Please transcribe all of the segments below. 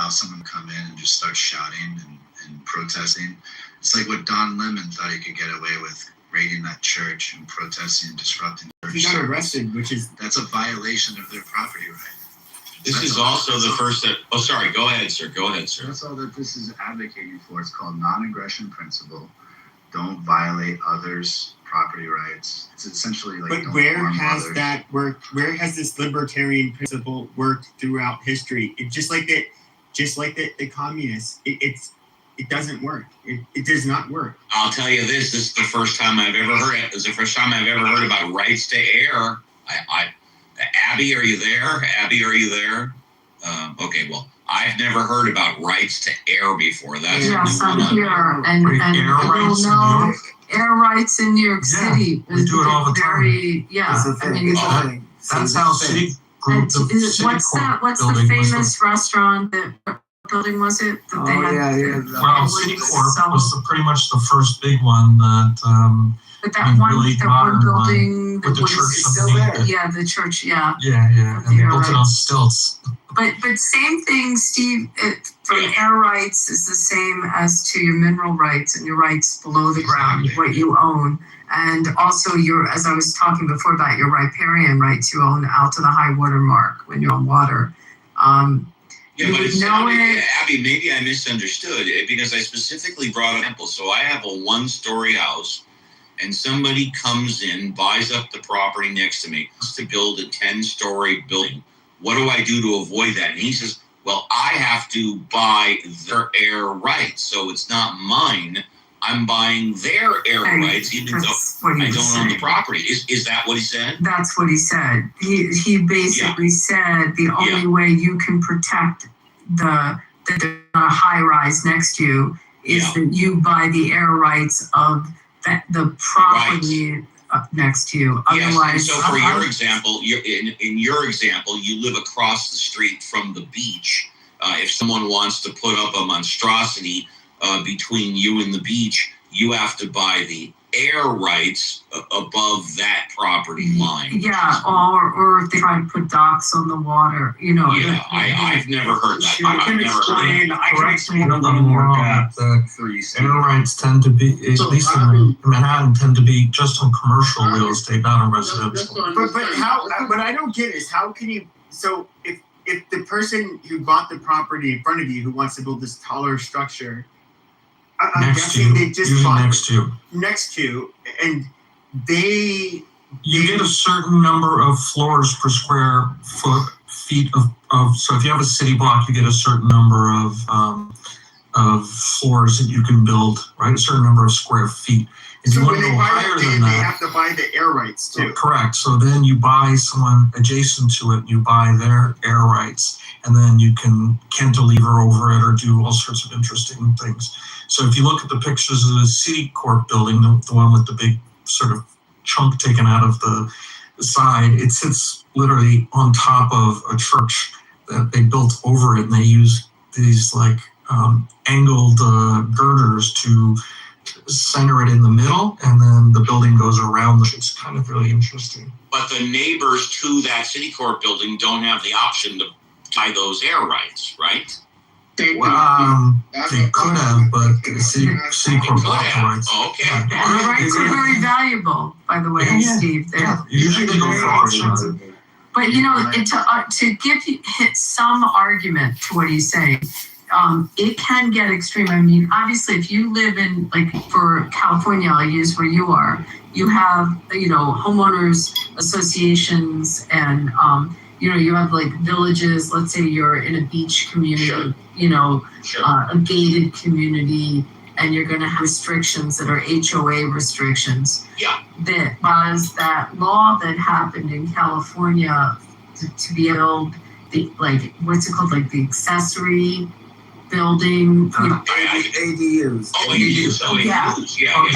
allow someone to come in and just start shouting and protesting. It's like what Don Lemon thought he could get away with, raiding that church and protesting and disrupting the church. He got arrested, that's a violation of their property right. This is also the first that. Oh, sorry. Go ahead, sir. That's all that this is advocating for. It's called non-aggression principle. Don't violate others' property rights. It's essentially like. But where has that worked? Where has this libertarian principle worked throughout history? It just like the communists. It doesn't work. It does not work. I'll tell you this. This is the first time I've ever heard it. It's the first time I've ever heard about rights to air. Abby, are you there? Okay, well, I've never heard about rights to air before. That's yes, I'm here, and air rights in New York City. We do it all the time. That's how city group. What's the famous restaurant that building was it? Well, Citicorp was pretty much the first big one that. But that one building with the church still there. Yeah, the church. Yeah. Yeah, and they built it on stilts. But same thing, Steve. From air rights is the same as to your mineral rights and your rights below the ground, what you own, and also as I was talking before about your riparian rights, you own out to the high water mark when you're on water. Yeah, but it's Abby, maybe I misunderstood it because I specifically brought an example. So I have a 1-story house. And somebody comes in, buys up the property next to me, wants to build a 10-story building. What do I do to avoid that? And he says, well, I have to buy their air rights. So it's not mine. I'm buying their air rights, even though I don't own the property. Is that what he said? That's what he said. He basically said the only way you can protect that there's not a high rise next to you is that you buy the air rights of the property next to you. Otherwise, yes. So for your example, in your example, you live across the street from the beach. If someone wants to put up a monstrosity between you and the beach, you have to buy the air rights above that property line. Yeah, or if they try to put docks on the water, Yeah, I've never heard that. I can explain a little more that air rights tend to be, at least in Manhattan, tend to be just on commercial real estate, not on residential. But I don't get is how can you? So if the person who bought the property in front of you who wants to build this taller structure. I'm guessing they just bought next to you, and you get a certain number of floors per square feet of. So if you have a city block, you get a certain number of floors that you can build, right? A certain number of square feet. If you want to go higher than that, they have to buy the air rights too. Correct. So then you buy someone adjacent to it, you buy their air rights, and then you can cantilever over it or do all sorts of interesting things. So if you look at the pictures of the Citicorp building, the one with the big sort of chunk taken out of the side, it sits literally on top of a church that they built over it, and they use these angled girders to center it in the middle, and then the building goes around. It's kind of really interesting. But the neighbors to that Citicorp building don't have the option to buy those air rights, right? They could have, but Citicorp bought the rights. Oh, okay. And the rights are very valuable, by the way, Steve. Usually they go for auctions. But to hit some argument to what he's saying, it can get extreme. I mean, obviously, if you live in, for California, I'll use where you are, you have, homeowners associations and, you have villages. Let's say you're in a beach community, a gated community, and you're going to have restrictions that are HOA restrictions. Yeah. That was that law that happened in California to be able to, what's it called? The accessory building. ADUs. ADUs. Yeah.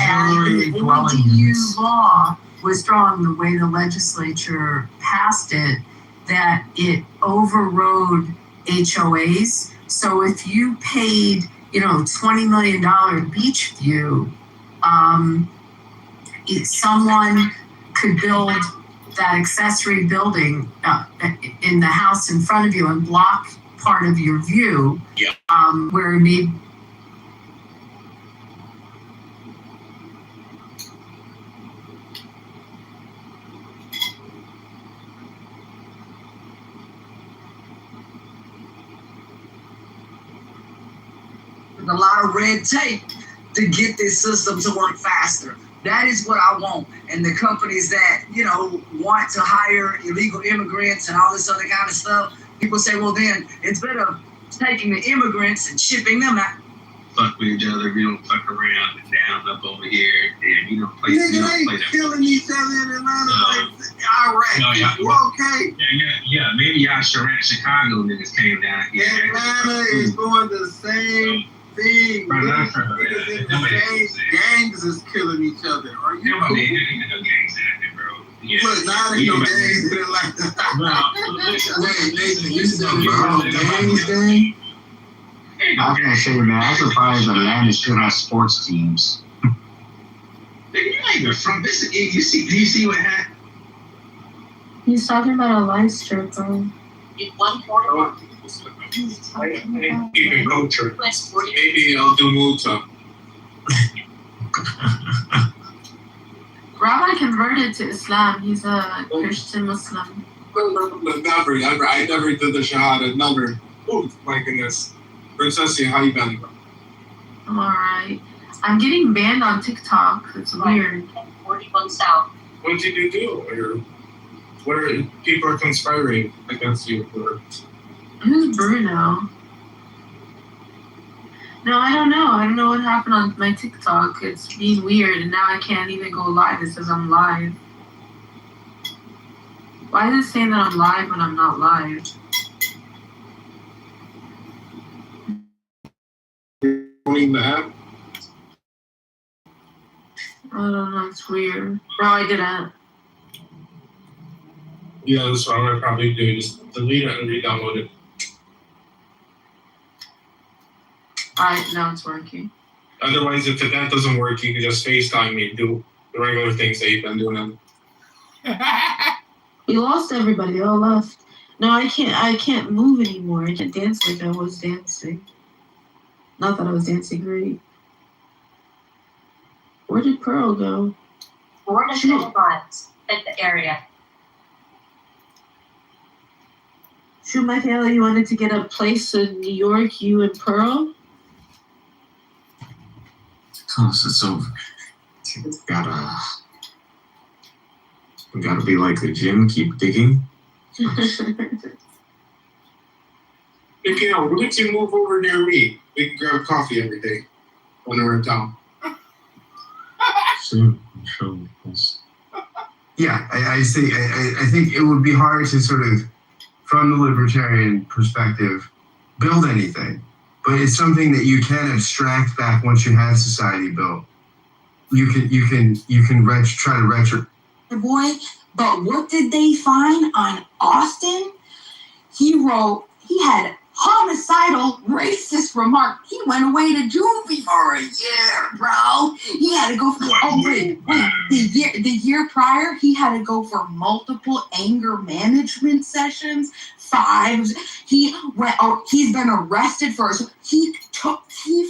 And the ADU law was drawn the way the legislature passed it, that it overrode HOAs. So if you paid, $20 million beach view, someone could build that accessory building in the house in front of you and block part of your view. Yeah. Where maybe. A lot of red tape to get this system to work faster. That is what I want. And the companies that, want to hire illegal immigrants and all this other kind of stuff, people say, well, then instead of taking the immigrants and shipping them out. Fuck with each other. We don't fuck around and down up over here. And we don't play, Nigga, they play that. killing each other in Atlanta, Iraq. No, yeah. You okay? Yeah. Maybe y'all Chicago niggas came down here. Atlanta is doing the same thing. Bro, Niggas in the same gangs is killing each other. Are you cool? Ain't no gangs happening, bro. Yeah. Look, now they no gangs in Atlanta. Wait, You said gangs, gang? I was gonna say, man, I'm surprised Atlanta still has sports teams. Nigga, you ain't even from this. Do you see what happened? He's talking about a live strip, bro. In 141. Even culture. West 40. Maybe I'll do Muta. Rabbi converted to Islam. He's a Christian Muslim. Never. I never did the Shahada. Never. Oh my goodness. Princess, how you been? I'm alright. I'm getting banned on TikTok. It's weird. 41 South. What did you do? What are people are conspiring against you for? Who's Bruno? No, I don't know. I don't know what happened on my TikTok. It's being weird, and now I can't even go live. It says I'm live. Why is it saying that I'm live when I'm not live? Owning the app? I don't know. It's weird. No, I didn't. Yeah, that's what I'm gonna probably do. Just delete it and re-download it. Alright, now it's working. Otherwise, if that doesn't work, you can just FaceTime me and do the regular things that you've been doing. We lost everybody. They all left. No, I can't move anymore. I can't dance like I was dancing. Not that I was dancing great. Where did Pearl go? 4 to 10 miles at the area. Shoot, Michaela, you wanted to get a place in New York, you and Pearl? It's over. We gotta be like the gym, keep digging. If you know, we can move over near me. We can grab coffee every day when we're in town. Yeah, I see. I think it would be hard to sort of, from the libertarian perspective, build anything. But it's something that you can abstract back once you have society built. You can try to retro. Boy, but what did they find on Austin? He had homicidal, racist remark. He went away to juvie for a year, bro. He had to go for the year prior, he had to go for multiple anger management sessions. 5. He's been arrested for he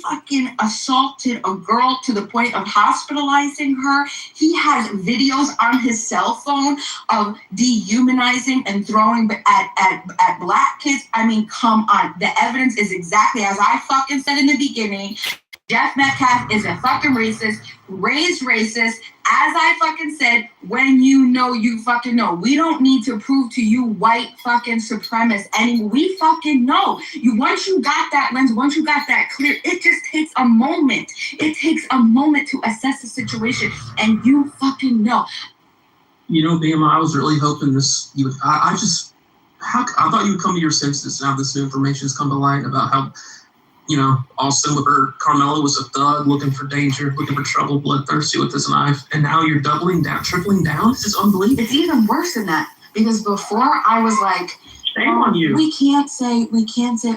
fucking assaulted a girl to the point of hospitalizing her. He has videos on his cell phone of dehumanizing and throwing at black kids. I mean, come on. The evidence is exactly as I fucking said in the beginning. Jeff Metcalf is a fucking racist, raised racist. As I fucking said, when you know, you fucking know. We don't need to prove to you white fucking supremacists anymore. We fucking know. Once you got that lens, once you got that clear, it just takes a moment. It takes a moment to assess the situation, and you fucking know. You know, Bama, I was really hoping this. I thought you would come to your senses now. This new information has come to light about how, Austin or Carmelo was a thug looking for danger, looking for trouble, bloodthirsty with his knife, and now you're doubling down, tripling down. This is unbelievable. It's even worse than that, because before I was like, shame on you. We can't say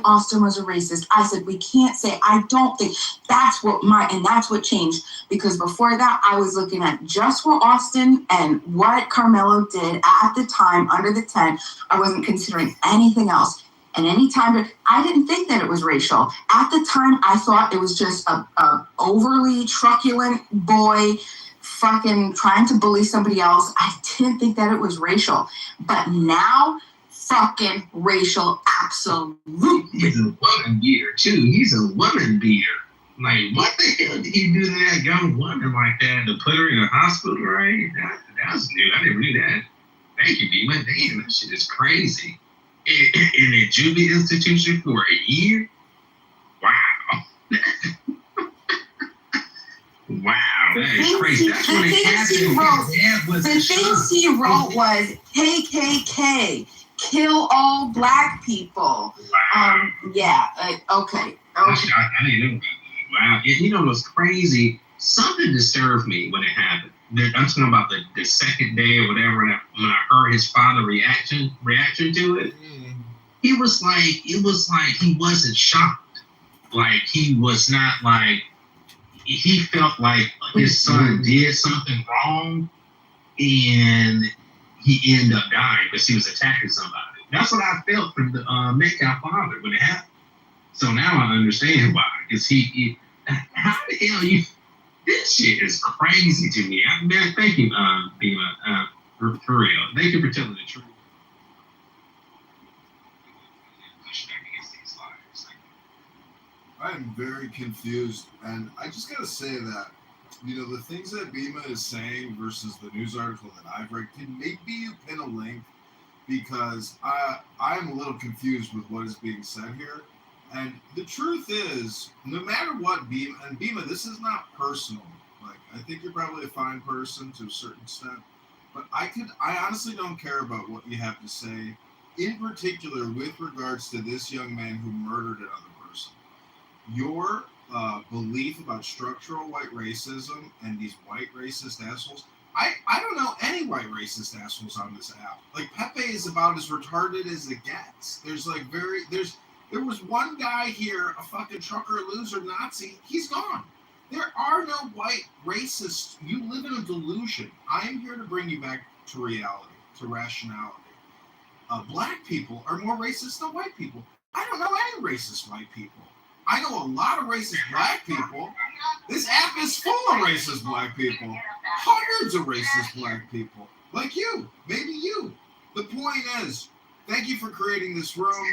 Austin was a racist. I said we can't say. I don't think that's what changed, because before that I was looking at just what Austin and what Carmelo did at the time under the tent. I wasn't considering anything else. And anytime I didn't think that it was racial. At the time, I thought it was just a overly truculent boy fucking trying to bully somebody else. I didn't think that it was racial. But now, fucking racial, absolutely. He's a woman beater too. He's a woman beater. Like, what the hell did he do to that young woman like that to put her in a hospital, right? That was new. I never knew that. Thank you, Beeman. Damn, that shit is crazy. In a juvie institution for a year? Wow. Wow, that is crazy. That's when it happened. The things he wrote was KKK, kill all black people. Wow. Yeah, okay. I didn't know about that. Wow. You know what's crazy? Something disturbed me when it happened. I'm talking about the second day or whatever, when I heard his father's reaction to it. It was like he wasn't shocked. Like he was not like, he felt like his son did something wrong and he ended up dying because he was attacking somebody. That's what I felt from the Metcalf father when it happened. So now I understand why. Because how the hell this shit is crazy to me. Man, thank you, Bima, for real. Thank you for telling the truth. I am very confused, and I just gotta say that, the things that Bima is saying versus the news article that I've read, can maybe you pin a link, because I am a little confused with what is being said here. And the truth is, no matter what Bima, this is not personal. Like, I think you're probably a fine person to a certain extent, but I honestly don't care about what you have to say, in particular with regards to this young man who murdered another person. Your belief about structural white racism and these white racist assholes, I don't know any white racist assholes on this app. Like, Pepe is about as retarded as it gets. There was one guy here, a fucking trucker loser Nazi. He's gone. There are no white racists. You live in a delusion. I am here to bring you back to reality, to rationality. Black people are more racist than white people. I don't know any racist white people. I know a lot of racist black people. This app is full of racist black people. Hundreds of racist black people. Like you. Maybe you. The point is, thank you for creating this room.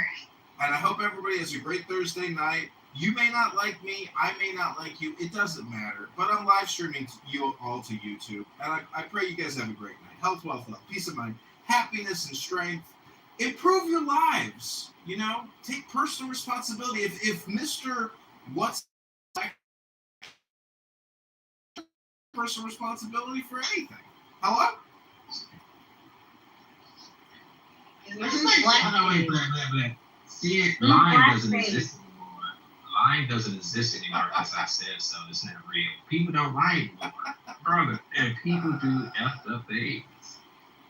And I hope everybody has a great Thursday night. You may not like me. I may not like you. It doesn't matter. But I'm live streaming you all to YouTube. And I pray you guys have a great night. Health, wealth, love, peace of mind, happiness, and strength. Improve your lives. Take personal responsibility. If Mr. What's personal responsibility for anything? Hello? See, lying doesn't exist anymore. Lying doesn't exist anymore because I said so. It's not real. People don't lie anymore. Brother, and people do effed up things.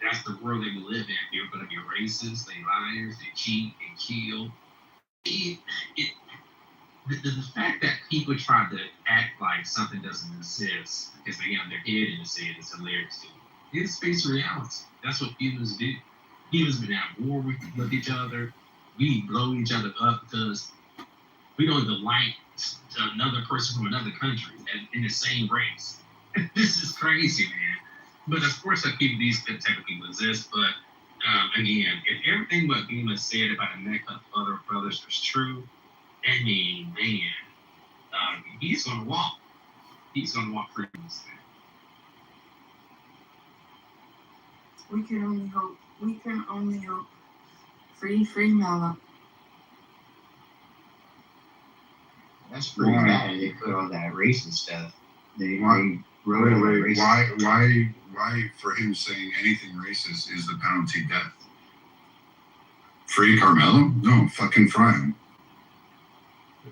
That's the world they live in. You're going to be racist, they liars, they cheat, they kill. The fact that people try to act like something doesn't exist because they have their head in the sand is hilarious to me. It's face reality. That's what humans do. Humans been at war with each other. We blow each other up because we don't even like another person from another country in the same race. This is crazy, man. But of course, these type of people exist. But again, if everything what Bima said about the Metcalf other brothers was true, I mean, man, he's gonna walk. He's gonna walk free from this thing. We can only hope. We can only hope. Free Mela. That's pretty bad. They put all that racist stuff. They wrote Wait, why for him saying anything racist is the penalty death? Free Carmelo? No, fucking fry him.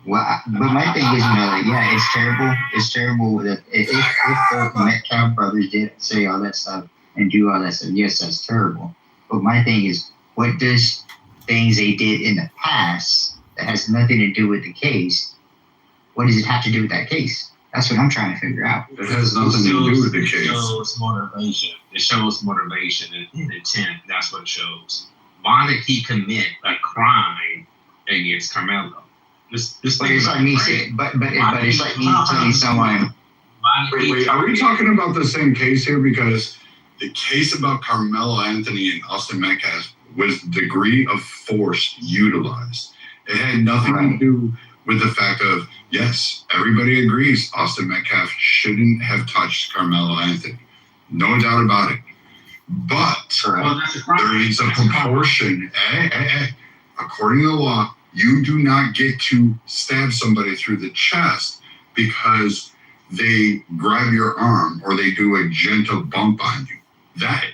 Well, but my thing is, yeah, it's terrible. It's terrible that if the Metcalf brothers did say all that stuff and do all that stuff, yes, that's terrible. But my thing is, what does things they did in the past that has nothing to do with the case, what does it have to do with that case? That's what I'm trying to figure out. It has nothing to do with the case. It shows motivation. It shows motivation and intent. That's what it shows. Why did he commit a crime against Carmelo. Just But it's like me saying, but it's like me telling someone. Wait, are we talking about the same case here? Because the case about Carmelo Anthony and Austin Metcalf was degree of force utilized. It had nothing to do with the fact of, yes, everybody agrees Austin Metcalf shouldn't have touched Carmelo Anthony. No doubt about it. But there is a proportion. According to the law, you do not get to stab somebody through the chest because they grab your arm or they do a gentle bump on you. That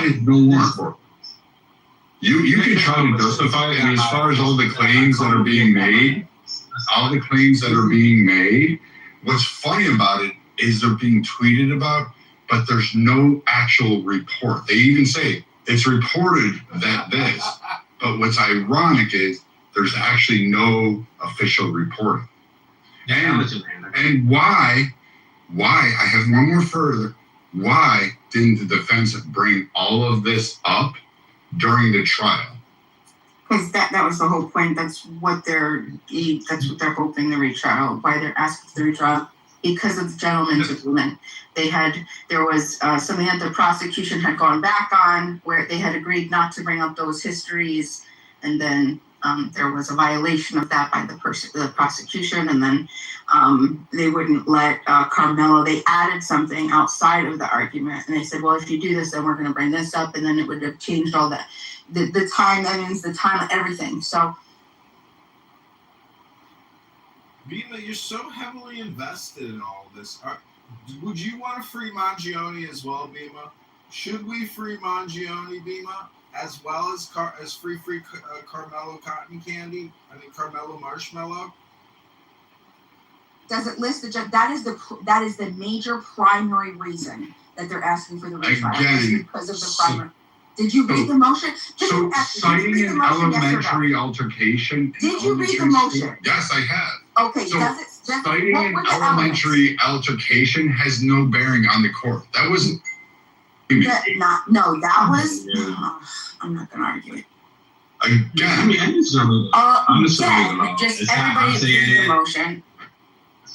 is no more. You can try to justify it, and as far as all the claims that are being made, what's funny about it is they're being tweeted about, but there's no actual report. They even say it's reported that this, but what's ironic is there's actually no official reporting. And why, I have one more further, why didn't the defense bring all of this up during the trial? Because that was the whole point. That's what they're hoping the retrial, why they're asking for the retrial, because of the gentleman's agreement. There was something that the prosecution had gone back on where they had agreed not to bring up those histories, and then there was a violation of that by the prosecution, and then they wouldn't let Carmelo. They added something outside of the argument, and they said, well, if you do this, then we're going to bring this up, and then it would have changed all that. The time, that means the time of everything. So Bima, you're so heavily invested in all this. Would you want to free Mangione as well, Bima? Should we free Mangione, Bima, as well as free Carmelo Cotton Candy? Carmelo Marshmallow. does it list the judge? That is the major primary reason that they're asking for the retrial. Again, because of the primary. Did you read the motion? So citing an elementary altercation. Did you read the motion? Yes, I have. Okay, so citing an elementary altercation has no bearing on the court. That wasn't. That was. I'm not gonna argue it. Again. Just everybody read the motion.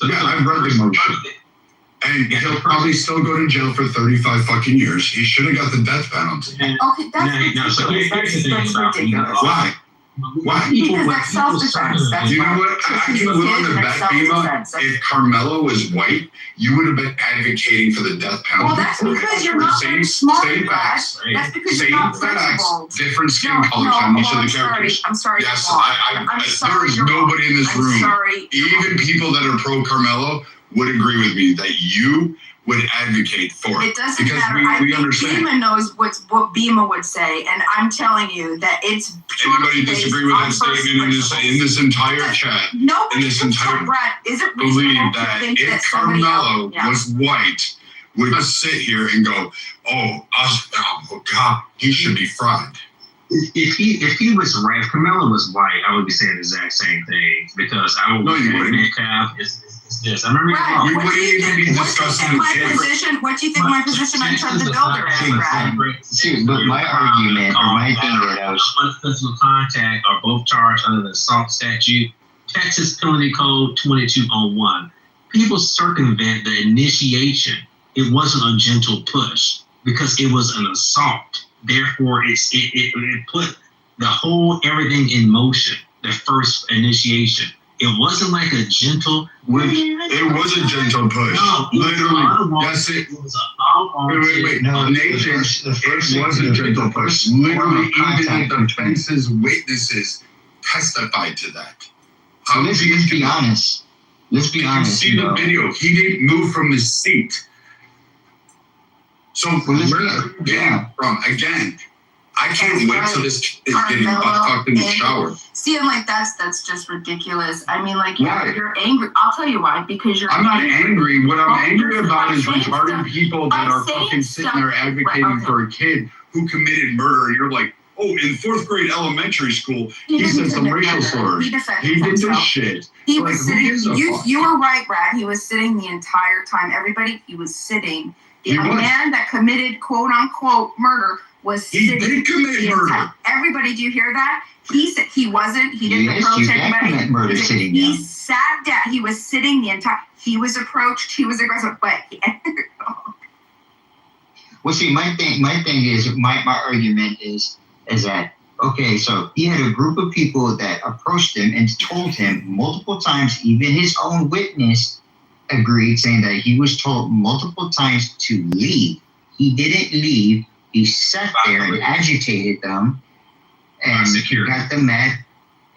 Yeah, I've read the motion. And he'll probably still go to jail for 35 fucking years. He should have got the death penalty. Okay, that's ridiculous. Why? Why? Because that's self-defense. You know what? I can willing to bet, Bima, if Carmelo was white, you would have been advocating for the death penalty. Well, that's because you're not very smart, Brad. That's because you're not principled. Different skin colors on each of the characters. I'm sorry. Yes, there is nobody in this room, even people that are pro Carmelo, would agree with me that you would advocate for it. It doesn't because matter. we understand. Bima knows what Bima would say, and I'm telling you that it's anybody disagree with that statement in this entire chat? Nobody. In this entire Brad, is it believe that if Carmelo was white, would just sit here and go, oh God, he should be fried. If he was right, if Carmelo was white, I would be saying the exact same thing because I would be saying Metcalf is this. I remember we wouldn't even be discussing what do you think my position on Trump the Builder is, Brad? But my argument, or my thing that I was physical contact are both charged under the assault statute, Texas Penalty Code 2201. People circumvent the initiation. It wasn't a gentle push because it was an assault. Therefore, it put the whole everything in motion. The first initiation. It wasn't like a gentle. It was a gentle push. No, literally. Yes, it was. Wait. No, Nathan, it was a gentle push. Literally, even the defense's witnesses testified to that. So let's be honest. Let's be honest. You can see the video. He didn't move from his seat. So where from? Again, I can't wait till this kid is getting fucked in the shower. See, I'm like, that's just ridiculous. I mean, like, you're angry. I'll tell you why. Because you're. I'm not angry. What I'm angry about is retarded people that are fucking sitting there advocating for a kid who committed murder, and you're like, oh, in 4th grade elementary school, he said some racial slurs. He did this shit. He was sitting. You were right, Brad. He was sitting the entire time. Everybody, he was sitting. A man that committed quote unquote murder was He sitting did commit the murder. entire. Everybody, do you hear that? He said he wasn't. He didn't Yes, approach you can anybody. commit murder sitting He down. sat down. He was sitting the entire. He was approached. He was aggressive, but. Well, see, my thing is, my argument is that, okay, so he had a group of people that approached him and told him multiple times, even his own witness agreed, saying that he was told multiple times to leave. He didn't leave. He sat there and agitated them and got them mad.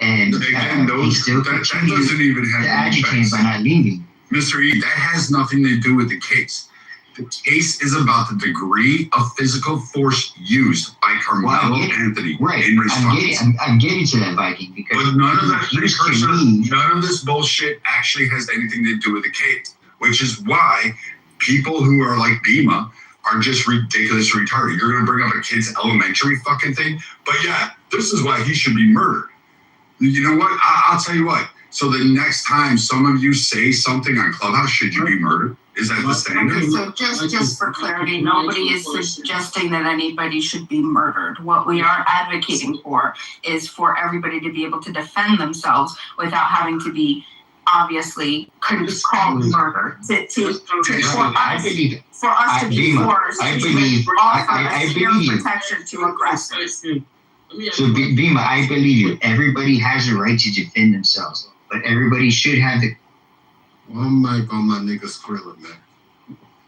And Again, he still that continued doesn't even have to any agitate effects. by not leaving. Mr. E, that has nothing to do with the case. The case is about the degree of physical force used by Carmelo Anthony in response. I'm getting to that, Viking, because But none of that he used to precursor, leave. none of this bullshit actually has anything to do with the case, which is why people who are like Bima are just ridiculous retarded. You're going to bring up a kid's elementary fucking thing, but yeah, this is why he should be murdered. You know what? I'll tell you what. So the next time some of you say something on Clubhouse, should you be murdered? Is that the standard? Okay, so just for clarity, nobody is suggesting that anybody should be murdered. What we are advocating for is for everybody to be able to defend themselves without having to be obviously called murder. For us to be forced to offer severe protection to aggressors. So, Bima, I believe you. Everybody has a right to defend themselves, but everybody should have the. One mic on my nigga Skrilla, man.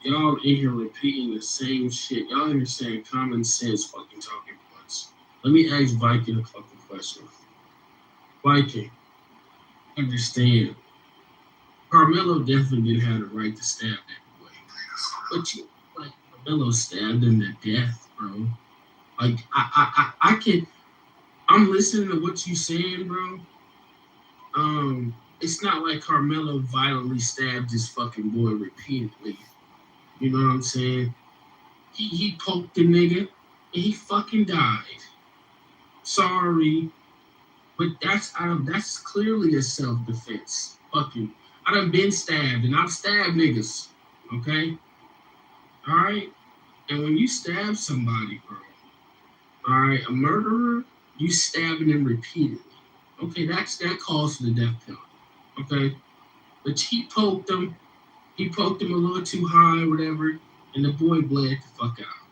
Y'all in here repeating the same shit. Y'all in here saying common sense fucking talking points. Let me ask Viking a fucking question. Viking, understand. Carmelo definitely didn't have the right to stab that boy. But you, like, Carmelo stabbed him to death, bro. Like, I can, I'm listening to what you saying, bro. It's not like Carmelo violently stabbed this fucking boy repeatedly. You know what I'm saying? He poked the nigga and he fucking died. Sorry, but that's clearly a self-defense. Fucking, I done been stabbed and I've stabbed niggas. Okay? Alright? And when you stab somebody, bro, alright, a murderer, you stabbing them repeatedly. Okay, that calls for the death penalty. Okay? But he poked him a little too high, whatever, and the boy bled the fuck out.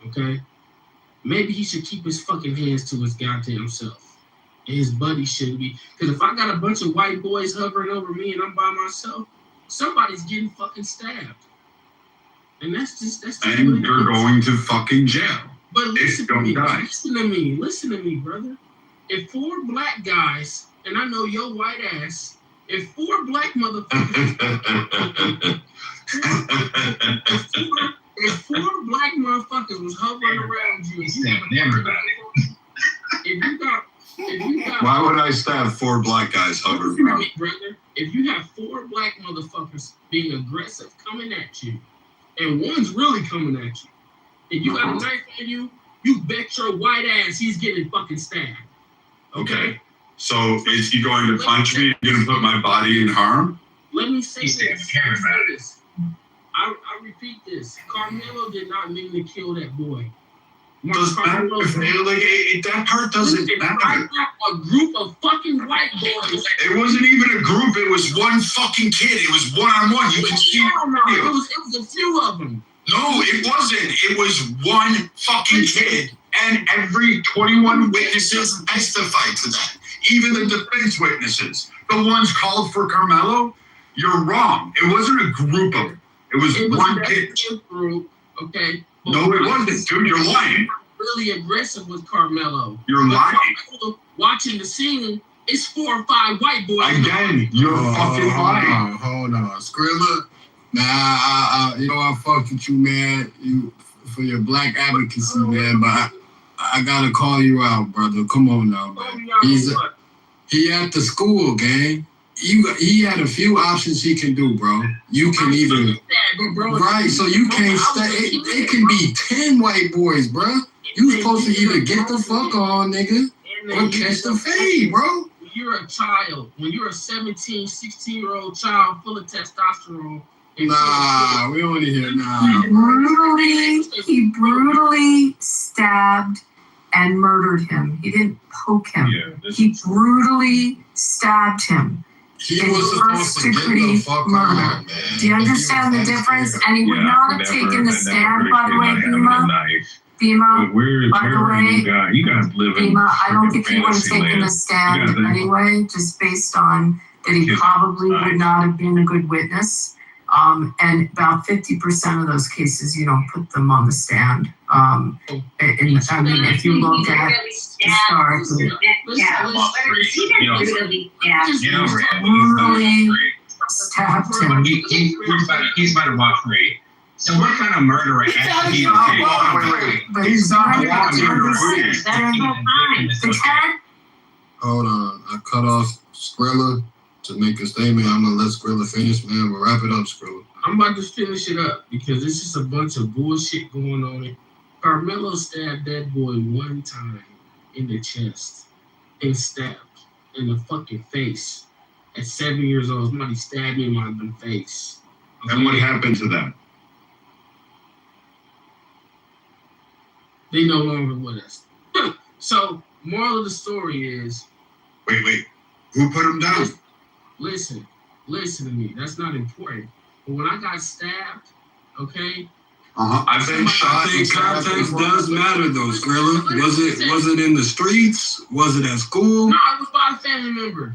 Okay? Maybe he should keep his fucking hands to his goddamn self. And his buddy shouldn't be. Because if I got a bunch of white boys hovering over me and I'm by myself, somebody's getting fucking stabbed. And that's just and you're going to fucking jail. But listen to me, listen to me, brother. If 4 black guys, and I know your white ass, if 4 black motherfuckers, if 4 black motherfuckers was hovering around you, if you got, why would I stab 4 black guys hovering around? Brother, if you have 4 black motherfuckers being aggressive coming at you, and one's really coming at you, and you got a knife on you, you bet your white ass he's getting fucking stabbed. Okay. So is he going to punch me? You're going to put my body in harm? Let me say this. I repeat this. Carmelo did not mean to kill that boy. That part doesn't matter. I got a group of fucking white boys. It wasn't even a group. It was one fucking kid. It was one-on-one. You can see it. It was a few of them. No, it wasn't. It was one fucking kid. And every 21 witnesses testified to that. Even the defense witnesses. The ones called for Carmelo, you're wrong. It wasn't a group of them. It was one kid. Group, okay. No, it wasn't, dude. You're lying. Really aggressive with Carmelo. You're lying. Carmelo, watching the scene, it's 4 or 5 white boys. Again, you're fucking lying. Hold on. Skrilla, nah, you know I fuck with you, man. You for your black advocacy, man, but I gotta call you out, brother. Come on now, man. He at the school, gang. He had a few options he can do, bro. You can either right, so you can't stay. It can be 10 white boys, bro. You supposed to either get the fuck on, nigga, or catch the fade, bro. When you're a child, when you're a 17, 16-year-old child full of testosterone, Nah, we don't want to hear nah. He brutally stabbed and murdered him. He didn't poke him. He brutally stabbed him. He was supposed to get the fuck murder. out, man. Do you understand the difference? And he would not have taken the stand, by the way, Bima. Bima, by the way, you guys live in Bima, I don't think he would have taken the stand anyway, just based on that he probably would not have been a good witness. And about 50% of those cases, you don't put them on the stand. And I mean, if you look at historically, brutally stabbed him. He's about to walk free. So what kind of murderer actually he Wait. He's not walking free. Hold on, I cut off Skrilla to make a statement. I'm gonna let Skrilla finish, man. We'll wrap it up, Skrilla. I'm about to finish it up because this is a bunch of bullshit going on. Carmelo stabbed that boy one time in the chest and stabbed in the fucking face. At 7 years old, somebody stabbed him on the face. Okay? And what happened to them? They no longer with us. So, moral of the story is... Wait. Who put him down? Listen to me. That's not important. But when I got stabbed, okay? I think context does matter, though, Skrilla. Was it in the streets? Was it at school? No, it was by a family member.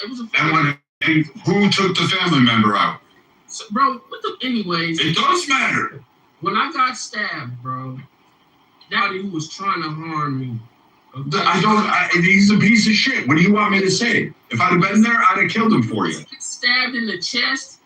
It was a family member. And who took the family member out? So, bro, anyways. It does matter. When I got stabbed, bro, daddy who was trying to harm me. Okay? He's a piece of shit. What do you want me to say? If I'd have been there, I'd have killed him for you. Stabbed in the chest,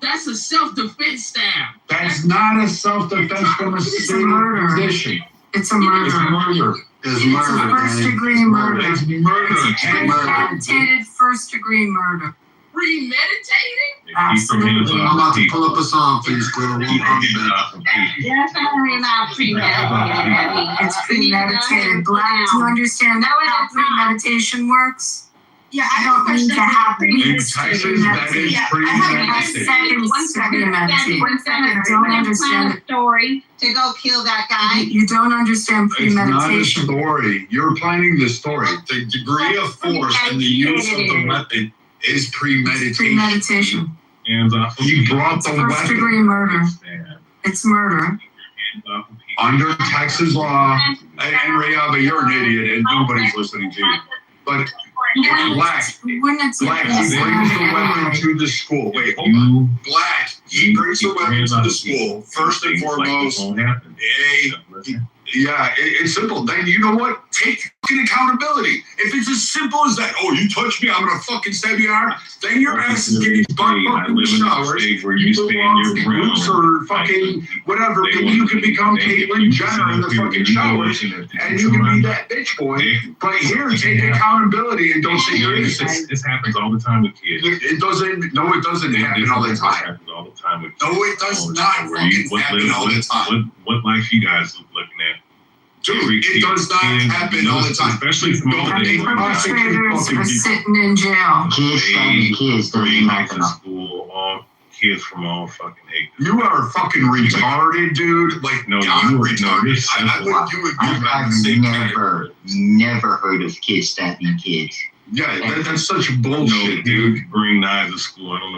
that's a self-defense stab. That's not a self-defense from a sitting position. It's a murder. It's murder. It's a first-degree murder. It's murder. It's premeditated first-degree murder. Premeditated? Absolutely. I'm about to pull up a song for you, Skrilla. Definitely not premeditated. It's premeditated. Black, do you understand how premeditation works? Yeah, I don't mean to happen. In Texas, that is premeditated. One second. Don't understand a story to go kill that guy. You don't understand premeditation. It's not a story. You're planning the story. The degree of force and the use of the weapon is premeditation. And he brought the weapon. First degree murder. It's murder. Under Texas law, and Rayaba, you're an idiot, and nobody's listening to you. But Black, he brings the weapon to the school. Wait, hold on. Black, he brings the weapon to the school. First and foremost, it's simple. Then you know what? Take fucking accountability. If it's as simple as that, oh, you touch me, I'm gonna fucking stab you out. Then your ass is getting butt fucked in the showers. You belong to Bruce or fucking whatever. Then you can become Caitlyn Jenner in the fucking showers, and you can be that bitch boy. But here, take accountability and don't say you're innocent. This happens all the time with kids. It doesn't. No, it doesn't happen all the time. It happens all the time with kids. No, it does not fucking happen all the time. What life you guys looking at? Dude, it does not happen all the time. Especially small things. Perpetrators are sitting in jail. Kids stabbing kids doesn't happen. School, all kids from all fucking ages. You are fucking retarded, dude. Like, no, you you were retarded. I've never heard of kids stabbing kids. Yeah, that's such bullshit, dude. Bring knives to school. I don't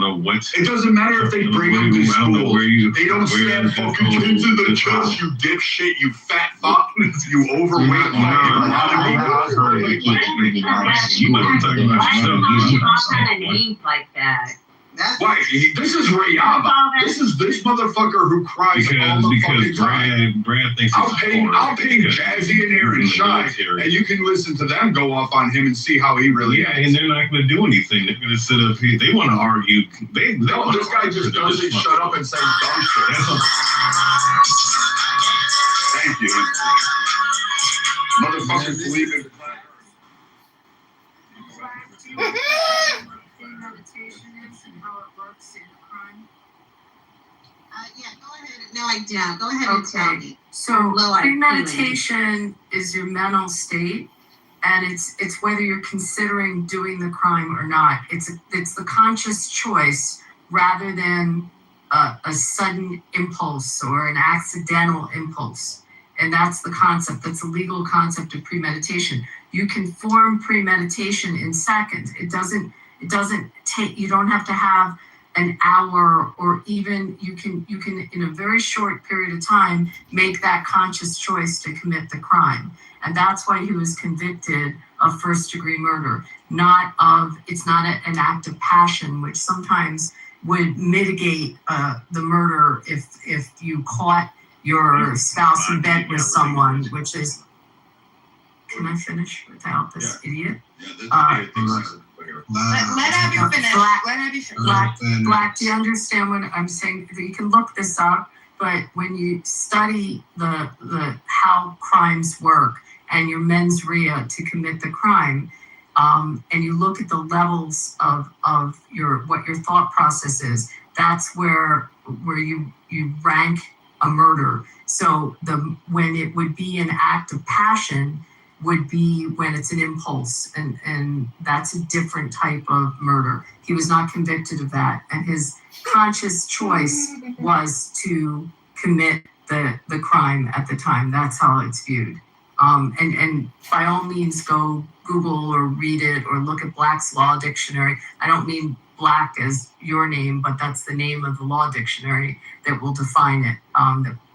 know what. It doesn't matter if they bring them to school. They don't stab fucking kids in the chest, you dipshit, you fat fuck, you overweight like that. Why? This is Rayaba. This is this motherfucker who cries all the fucking time. Brad thinks I'll ping Jazzy and Aaron Shy, and you can listen to them go off on him and see how he really acts. And they're not going to do anything. They're going to sit up here. They want to argue. No, this guy just doesn't shut up and say dumb shit. Thank you. Motherfuckers believe in Yeah, go ahead. No, I don't. Go ahead and tell me. So premeditation is your mental state, and it's whether you're considering doing the crime or not. It's the conscious choice rather than a sudden impulse or an accidental impulse. And that's the concept. That's the legal concept of premeditation. You can form premeditation in seconds. It doesn't take, you don't have to have an hour, or even you can in a very short period of time make that conscious choice to commit the crime. And that's why he was convicted of first degree murder. It's not an act of passion, which sometimes would mitigate the murder if you caught your spouse in bed with someone, which is, can I finish without this idiot? Let Abby finish. Let Abby finish. Black, do you understand what I'm saying? You can look this up, but when you study the how crimes work and your mens rea to commit the crime, and you look at the levels of what your thought process is, that's where you rank a murder. So when it would be an act of passion would be when it's an impulse, and that's a different type of murder. He was not convicted of that, and his conscious choice was to commit the crime at the time. That's how it's viewed. And by all means, go Google or read it or look at Black's Law Dictionary. I don't mean Black as your name, but that's the name of the law dictionary that will define it.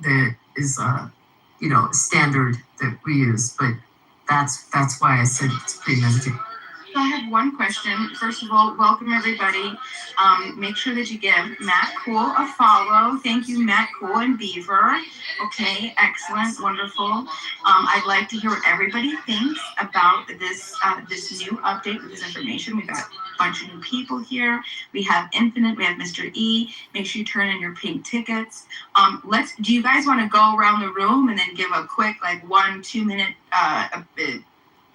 That is a standard that we use, but that's why I said it's premeditated. So I have one question. First of all, welcome everybody. Make sure that you give Matt Cool a follow. Thank you, Matt Cool and Beaver. Okay, excellent, wonderful. I'd like to hear what everybody thinks about this new update with this information. We've got a bunch of new people here. We have Infinite, we have Mr. E. Make sure you turn in your pink tickets. Do you guys want to go around the room and then give a quick 1-2 minute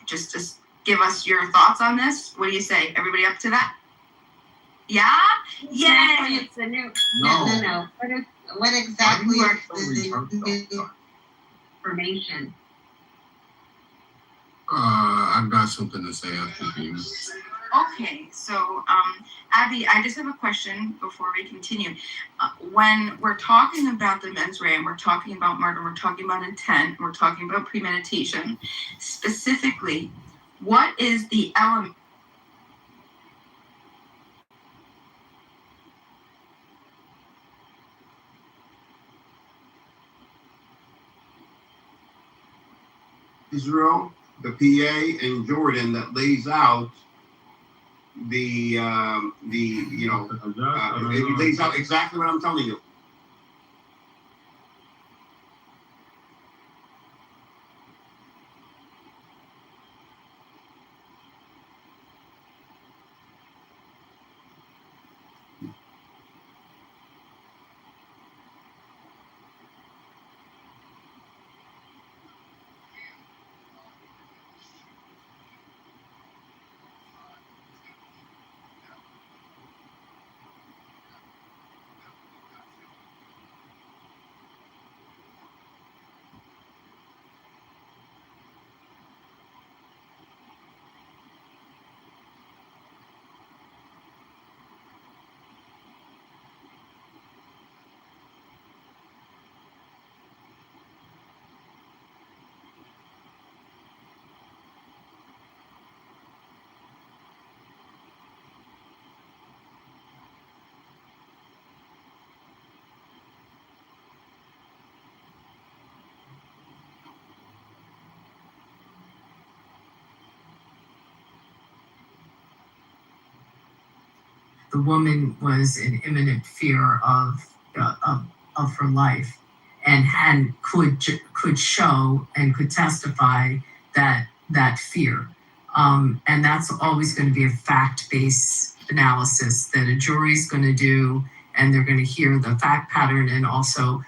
just give us your thoughts on this? What do you say? Everybody up to that? Yeah? Yay! It's a new. No. What exactly is the new information? I've got something to say after you. Okay, so Abby, I just have a question before we continue. When we're talking about the mens rea, and we're talking about murder, we're talking about intent, we're talking about premeditation, specifically, what is the element? Israel, the PA, and Jordan that lays out it lays out exactly what I'm telling you. The woman was in imminent fear of her life, and could show and could testify that fear, and that's always going to be a fact-based analysis that a jury's going to do, and they're going to hear the fact pattern and also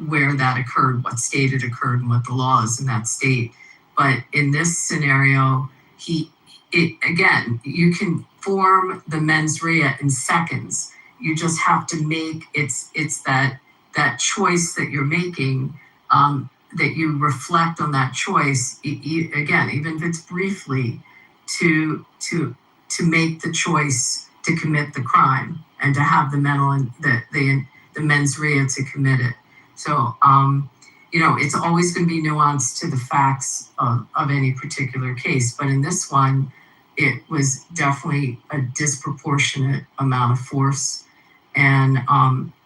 where that occurred, what state it occurred, and what the law is in that state. But in this scenario, again, you can form the mens rea in seconds. You just have to make it's that choice that you're making, that you reflect on that choice again, even if it's briefly, to make the choice to commit the crime and to have the mental and the mens rea to commit it. So, it's always going to be nuanced to the facts of any particular case. But in this one, it was definitely a disproportionate amount of force. And,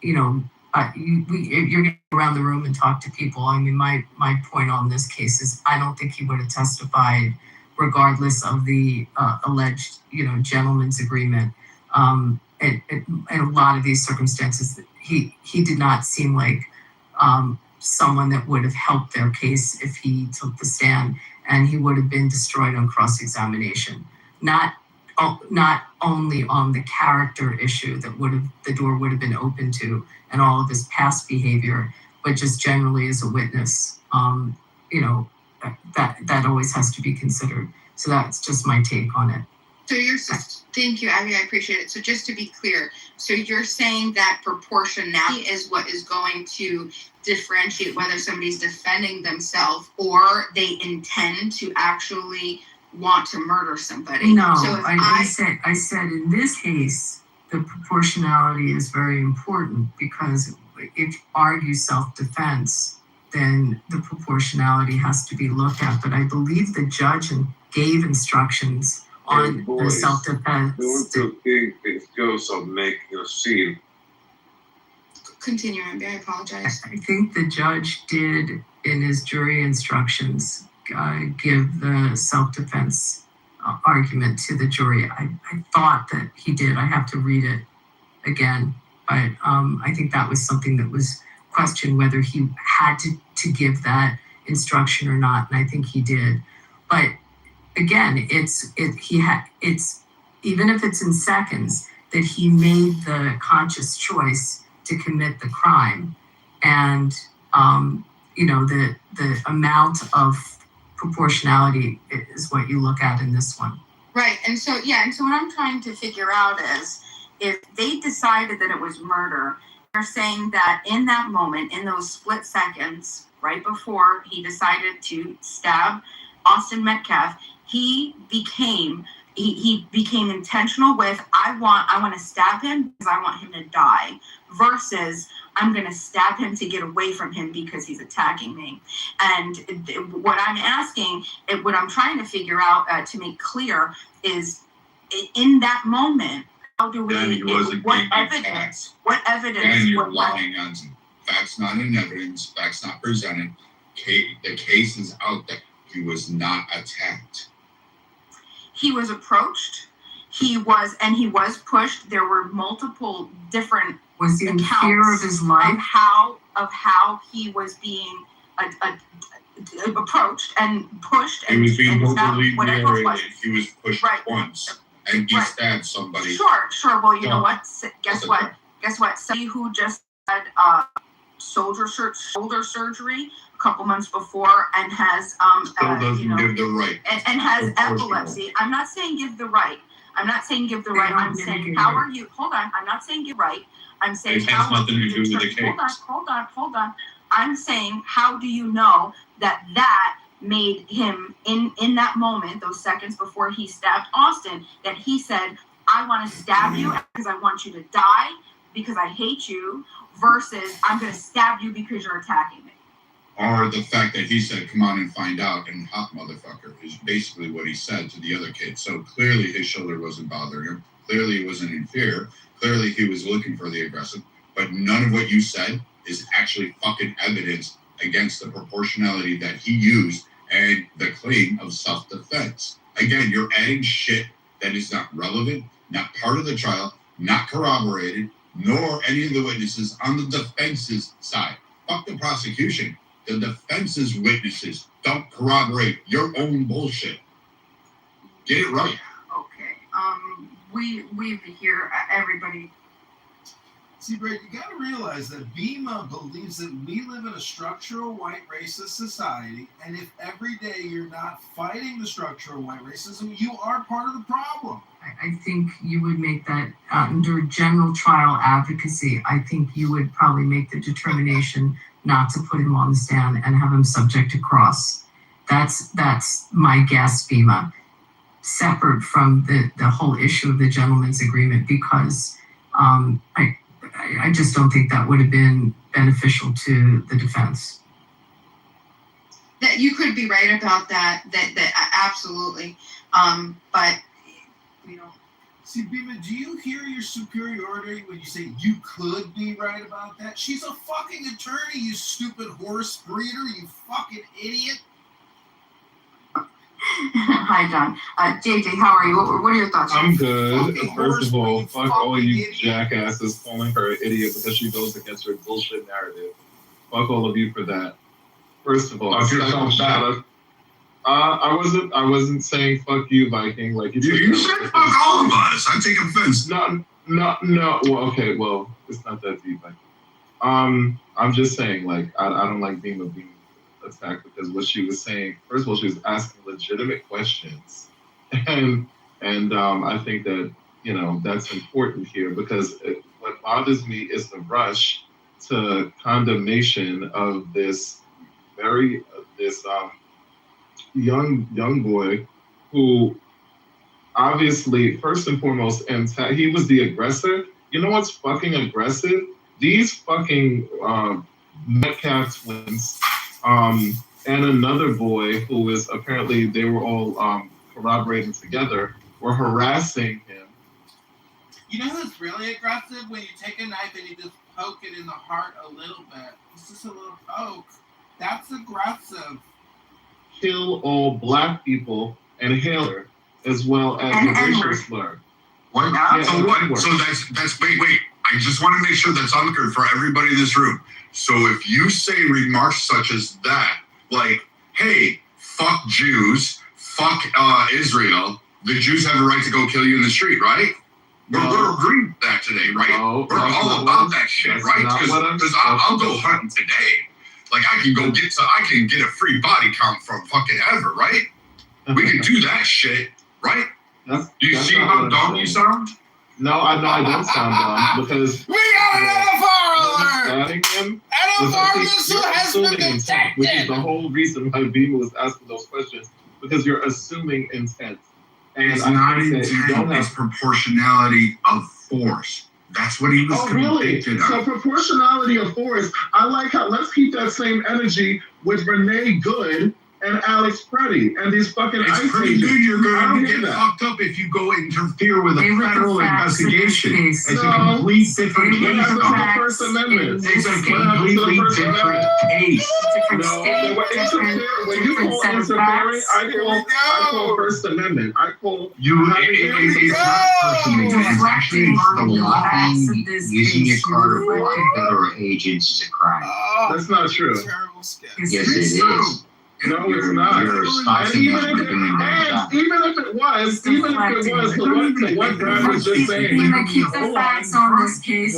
you're going to go around the room and talk to people. I mean, my point on this case is I don't think he would have testified regardless of the alleged, gentleman's agreement. In a lot of these circumstances, he did not seem like someone that would have helped their case if he took the stand, and he would have been destroyed on cross-examination. Not only on the character issue that the door would have been open to and all of his past behavior, but just generally as a witness. That always has to be considered. So that's just my take on it. So thank you, Abby, I appreciate it. So just to be clear, so you're saying that proportionality is what is going to differentiate whether somebody's defending themselves or they intend to actually want to murder somebody? No, so I said in this case, the proportionality is very important because if you argue self-defense, then the proportionality has to be looked at. But I believe the judge gave instructions on the self-defense. Don't you think it's just of making a scene? Continue, Abby, I apologize. I think the judge did, in his jury instructions, give the self-defense argument to the jury. I thought that he did. I have to read it again. But I think that was something that was questioned whether he had to give that instruction or not. And I think he did. But again, it's even if it's in seconds that he made the conscious choice to commit the crime, and the amount of proportionality is what you look at in this one. Right, and so what I'm trying to figure out is if they decided that it was murder, they're saying that in that moment, in those split seconds, right before he decided to stab Austin Metcalf, he became intentional with I want to stab him because I want him to die, versus I'm going to stab him to get away from him because he's attacking me. And what I'm asking, what I'm trying to figure out to make clear is in that moment, how do we? What evidence? And you're relying on facts not in evidence, facts not presented. The case is out there. He was not attacked. He was approached. He was pushed. There were multiple different was he in fear of his life of how he was being approached and pushed. He was being verbally narrated. He was pushed once, and he stabbed somebody. Sure. Well, you know what? Guess what? Somebody who just had shoulder surgery a couple months before and has give the right and has epilepsy. I'm not saying give the right. I'm saying how are you? Hold on. I'm not saying give right. I'm saying it has nothing to do with the case. Hold on. I'm saying how do you know that made him in that moment, those seconds before he stabbed Austin, that he said, I want to stab you because I want you to die because I hate you, versus I'm going to stab you because you're attacking me. Or the fact that he said, come on and find out, and hot motherfucker is basically what he said to the other kid. So clearly his shoulder wasn't bothering him. Clearly he wasn't in fear. Clearly he was looking for the aggressive. But none of what you said is actually fucking evidence against the proportionality that he used and the claim of self-defense. Again, you're adding shit that is not relevant, not part of the trial, not corroborated, nor any of the witnesses on the defense's side. Fuck the prosecution. The defense's witnesses don't corroborate your own bullshit. Get it right. Okay. We hear everybody. See, Brett, you got to realize that Bima believes that we live in a structural white racist society, and if every day you're not fighting the structural white racism, you are part of the problem. I think you would make that under general trial advocacy. I think you would probably make the determination not to put him on the stand and have him subject to cross. That's my guess, Bima. separate from the whole issue of the gentleman's agreement, because I just don't think that would have been beneficial to the defense. That you could be right about that absolutely. But you know. See, Bima, do you hear your superiority when you say you could be right about that? She's a fucking attorney, you stupid horse breeder, you fucking idiot. Hi, John. JJ, how are you? What are your thoughts? I'm good. First of all, fuck all you jackasses calling her an idiot because she goes against her bullshit narrative. Fuck all of you for that. First of all, I wasn't saying fuck you, Viking. Like you said fuck all of us. I take offense. No. Well, okay. Well, it's not that deep, Viking. I'm just saying, like, I don't like being attacked because what she was saying. First of all, she was asking legitimate questions, and I think that that's important here because what bothers me is the rush to condemnation of this young boy who obviously, first and foremost, he was the aggressor. You know what's fucking aggressive? These fucking Metcalf twins and another boy who is apparently, they were all corroborating together, were harassing him. You know who's really aggressive? When you take a knife and you just poke it in the heart a little bit. It's just a little poke. That's aggressive. Kill all black people and Hitler, as well as the racial slur. What? Yeah, So that's wait. I just want to make sure that's on the record for everybody in this room. So if you say remarks such as that, like, hey, fuck Jews, fuck Israel, the Jews have a right to go kill you in the street, right? We're agreeing with that today, right? We're all about that shit, right? Because I'll go hunting today. Like I can get a free body count from fucking ever, right? We can do that shit, right? Do you see how dumb you sound? No, I don't sound dumb because we got an adding him. Has been detected. Which is the whole reason why Beamer was asking those questions, because you're assuming intent. And it's not intent, it's proportionality of force. That's what he was convicted of. So proportionality of force, I like how, let's keep that same energy with Renee Good and Alex Preddy and these fucking It's pretty good. You're going to get fucked up if you go interfere with a federal investigation. It's a complete different case. The First Amendment. It's a completely different case. When you call interfering, I call First Amendment. I call it's not First Amendment. It's actually the law being using your car to block federal agents is a crime. That's not true. Yes, it is. No, it's not. And even if it was, what Brad was just saying. Keep the facts on this case.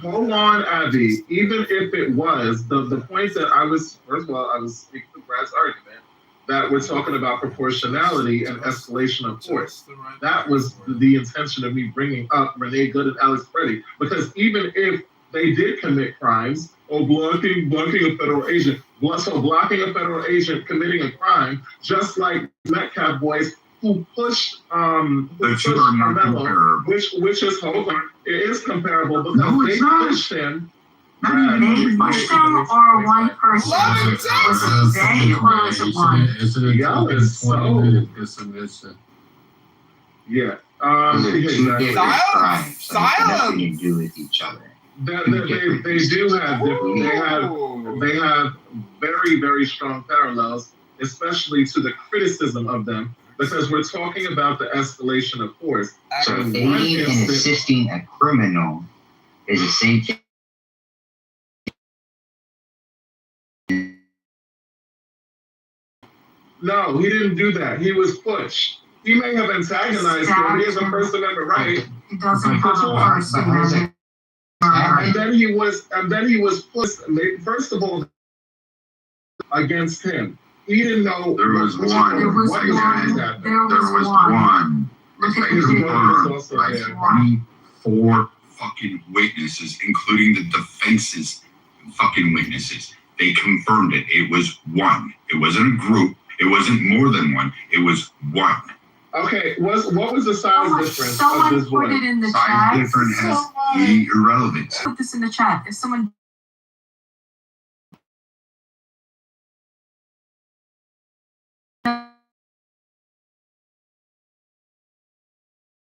Hold on, Abby. Even if it was, the point that I was speaking to Brad's argument, that we're talking about proportionality and escalation of force. That was the intention of me bringing up Renee Good and Alex Preddy, because even if they did commit crimes, or blocking a federal agent. So blocking a federal agent committing a crime, just like Metcalf boys who pushed Carmelo, which is it is comparable because they pushed him. They pushed him, or one person? Was it they, or was it one? They're two different crimes. Nothing to do with each other. They do have different. They have very, very strong parallels, especially to the criticism of them, because we're talking about the escalation of force. So aiding and assisting a criminal is the same thing. No, he didn't do that. He was pushed. He may have antagonized him. He has a First Amendment right. He doesn't have a First Amendment. And then he was pushed. First of all, against him, he didn't know there was one. There was one. It's like confirmed by 24 fucking witnesses, including the defense's fucking witnesses. They confirmed it. It was one. It wasn't a group. It wasn't more than one. It was one. Okay, what was the size difference of Someone this boy? put it in the Size chat. difference has irrelevance. Put this in the chat. If someone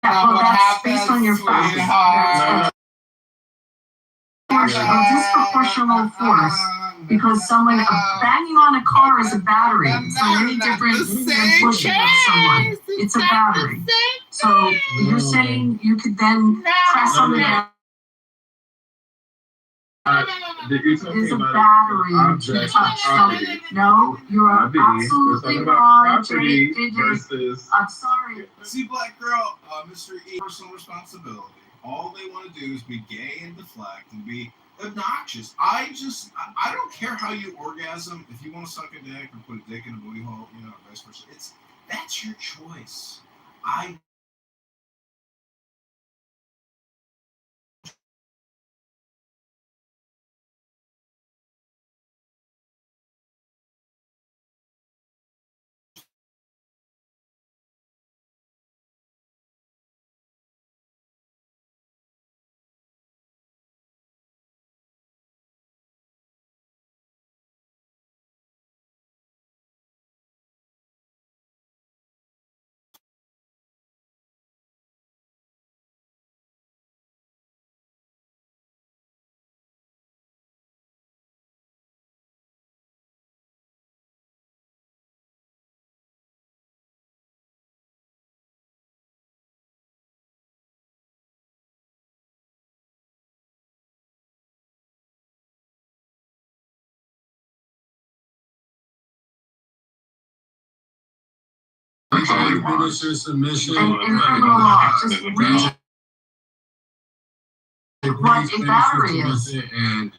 well, that's based on your facts. Disproportional force because someone banging on a car is a battery. It's not any different than pushing someone. It's a battery. So you're saying you could then press on the gas. It's a battery to touch something. No, you're absolutely wrong. I'm sorry. See, black girl, Mr. E, personal responsibility. All they want to do is be gay and deflect and be obnoxious. I don't care how you orgasm. If you want to suck a dick or put a dick in a booty hole, you know, vice versa. That's your choice. I Submission. In criminal law, just read what a battery is. And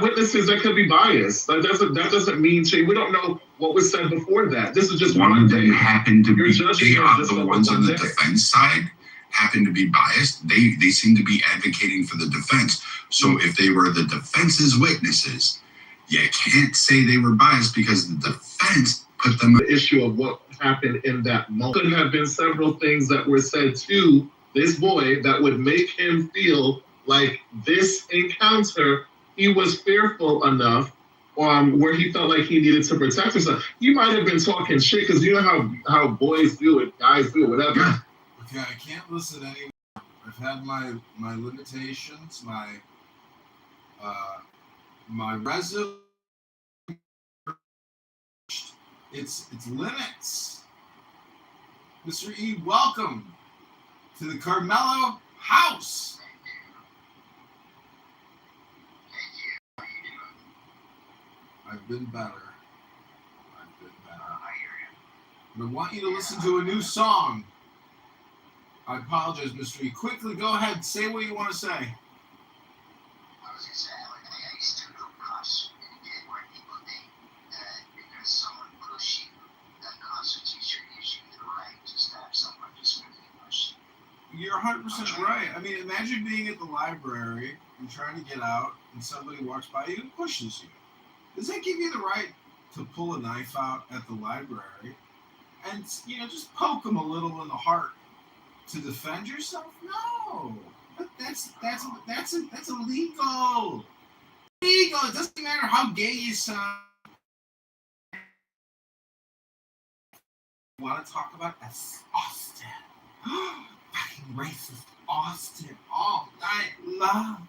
witnesses that could be biased. That doesn't mean we don't know what was said before that. This is just One of them day. happened to You're be judging the ones on the defense side happened to be biased. They seem to be advocating for the defense. So if they were the defense's witnesses, you can't say they were biased because the defense put them. The issue of what happened in that moment. Could have been several things that were said to this boy that would make him feel like this encounter, he was fearful enough where he felt like he needed to protect himself. He might have been talking shit because you know how boys do it, guys do it, whatever. Okay, I can't listen anymore. I've had my limitations, my resume. It's limits. Mr. E, welcome to the Carmelo house. I've been better. But I want you to listen to a new song. I apologize, Mr. E. Quickly, go ahead. Say what you want to say. I was gonna say, I used to go cross and get where people think that because someone pushed you, that Constitution gives you the right to stab someone just because they pushed you. You're 100% right. I mean, imagine being at the library and trying to get out, and somebody walks by you and pushes you. Does that give you the right to pull a knife out at the library and, you know, just poke them a little in the heart to defend yourself? No, but that's illegal. Illegal. It doesn't matter how gay you sound. Want to talk about Austin? fucking racist Austin all night long.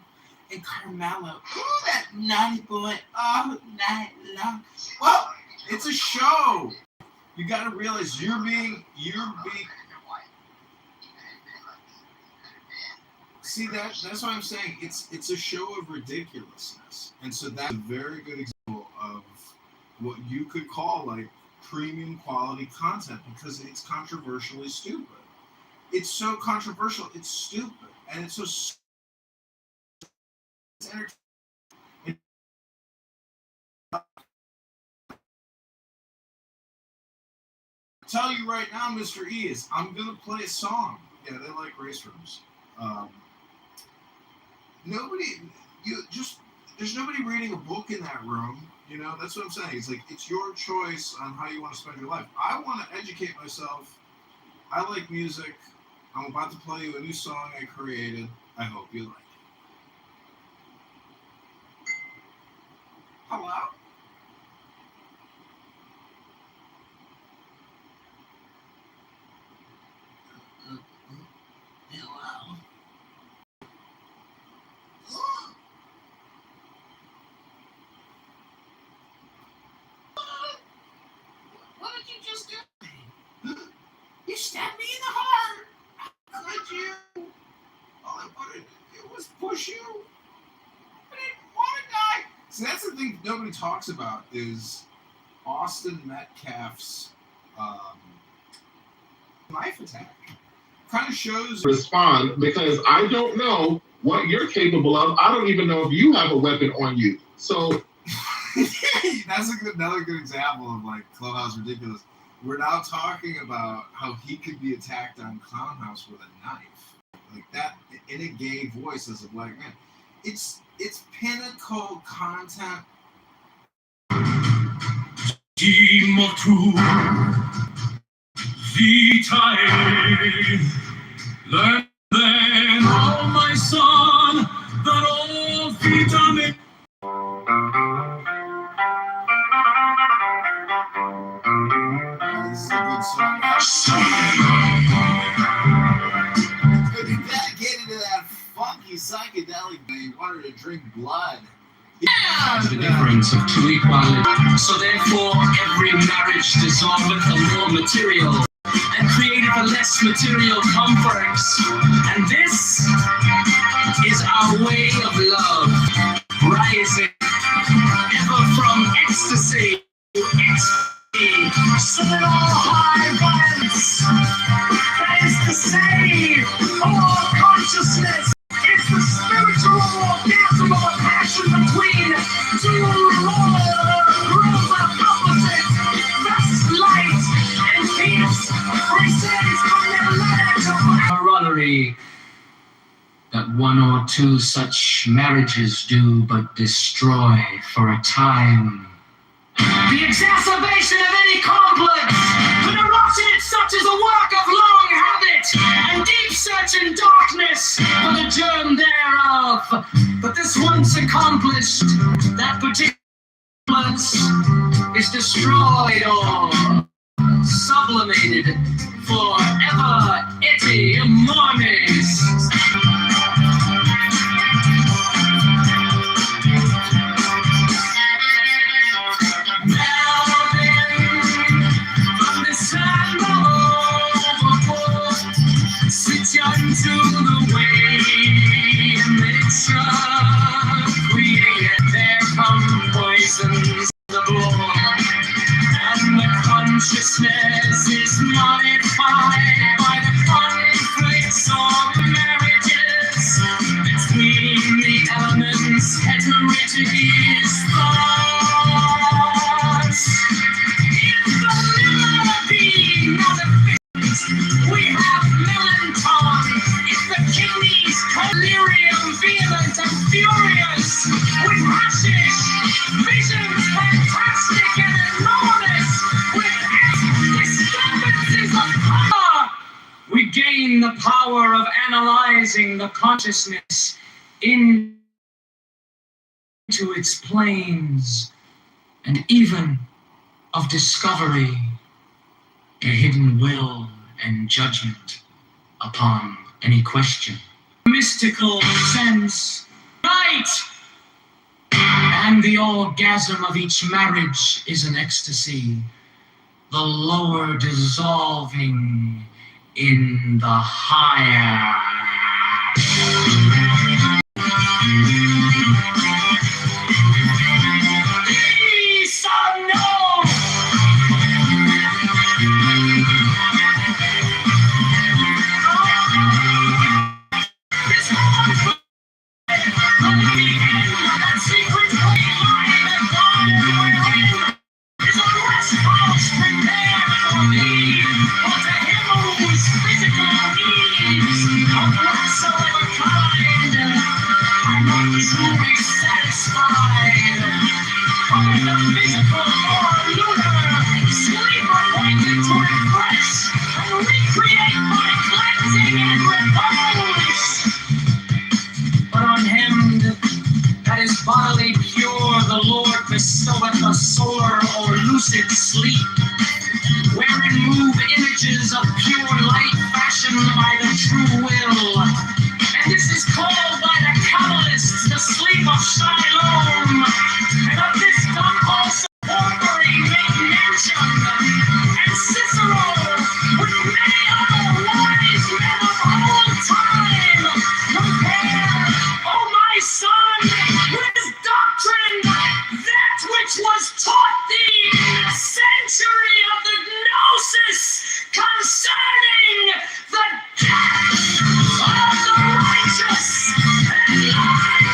And Carmelo, ooh, that naughty boy all night long. Well, it's a show. You gotta realize you're being. See that's what I'm saying. It's a show of ridiculousness, and so that's a very good example of what you could call like premium quality content because it's controversially stupid. It's so controversial, it's stupid, and it's so. It's entertaining. Tell you right now, Mr. E, is I'm gonna play a song. Yeah, they like race rooms. There's nobody reading a book in that room. You know, that's what I'm saying. It's like it's your choice on how you want to spend your life. I want to educate myself. I like music. I'm about to play you a new song I created. I hope you like it. Hello? Hello? What did you just do? You stabbed me in the heart. How could you? All I wanted to do was push you. I didn't want to die. See, that's the thing nobody talks about is Austin Metcalf's knife attack. Kind of shows respond because I don't know what you're capable of. I don't even know if you have a weapon on you. So that's another good example of like Clubhouse ridiculous. We're now talking about how he could be attacked on Clown House with a knife, like that in a gay voice as a black man. It's pinnacle content. Learn then, oh my son, that all vitamin. This is a good song. Dedicated to that funky psychedelic beat. He wanted to drink blood. The difference of two equality. So therefore, every marriage dissolveth the more material, and created for less material comforts. And this is our way of love, rising ever from ecstasy to ecstasy, so that all high violence that is to say, all consciousness is the spiritual orgasm of a passion between two rules of opposites, thus light and peace proceeds from their legs of corollary that one or two such marriages do but destroy for a time. The exacerbation of any complex, when eruption it such as a work of long habit, and deep search in darkness for the germ thereof. But this once accomplished, that particular complex is destroyed or sublimated forever ete mornis. Unto the way in nature created, there come poisons the blood, and the consciousness is modified by the conflicts of marriages between the elements heterogeneous thoughts. If the mirror be not efficient, we have melanton. If the kidneys delirium vehement and furious, with hashish, visions fantastic and enormous, with disturbances of power, we gain the power of analyzing the consciousness into its planes, and even of discovery, a hidden will and judgment upon any question. Mystical sense, right? And the orgasm of each marriage is an ecstasy, the lower dissolving in the higher. Peace unknown. This hard that secret line that God is a response prepared for me, or to him whose physical needs of whatsoever kind are not truly satisfied. By the physical or lunar, sleep appointed to refresh and recreate my cleansing and repose. But on him that is bodily pure, the Lord bestoweth a solar or lucid sleep, wherein move images of pure light fashioned by the true will. And this is called by the Kabbalists the sleep of Shalom. And of this doth also Porphyry make mention, and Cicero, with many other wise men of old time, compare, O my son, with doctrine that which was taught thee in the century of the Gnosis concerning the death of the righteous and life.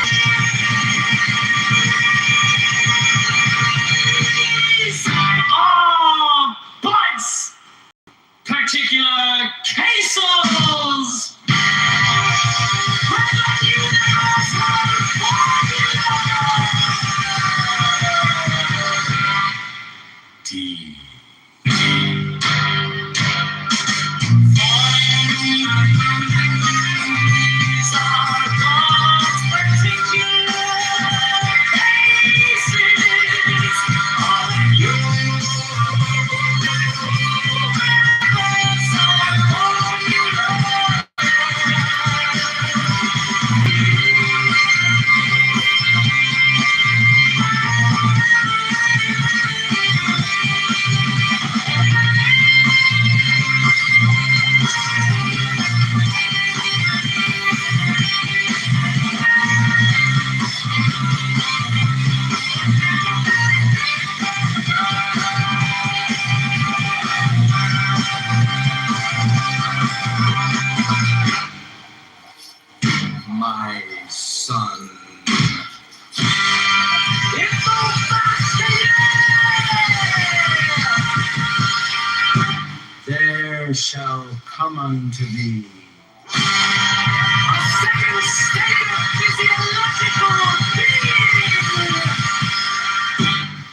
These are buds, particular cases. D. These are God's particular cases. All you my son. If the facts there shall come unto thee a second state of physiological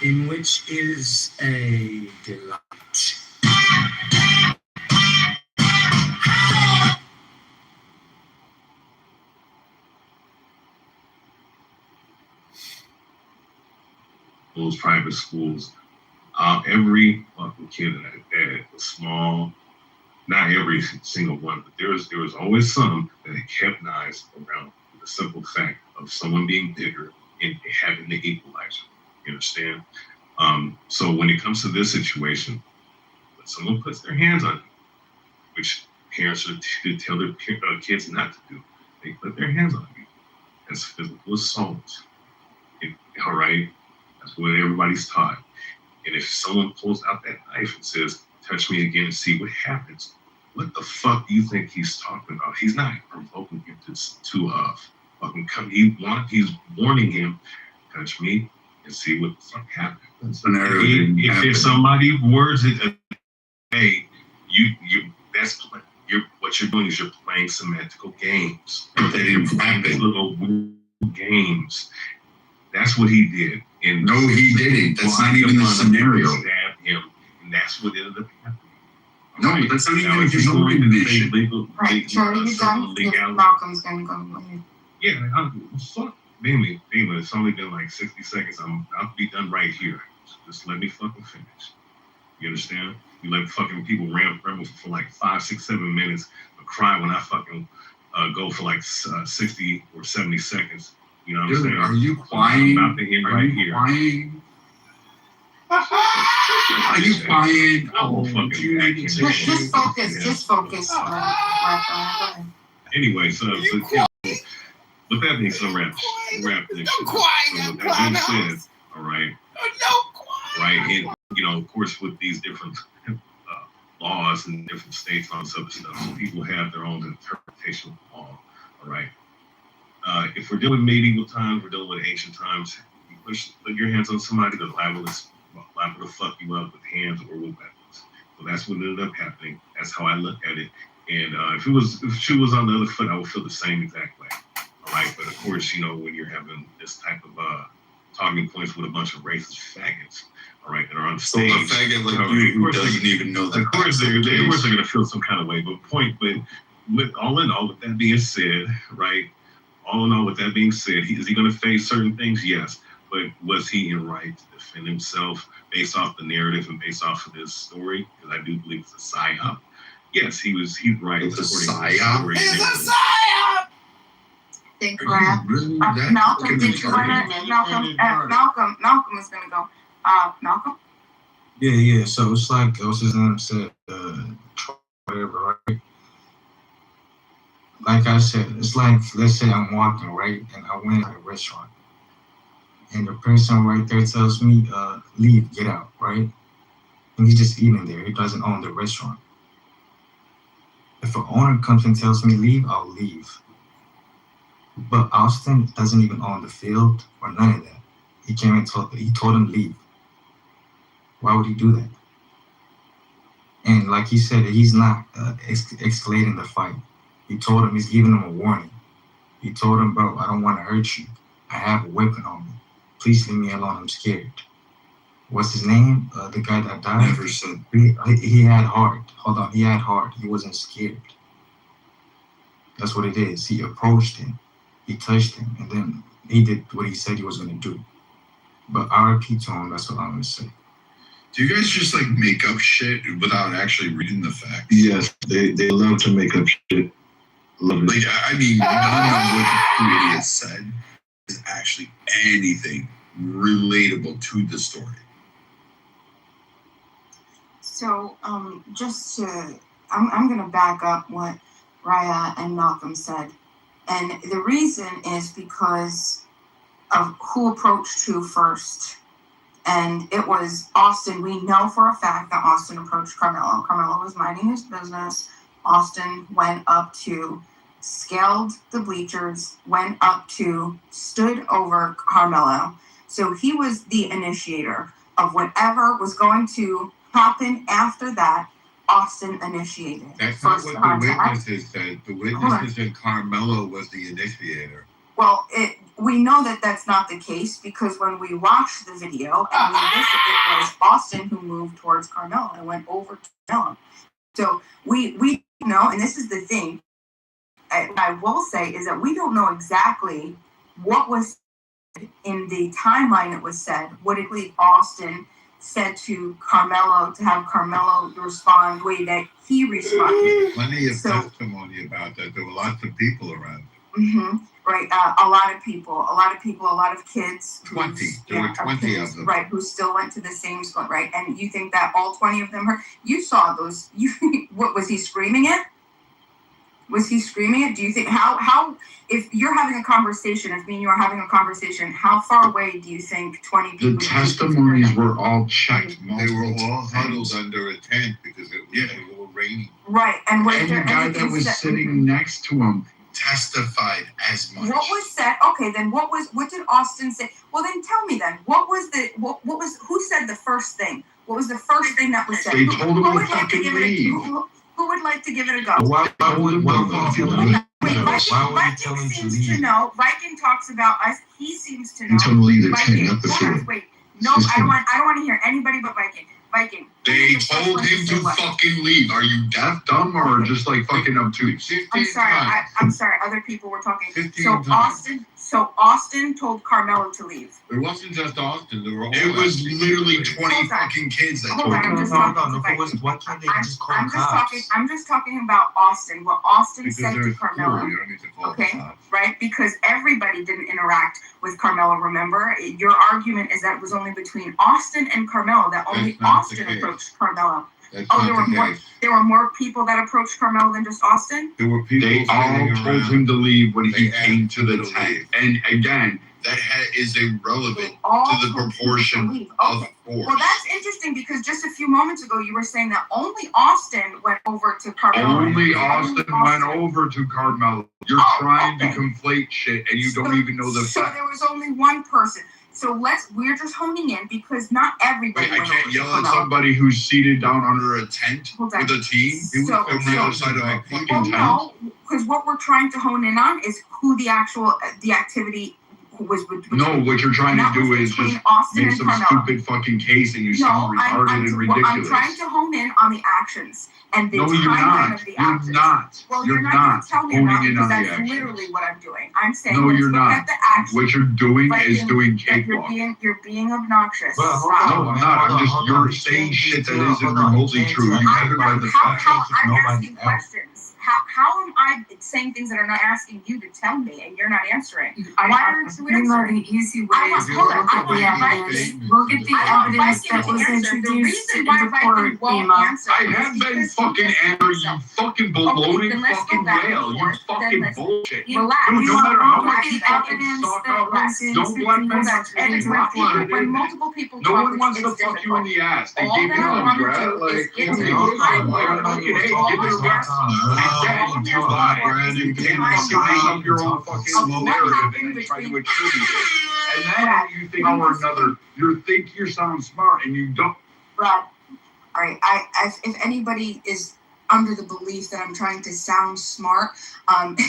being, in which is a delight. Those private schools, every fucking kid in that was small. Not every single one, but there was always some that kept knives around with the simple fact of someone being bigger and having the equalizer. You understand? So when it comes to this situation, when someone puts their hands on you, which parents should tell their kids not to do, they put their hands on you. That's physical assault. All right? That's what everybody's taught. And if someone pulls out that knife and says, touch me again and see what happens, what the fuck do you think he's talking about? He's not provoking him to fucking come. He's warning him, touch me and see what the fuck happens. If somebody words it, hey, what you're doing is you're playing semantical games. They didn't practice little games. That's what he did. And no, he didn't. That's not even the scenario. Stabbed him, and that's what ended up happening. No, but that's not even his organization. Right, Charlie, you done? Yeah, Malcolm's gonna go. Yeah, fuck. Damn, it's only been like 60 seconds. I'll be done right here. Just let me fucking finish. You understand? You let fucking people ramble for like 5, 6, 7 minutes cry when I fucking go for like 60 or 70 seconds. You know what I'm Dude, saying? are you crying? I'm about to end Are right you here. crying? Are you crying? Oh, fucking Just focus. Just focus. Go ahead. Anyway, so with that being said, wrap this. So with that being said, all right, right, and you know, of course, with these different laws in different states on some stuff, so people have their own interpretation of the law. All right, if we're dealing with medieval times, we're dealing with ancient times. You put your hands on somebody, they're liable to fuck you up with hands or with weapons. So that's what ended up happening. That's how I look at it. And if she was on the other foot, I would feel the same exact way. All right, but of course, you know, when you're having this type of talking points with a bunch of racist faggots, all right, that are on stage. So a faggot like you who doesn't even know that. Of course, they're going to feel some kind of way. But with all in all, with that being said, right, all in all, with that being said, is he going to face certain things? Yes. But was he in right to defend himself based off the narrative and based off of this story? Because I do believe it's a psyop. Yes, he's right. It's a psyop? It's a psyop! Thank you. Really Malcolm, did you want to? Malcolm was going to go. Malcolm? Yeah. So it's like, what's his name said, whatever, right? Like I said, it's like, let's say I'm walking, right? And I went to a restaurant. And the person right there tells me, leave, get out, right? And he's just eating there. He doesn't own the restaurant. If an owner comes and tells me leave, I'll leave. But Austin doesn't even own the field or none of that. He came and told him leave. Why would he do that? And like he said, he's not escalating the fight. He told him, he's giving him a warning. He told him, bro, I don't want to hurt you. I have a weapon on me. Please leave me alone. I'm scared. What's his name? The guy that died? Never said. He had heart. Hold on. He had heart. He wasn't scared. That's what it is. He approached him. He touched him. And then he did what he said he was going to do. But RIP to him. That's what I'm going to say. Do you guys just like make up shit without actually reading the facts? Yes, they love to make up shit. Love it. Like, I mean, none of what the two idiots said is actually anything relatable to the story. So, I'm going to back up what Raya and Malcolm said. And the reason is because of who approached who first. And it was Austin. We know for a fact that Austin approached Carmelo. Carmelo was minding his business. Austin went up to, scaled the bleachers, went up to, stood over Carmelo. So he was the initiator of whatever was going to happen after that. Austin initiated. That's not what the witnesses said. The witnesses said Carmelo was the initiator. Well, we know that that's not the case because when we watched the video and we listened, it was Austin who moved towards Carmelo and went over to Carmelo. So we know, and this is the thing I will say is that we don't know exactly what was said in the timeline that was said. What did Austin said to Carmelo to have Carmelo respond the way that he responded? Plenty of testimony about that. There were lots of people around. Mm-hmm. Right, a lot of people, a lot of kids. 20. There were 20 of them. Right, who still went to the same school, right? And you think that all 20 of them heard? You saw those. What was he screaming it? Was he screaming it? Do you think how if you're having a conversation, if me and you are having a conversation, how far away do you think 20 people? The testimonies were all checked. They were all huddled under a tent because it was raining. Right, and the guy that was sitting next to him testified as much. What was said? Okay, then what did Austin say? Well, then tell me then. Who said the first thing? What was the first thing that was said? They told him to fucking leave. Who would like to give it a go? Why would Viking seems to know. Viking talks about us. He seems to know. Until leave the Viking, tent, not the field. Wait, no, I don't want to hear anybody but Viking. Viking. They told him to fucking leave. Are you deaf, dumb, or just like fucking obtuse? I'm sorry. Other people were talking. So So Austin told Carmelo to leave. It wasn't just Austin. There were all It was literally 20 Hold on. fucking kids that Hold told on, I'm him. just No, talking. no, why can't they just call I'm just talking. cops? I'm just talking about Austin. What Austin Because said they're to a school. Carmelo. You don't need to call Okay, cops. right? Because everybody didn't interact with Carmelo. Remember, your argument is that it was only between Austin and Carmelo. That only That's not the Austin case. approached Carmelo. That's Oh, not there were the more. case. There were more people that approached Carmelo than just Austin. There were people They all standing told around. him to leave when he They came to the asked him to tent. leave. And again, that is irrelevant They all to the told him to proportion leave. of Okay. force. Well, that's interesting because just a few moments ago you were saying that only Austin went over to Carmelo. Only Austin went over to Carmelo. You're Oh, trying okay. to conflate shit and you don't even know the So facts. there was only one person. So we're just honing in because not everybody Wait, I went over can't to yell at Carmelo. somebody who's seated down under a tent Hold on. with a team So- on the other side of a fucking Well, tent. no, because what we're trying to hone in on is who the activity was between. No, what you're trying And to that do was is between just Austin make and some Carmelo. stupid fucking case and you sound retarded and I'm ridiculous. trying to hone in on the actions and the No, you're timeline not. of the You're actions. not. Well, You're you're not not going to tell me honing about in because on the that's actions. literally what I'm doing. I'm saying No, let's you're look not. at the actions. What you're doing But is doing that cakewalk. you're being obnoxious. But hold Stop. No, I'm not. I'm just, you're saying shit that isn't remotely true. You haven't read the facts. I'm Nobody asking else. questions. How am I saying things that are not asking you to tell me and you're not answering? Why aren't you You know, answering? the easy way I is want- hold on, look I at want the Viking- evidence. Look at the I want evidence Viking that to was answer. The introduced reason in why the Viking court, won't Ema. answer I is have been because fucking he angry, just- you fucking Okay, bloating then let's go fucking back and whale. You forth. Then fucking let's- bullshit. Relax. Dude, no matter how Relax. much you Relax. fucking suck that up, was don't black men introduced fucking into rock the court. shit When in. multiple people No talk, one wants to it's fuck you in difficult. the ass. They All gave that you I a want to breath. do is get to Okay, the hold on. timeline. Fucking A, All give it a I'm rest. asking- And then all I'm you asking lie. for is You the can't fucking timeline. make up your own fucking Of what narrative happened and then try to between- attribute it. And then you think or another, you think you sound smart and you don't. Brad, all right. If anybody is under the belief that I'm trying to sound smart,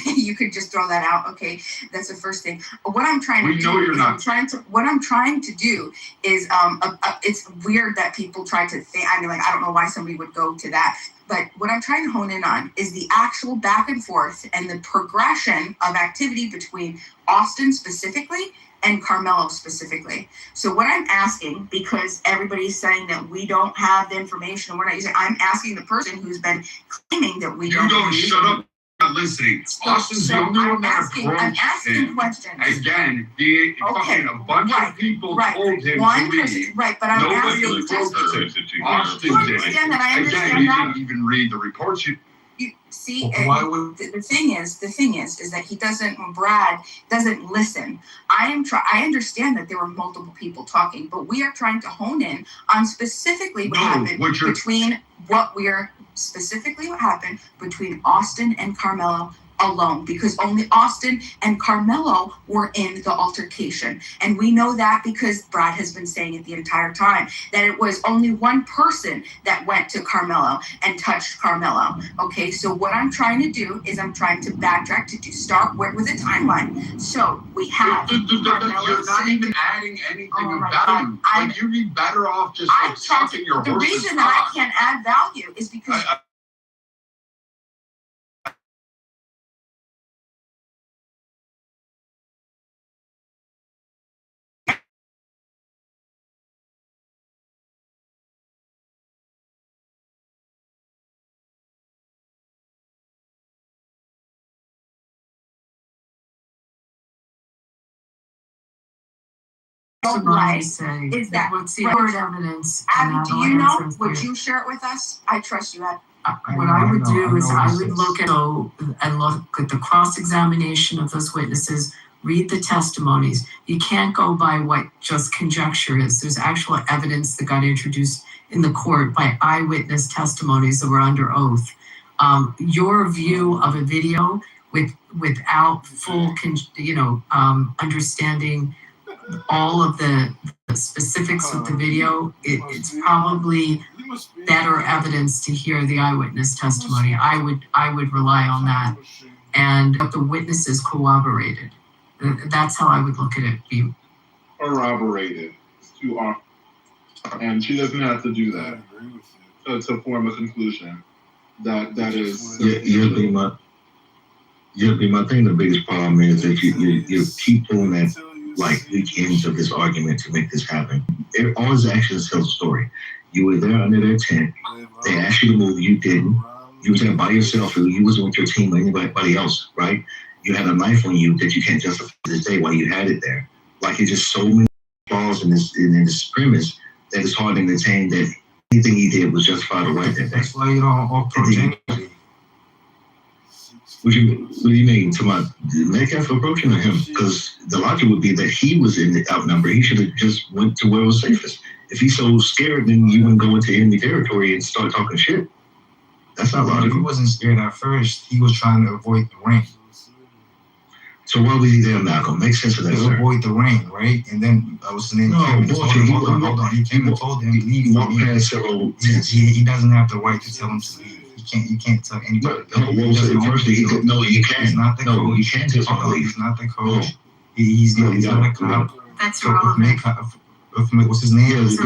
you could just throw that out. Okay, that's the first thing. What I'm trying to We do know you're is not. what I'm trying to do is it's weird that people try to think. I mean, like, I don't know why somebody would go to that. But what I'm trying to hone in on is the actual back and forth and the progression of activity between Austin specifically and Carmelo specifically. So what I'm asking, because everybody's saying that we don't have the information, we're not using, I'm asking the person who's been claiming that we You don't. don't use shut it. up. Not listening. Austin's So the only I'm one that asking approached questions. him. Again, fucking a bunch of people told him One to person, leave. right, but I'm Nobody asking approached him. Austin You did. understand that? I Again, understand you that. didn't even read the reports. You see, Why would- the thing is that he doesn't. Brad doesn't listen. I understand that there were multiple people talking, but we are trying to hone in on specifically what happened between Austin and Carmelo alone, because only Austin and Carmelo were in the altercation. And we know that because Brad has been saying it the entire time, that it was only one person that went to Carmelo and touched Carmelo. Okay, so what I'm trying to do is I'm trying to backtrack to start with a timeline. So we have Carmelo You're not sitting- even adding anything Oh of my value. God, Like, you'd be better off just I'm like trying sucking your the horse's reason that I cock. can't add value is because Testimony say, is that what's the right. court evidence? And Abby, do that'll you know? answer for Would you. you share it with us? I trust you, Abby. What I would do is I would this. look at the cross-examination of those witnesses, read the testimonies. You can't go by what just conjecture is. There's actual evidence that got introduced in the court by eyewitness testimonies that were under oath. Your view of a video without full, understanding all of the specifics of the video, it's probably better evidence to hear the eyewitness testimony. I would rely on that, and what the witnesses corroborated. That's how I would look at it. Corroborated. It's too often. And she doesn't have to do that to form a conclusion that is. You're Yeah, but my thing, the biggest problem is that you keep pulling that like weak ends of this argument to make this happen. All his actions tell a story. You were there under their tent. They asked you to move. You didn't. You was there by yourself. You wasn't with your team or anybody else, right? You had a knife on you that you can't justify to this day why you had it there. Like it's just so many flaws in this premise that it's hard to entertain that anything he did was justified or right that day. That's why you don't approach anybody. What do you mean to my Metcalf approaching him? Because the logic would be that he was in the outnumber. He should have just went to where it was safest. If he's so scared, then you wouldn't go into enemy territory and start talking shit. That's not logical. He wasn't scared at first. He was trying to avoid the rain. So why was he there, Malcolm? Make sense of that, to avoid the rain, right? And then I was saying, hold on. He came and told him to leave. He doesn't have the right to tell him to leave. You can't tell anybody. No, you can't. He's not the coach. No, you can't just leave. He's not the coach. He's not a cop. That's irrelevant. What's his name? You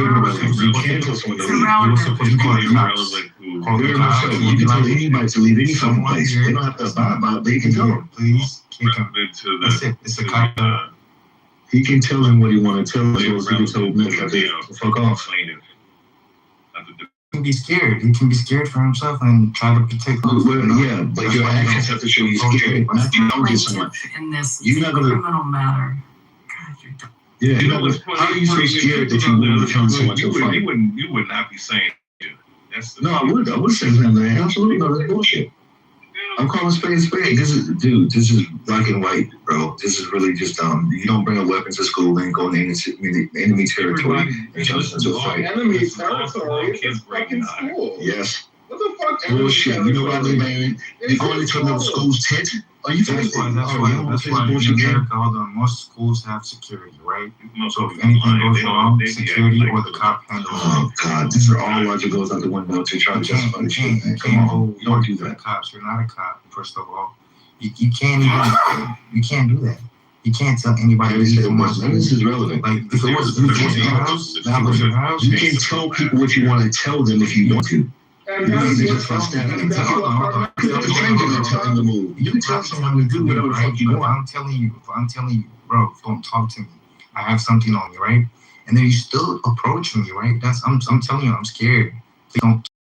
can't tell someone to leave. You were supposed to call the cops. You can tell anybody to leave any fucking place. They don't have to abide by it, but you can tell them. Please kick him. That's it. It's a cop. He can tell him what he want to tell him. He can tell him to fuck off. He can be scared. He can be scared for himself and try to protect. Yeah, but your actions have to show you scared. Not you don't get someone. In this You're not gonna criminal matter. God, you're dumb. Yeah, how are you so scared that you wouldn't be telling someone to fight? You would not be saying that. No, I would say that, man. Absolutely, no, that's bullshit. I'm calling spade a spade. This is black and white, bro. This is really just you don't bring a weapon to school and go into enemy territory and jump into a fight. Enemy territory is fucking school. Yes. What the fuck? Bullshit. You know what I mean, man? You're going into another school's tent? Are you That's why in America, hold on, most schools have security, right? So if anything goes wrong, security or the cop handles it. Oh God, these are all logic goes out the window to try to justify the shit. Come on, you don't do that. Cops, you're not a cop. First of all, you can't do that. You can't tell anybody. This is relevant. Like if it was your house, you can tell people what you want to tell them if you want to. You can tell someone to do whatever the fuck you want. I'm telling you, bro, don't talk to me. I have something on me, right? And then you still approach me, right? I'm telling you, I'm scared. Please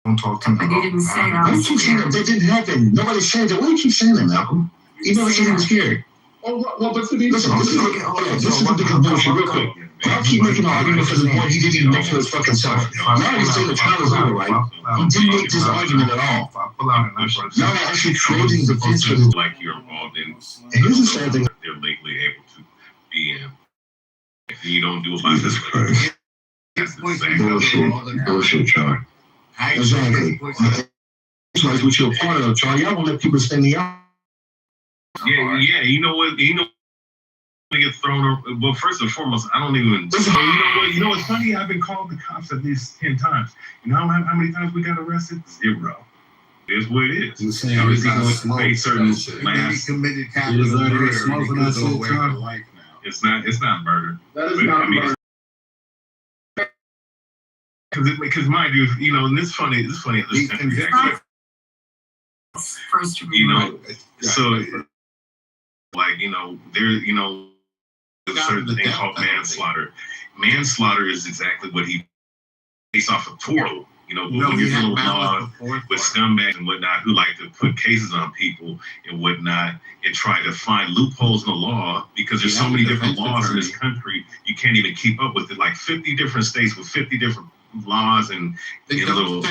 don't talk to me. But you didn't say that. Why do you keep saying that? That didn't happen. Nobody said that. Why do you keep saying that, Malcolm? You never said he was scared. Oh, well, but to be listen, this is the big bullshit, real quick. I'll keep making an argument for the point he didn't even make for his fucking self. Now he's saying the trial is over, right? He didn't make this argument at all. Now they're actually creating defense for this. Like you're involved in. And here's the sad thing. They're legally able to be in. If you don't do about Jesus Christ. Bullshit, Char. Exactly. It's like what you're a part of, Char. Y'all won't let people stand the out. Yeah. You know what? Get thrown. Well, first and foremost, I don't even. You know what's funny? I've been called the cops at least 10 times. You know how many times we got arrested? 0. It's what it is. You're saying we got pay certain last. Committed capital murder. Smoking that shit, John. It's not murder. That is not murder. Because mind you, and it's funny. It's funny. First degree. So. Like, there's a certain thing called manslaughter. Manslaughter is exactly what he based off of Toro. When you're little law with scumbags and whatnot who like to put cases on people and whatnot and try to find loopholes in the law because there's so many different laws in this country, you can't even keep up with it. Like 50 different states with 50 different laws and little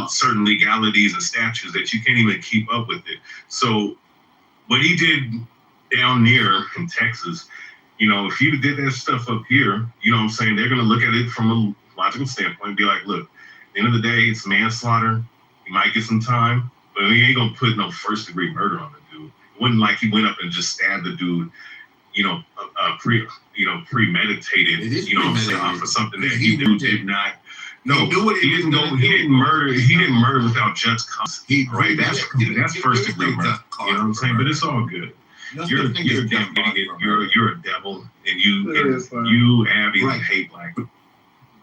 certain legalities and statutes that you can't even keep up with it. So what he did down near in Texas, if you did that stuff up here, you know what I'm saying, they're going to look at it from a logical standpoint and be like, look, at the end of the day, it's manslaughter. You might get some time, but we ain't going to put no first degree murder on the dude. It wasn't like he went up and just stabbed the dude, premeditated, off of something that he did not. No, he didn't murder. He didn't murder without just cause. Right? That's first degree murder. You know what I'm saying? But it's all good. You're a damn idiot. You're a devil, and you Abby hate black.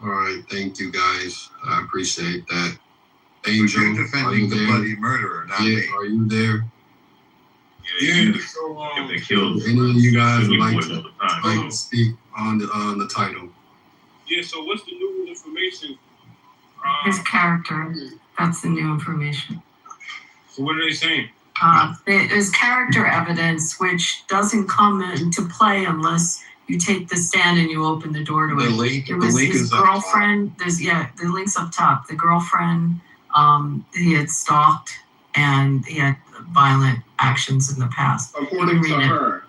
All right, thank you guys. I appreciate that. Angel, You're are you defending the there? bloody murderer, not Yeah, me. are you there? Yeah, So, if they killed Any of you guys would Sydney like boys to all the time. speak on the title? yeah, so what's the new information? His character, that's the new information. So what are they saying? There's character evidence which doesn't come into play unless you take the stand and you open the door to it. The was link his is up girlfriend. The link's up top. The girlfriend, he had stalked and he had violent actions in the past. According to her.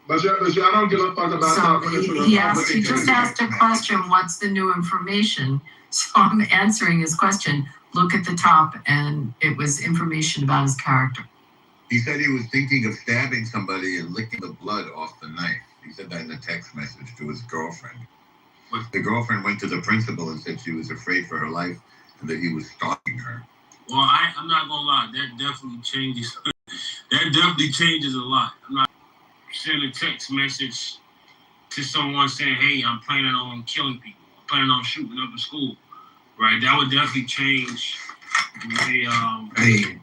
But y'all don't give a fuck about So talking to the he just asked a question, what's the new information? So I'm answering his question. Look at the top, and it was information about his character. He said he was thinking of stabbing somebody and licking the blood off the knife. He said that in a text message to his girlfriend. The girlfriend went to the principal and said she was afraid for her life and that he was stalking her. Well, I'm not gonna lie, that definitely changes. That definitely changes a lot. I'm not sending a text message to someone saying, "Hey, I'm planning on killing people. I'm planning on shooting up a school." Right? That would definitely change the way. Hey,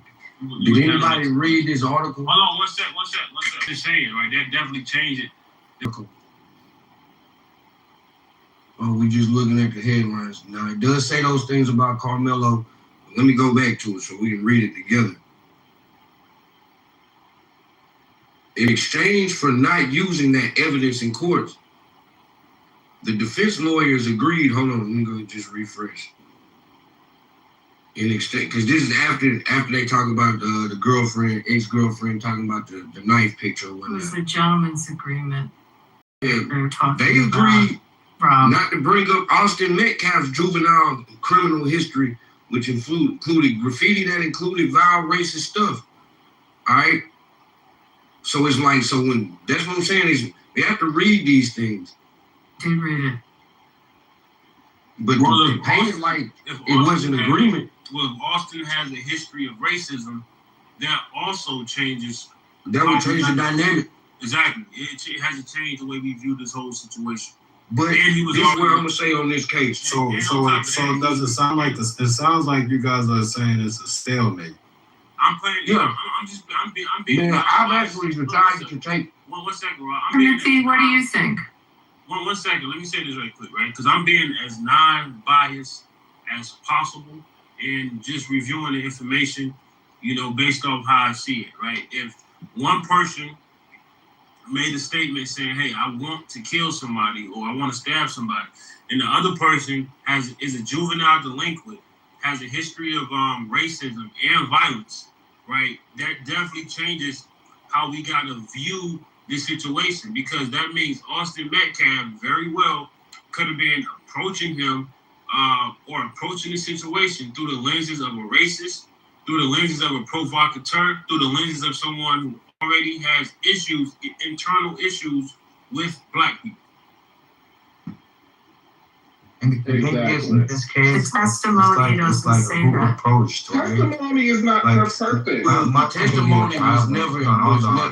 did anybody read this article? Hold on, one sec. Just saying, right? That definitely changed it. Oh, we just looking at the headlines. Now, it does say those things about Carmelo. Let me go back to it so we can read it together. In exchange for not using that evidence in court, the defense lawyers agreed. Hold on, let me go just refresh. In exchange, because this is after they talk about the girlfriend, ex-girlfriend, talking about the knife picture or whatnot. It was a gentleman's agreement. Yeah, they agreed not to bring up Austin Metcalf's juvenile criminal history, which included graffiti that included vile racist stuff. All right. So it's like, when that's what I'm saying is we have to read these things. Did read it. But to paint it like it was an agreement. Well, if Austin has a history of racism, that also changes. That would change the dynamic. Exactly. It has to change the way we view this whole situation. But this is what I'm gonna say on this case. So does it sound like this? It sounds like you guys are saying it's a stalemate. I'm playing. Yeah. I'm being. Man, I've actually decided to take. One second, Rob. Timothy, what do you think? One second. Let me say this right quick, right? Because I'm being as non-biased as possible and just reviewing the information, based off how I see it, right? If one person made a statement saying, "Hey, I want to kill somebody," or "I want to stab somebody," and the other person is a juvenile delinquent, has a history of racism and violence, right? That definitely changes how we gotta view this situation, because that means Austin Metcalf very well could have been approaching him or approaching the situation through the lenses of a racist, through the lenses of a provocateur, through the lenses of someone who already has issues, internal issues with Black people. And the thing is, in this case, the testimony doesn't say that. Approached, right? Testimony is not perfect. My testimony was never.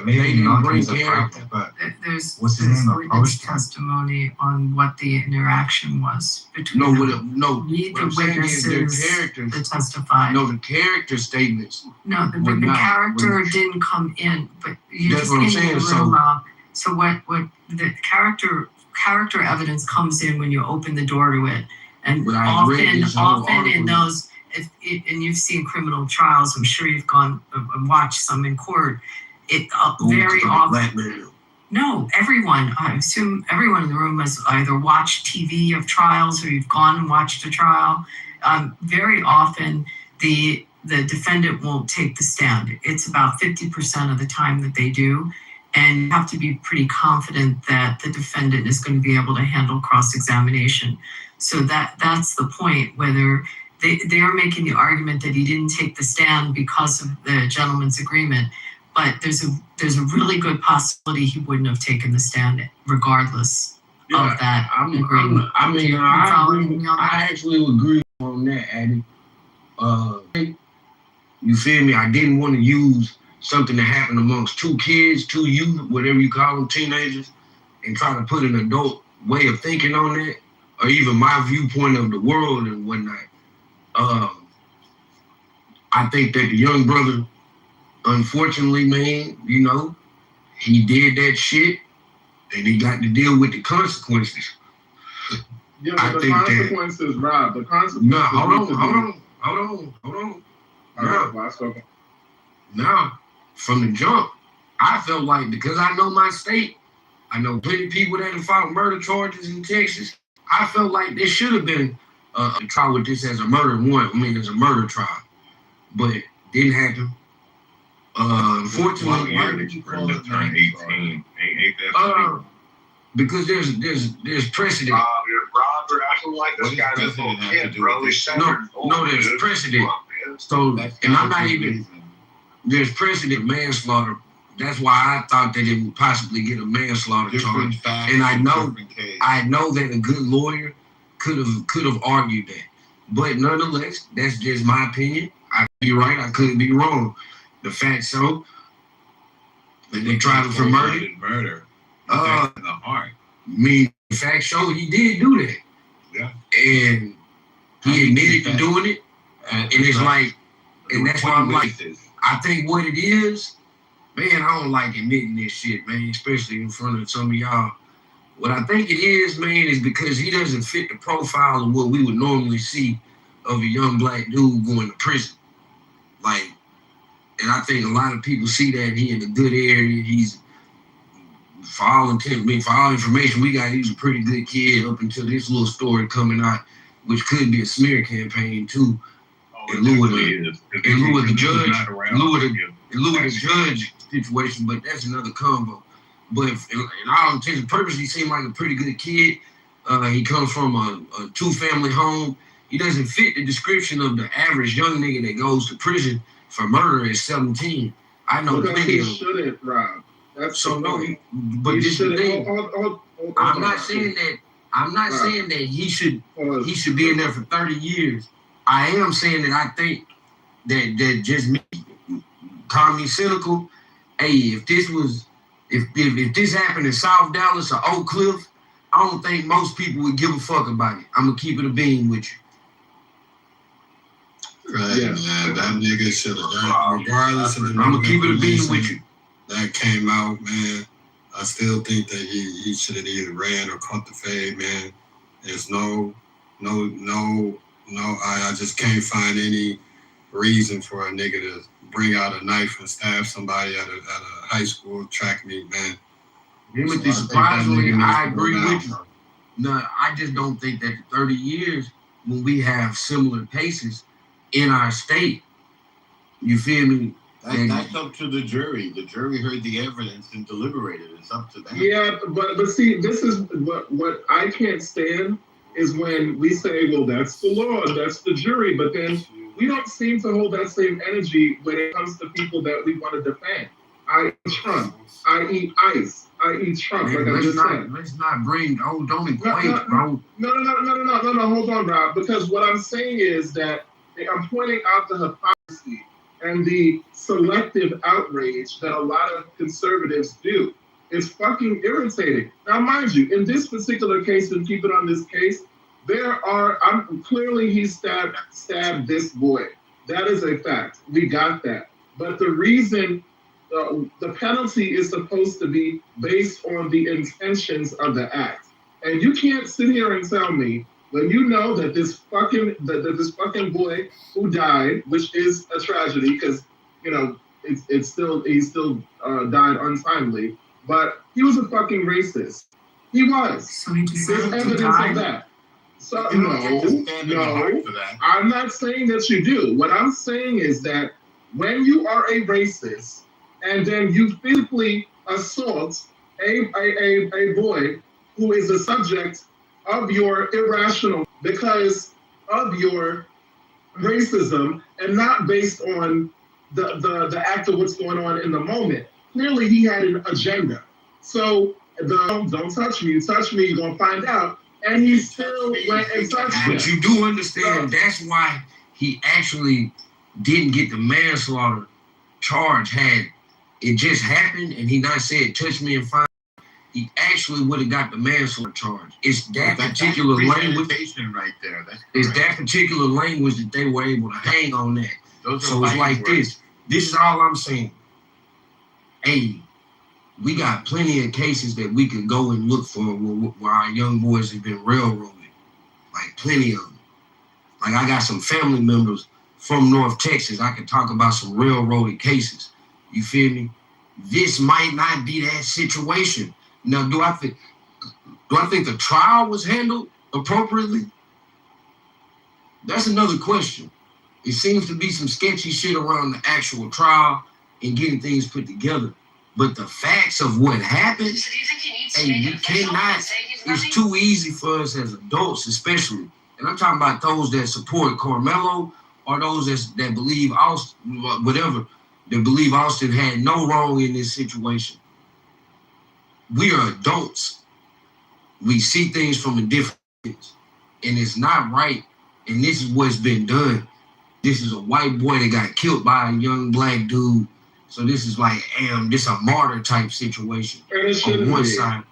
Maybe not bring character, but There's what's his name? witness testimony on what the interaction was between the witnesses that testified. No, the character statements. No, the character didn't come in, but you that's just what I'm came in saying. a little so what the character evidence comes in when you open the door to it, and often in those, and you've seen criminal trials, I'm sure you've gone and watched some in court. It very often. No, everyone. I assume everyone in the room has either watched TV of trials or you've gone and watched a trial. Very often, the defendant won't take the stand. It's about 50% of the time that they do. And you have to be pretty confident that the defendant is going to be able to handle cross-examination. So that's the point, whether they're making the argument that he didn't take the stand because of the gentleman's agreement. But there's a really good possibility he wouldn't have taken the stand regardless of that agreement. I actually agree on that, Addie. You feel me? I didn't want to use something that happened amongst two kids, two youth, whatever you call them, teenagers, and try to put an adult way of thinking on that, or even my viewpoint of the world and whatnot. I think that the young brother, unfortunately, man, you know, he did that shit, and he got to deal with the consequences. Yeah, but the consequences, Rob. The consequences. No, hold on. Now, from the jump, I felt like, because I know my state, I know plenty of people that have filed murder charges in Texas. I felt like there should have been a trial with this as a murder as a murder trial, but didn't happen. Unfortunately, why did you call it turn 18? Ain't that because there's precedent. Rob, you're acting like this guy is a little kid, bro. No, there's precedent. So, and I'm not even. There's precedent manslaughter. That's why I thought that it would possibly get a manslaughter charge. And I know that a good lawyer could have argued that. But nonetheless, that's just my opinion. I could be right, I could be wrong. The fact so that they tried him for murder. In the heart. The fact show he did do that. Yeah. And he admitted to doing it. And it's like, and that's why I'm like, I think what it is, man, I don't like admitting this shit, man, especially in front of some of y'all. What I think it is, man, is because he doesn't fit the profile of what we would normally see of a young black dude going to prison. Like, and I think a lot of people see that he in a good area. He's, for all information we got, he's a pretty good kid up until this little story coming out, which could be a smear campaign too. In lieu of the judge situation, but that's another combo. But in all intents and purposes, he seemed like a pretty good kid. He comes from a two-family home. He doesn't fit the description of the average young nigga that goes to prison for murder at 17. I know plenty of them. Shouldn't, Rob. That's so no, but this is the thing. I'm not saying that he should be in there for 30 years. I am saying that I think that just me, call me cynical. Hey, if this happened in South Dallas or Oak Cliff, I don't think most people would give a fuck about it. I'm gonna keep it a bean with you. Right, man. That nigga should have done, regardless of the I'm gonna keep it a bean with you. That came out, man. I still think that he should have either ran or caught the fade, man. There's no. I just can't find any reason for a nigga to bring out a knife and stab somebody at a high school track meet, man. Timothy, surprisingly, I agree with you. No, I just don't think that the 30 years when we have similar cases in our state, you feel me? That's up to the jury. The jury heard the evidence and deliberated. It's up to them. Yeah, but see, this is what I can't stand is when we say, well, that's the law, that's the jury, but then we don't seem to hold that same energy when it comes to people that we want to defend. I eat Trump. I eat ICE. I eat Trump. Man, like I just said. Let's not bring, don't equate, bro. No, hold on, Rob, because what I'm saying is that I'm pointing out the hypocrisy and the selective outrage that a lot of conservatives do. It's fucking irritating. Now, mind you, in this particular case, and keep it on this case, clearly he stabbed this boy. That is a fact. We got that. But the reason the penalty is supposed to be based on the intentions of the act. And you can't sit here and tell me when you know that this fucking boy who died, which is a tragedy because, you know, he still died untimely, but he was a fucking racist. He was. So he There's evidence of that. So no, I'm not saying that you do. What I'm saying is that when you are a racist and then you physically assault a boy who is the subject of your irrational because of your racism and not based on the act of what's going on in the moment. Clearly he had an agenda. So don't touch me, you touch me, you're gonna find out. And he still went and touched him. But you do understand that's why he actually didn't get the manslaughter charge. Had it just happened and he not said touch me and find out, he actually would have got the manslaughter charge. It's that particular language right there. It's that particular language that they were able to hang on that. So it's like this. This is all I'm saying. Hey, we got plenty of cases that we could go and look for where our young boys have been railroaded. Like plenty of them. Like I got some family members from North Texas. I can talk about some railroaded cases. You feel me? This might not be that situation. Now, do I think the trial was handled appropriately? That's another question. It seems to be some sketchy shit around the actual trial and getting things put together. But the facts of what happened, hey, we cannot, it's too easy for us as adults, especially. And I'm talking about those that support Carmelo or those that believe Austin, whatever, that believe Austin had no wrong in this situation. We are adults. We see things from a different lens. And it's not right. And this is what's been done. This is a white boy that got killed by a young black dude. So this is like, this a martyr type situation. And it shouldn't on one be. side.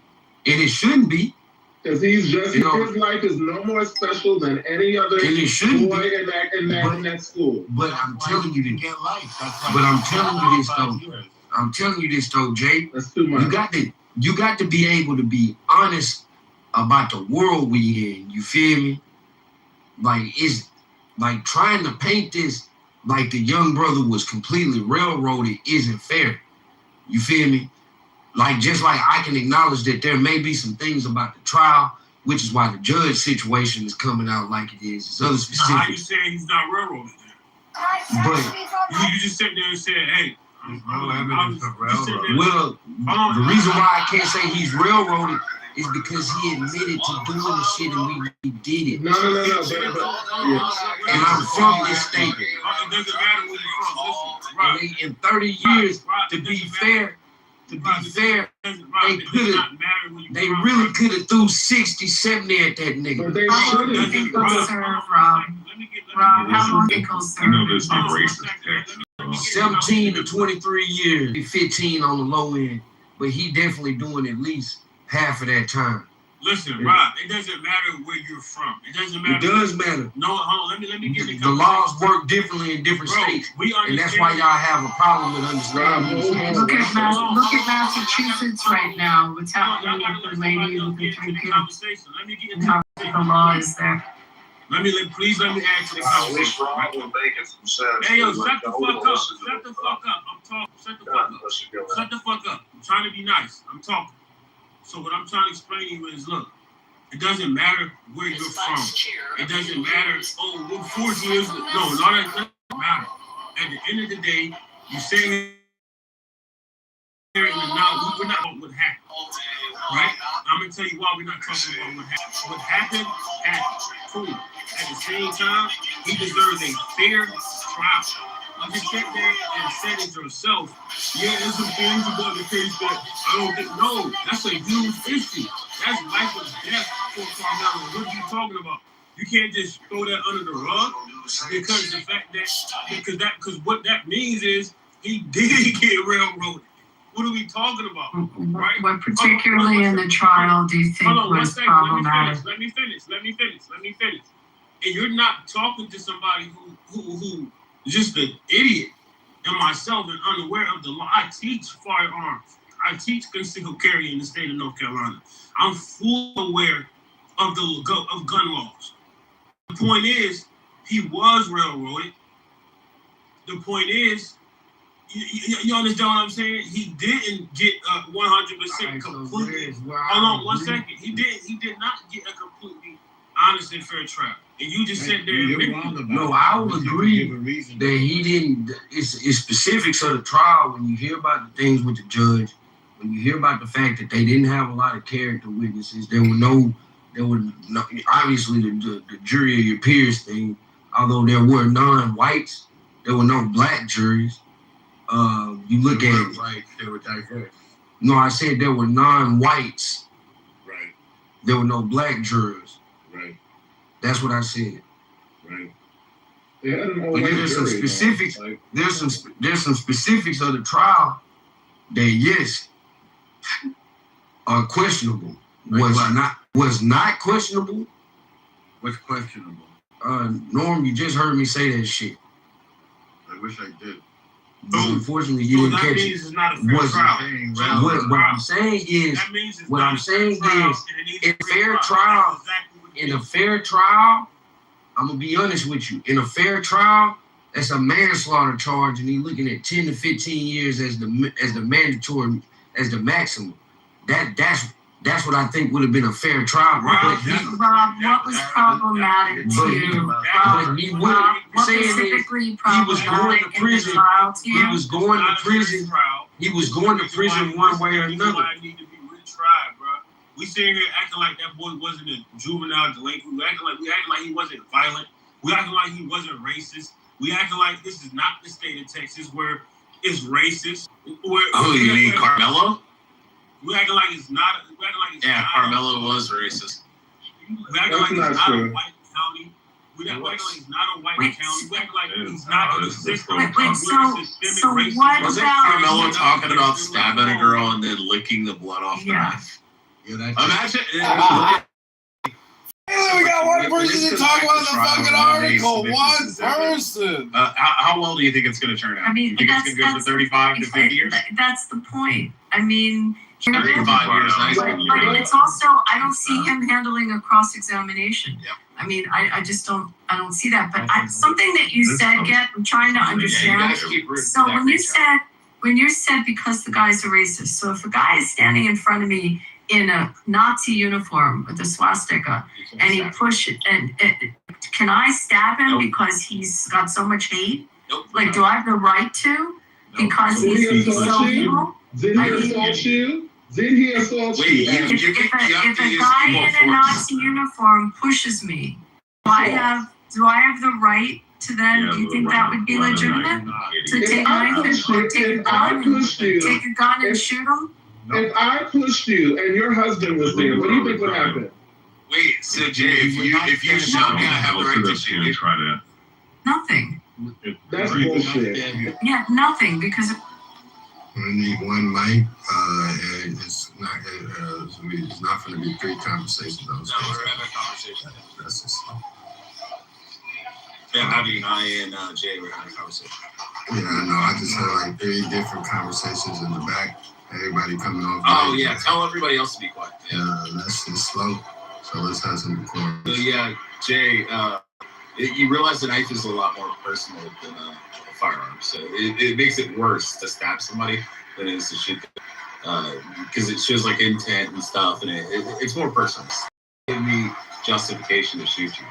And it shouldn't be. Because he's just, his life is no more special than any other boy in that school. But I'm telling you this. But I'm telling you this though. I'm telling you this though, Jay. That's too much. You got to be able to be honest about the world we in. You feel me? Like it's like trying to paint this like the young brother was completely railroaded isn't fair. You feel me? Like, just like I can acknowledge that there may be some things about the trial, which is why the judge situation is coming out like it is. It's other specifics. Now, how you saying he's not railroaded then? But you just sit there and said, hey, there's no evidence of railroad. Well, the reason why I can't say he's railroaded is because he admitted to doing the shit and we did it. No. And I'm from this state. It doesn't matter where you're from. Listen, right. In 30 years, to be fair, they really could have threw 60, 70 at that nigga. But they shouldn't. Rob, how long did he serve? You know, there's no racist text. 17 to 23 years, 15 on the low end, but he definitely doing at least half of that time. Listen, Rob, it doesn't matter where you're from. It doesn't matter. It does matter. No, hold on. Let me get the laws work differently in different states, and that's why y'all have a problem with understanding. Look at Massachusetts right now. What's happening with the lady with the 3 kids? And how the law is there. Please let me add to the conversation. Hey, yo, shut the fuck up. Shut the fuck up. I'm talking. Shut the fuck up. Shut the fuck up. I'm trying to be nice. I'm talking. So what I'm trying to explain to you is, look, it doesn't matter where you're from. It doesn't matter, 4 years. No, that doesn't matter. At the end of the day, you say here in the now, we're not about what happened. Right? I'm going to tell you why we're not talking about what happened. What happened happened. Cool. At the same time, he deserves a fair trial. You just sit there and said it yourself. Yeah, there's some things about the case that I don't think. No, that's a huge issue. That's life or death for Carmelo. What are you talking about? You can't just throw that under the rug because the fact that because what that means is he did get railroaded. What are we talking about? Right? What particularly in the trial do you think was problematic? Let me finish. And you're not talking to somebody who just an idiot and myself and unaware of the law. I teach firearms. I teach concealed carry in the state of North Carolina. I'm fully aware of gun laws. The point is, he was railroaded. The point is, you understand what I'm saying? He didn't get 100% completely. Hold on 1 second. He did not get a completely honest and fair trial. And you just sit there and no, I will agree that he didn't. It's specifics of the trial. When you hear about the things with the judge, when you hear about the fact that they didn't have a lot of character witnesses, there were obviously the jury of your peers thing. Although there were non-whites, there were no black juries. You look at it. Right, they were diverse. No, I said there were non-whites. Right. There were no black jurors. Right. That's what I said. Right. But there's some specifics. There's some specifics of the trial that yes are questionable. Was not questionable. What's questionable? Norm, you just heard me say that shit. wish I did. But unfortunately, you didn't that catch means it. it's not a fair trial. What I'm saying is, That means it's what not I'm a fair saying trial, is, and it needs in a a fair That's trial, exactly what it in a is. fair trial, I'm gonna be honest with you. In a fair trial, that's a manslaughter charge, and he's looking at 10 to 15 years as the mandatory, as the maximum. That's what I think would have been a fair trial. Rob, what was problematic to you? But he would Rob, what saying specifically he was going to problematic in the prison. trial to He you? was going to prison. He was going to prison one way or another. I need to be retried, bro. We sitting here acting like that boy wasn't a juvenile delinquent. We acting like he wasn't violent. We acting like he wasn't racist. We acting like this is not the state of Texas where it's racist. You mean Carmelo? We acting like it's not. We acting like it's Yeah, not. Carmelo was racist. We acting like it's not a white county. We acting like it's not a white county. We acting like he's not in the system. So what Wasn't about Carmelo talking about stabbing a girl and then licking the blood off the knife? Yeah, Imagine. We got one person to talk about the fucking article. One person. How well do you think it's going to turn out? I mean, you think it's going to go for 35 to 50 years? That's the point. I mean, 35 years, nice. but it's also, I don't see him handling a cross-examination. Yeah. I mean, I just don't see that. But something that you said, Get, I'm trying to understand. So when you said because the guy's a racist, so if a guy is standing in front of me in a Nazi uniform with a swastika, and he pushes, can I stab him because he's got so much hate? Like, do I have the right to? Because he's so evil? Did he assault you? Did he assault you? If a guy in a Nazi uniform pushes me, do I have the right to then? Do you think that would be legitimate? To take a knife and take a gun and shoot him? If I pushed you and your husband was there, what do you think would happen? Wait, so Jay, if you shot me, I have the right to shoot you. Nothing. That's bullshit. Yeah, nothing, because We need one mic. It's not going to be three conversations. No, we're having a conversation. That's just. Yeah, I and Jay were having a conversation. Yeah, I know. I just had like 3 different conversations in the back. Everybody coming off. Oh yeah, tell everybody else to be quiet. Yeah, that's just slow. So let's have some decorum. So yeah, Jay, you realize the knife is a lot more personal than a firearm. So it makes it worse to stab somebody than it is to shoot them. Because it shows like intent and stuff, and it's more personal. Give me justification to shoot you.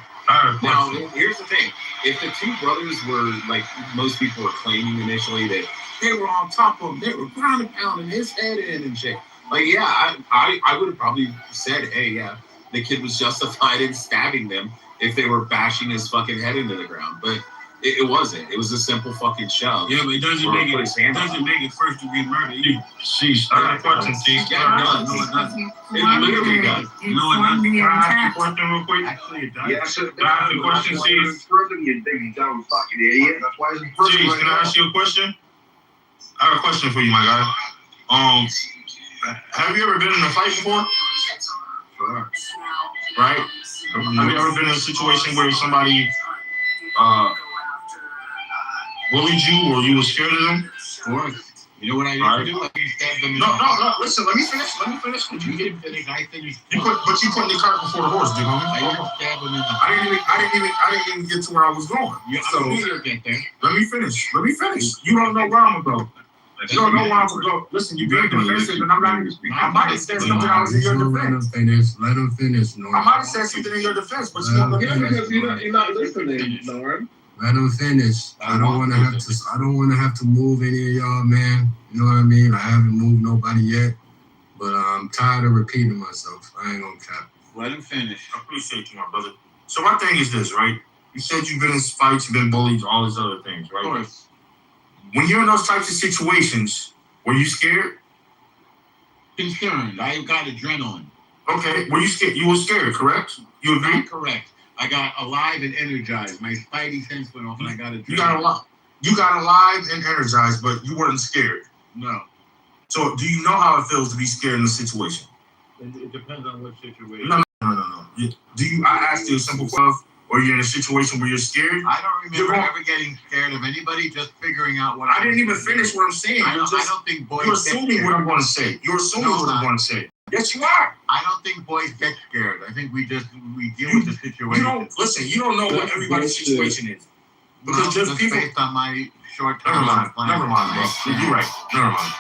Now, here's the thing. If the two brothers were, like most people were claiming initially, that they were on top of him, they were ground and pounding his head in and shit. Like, yeah, I would have probably said, hey, yeah, the kid was justified in stabbing them if they were bashing his fucking head into the ground. But it wasn't. It was a simple fucking shove. Yeah, but it doesn't make it first degree murder either. Sheesh, I got a question, Chief. Yeah, no, it doesn't. It literally does. No, it doesn't. Can I ask you a question real quick? Actually, it does. Can I ask you a question, Chief? You big dumb fucking idiot. That's why he's in prison Chief, right can I now. ask you a question? I have a question for you, my guy. Have you ever been in a fight before? Sure. Right? Have you ever been in a situation where somebody bullied you or you were scared of them? Of course. You know what I used to do? I used to stab them in No. Listen, let me finish. But you didn't finish. You put the cart before the horse, big homie. I used to stab them in the I didn't even get to where I was going. So get there. let me finish. You don't know where I'm gonna go. You don't know where I'm gonna go. Listen, you're being defensive, and I'm not even. I might have said something I was in your defense. Let him finish. No. I might have said something in your defense, but you won't Yeah, because you're not listening, Norm. Let him finish. I don't want to have to move any of y'all, man. You know what I mean? I haven't moved nobody yet, but I'm tired of repeating myself. I ain't gonna cap. Let him finish. I appreciate you, my brother. So my thing is this, right? You said you've been in fights, you've been bullied, all these other things, right? Of course. When you're in those types of situations, were you scared? Concerned. I got adrenaline. Okay. Were you scared? You were scared, correct? You agree? Not correct. I got alive and energized. My spidey sense went off and I got adrenaline. You got alive and energized, but you weren't scared. No. So do you know how it feels to be scared in a situation? It depends on what situation. No. Do you? I asked you a simple question, or or you're in a situation where you're scared. I don't remember ever getting scared of anybody, just figuring out what I didn't even finish what I'm saying. I don't think boys You're get assuming scared. what I'm going to say. You're assuming what I'm going to say. Yes, you are. I don't think boys get scared. I think we deal with the situation. You don't know what everybody's situation is. Because just people based on my short term. Never mind, bro. You're right. Never mind.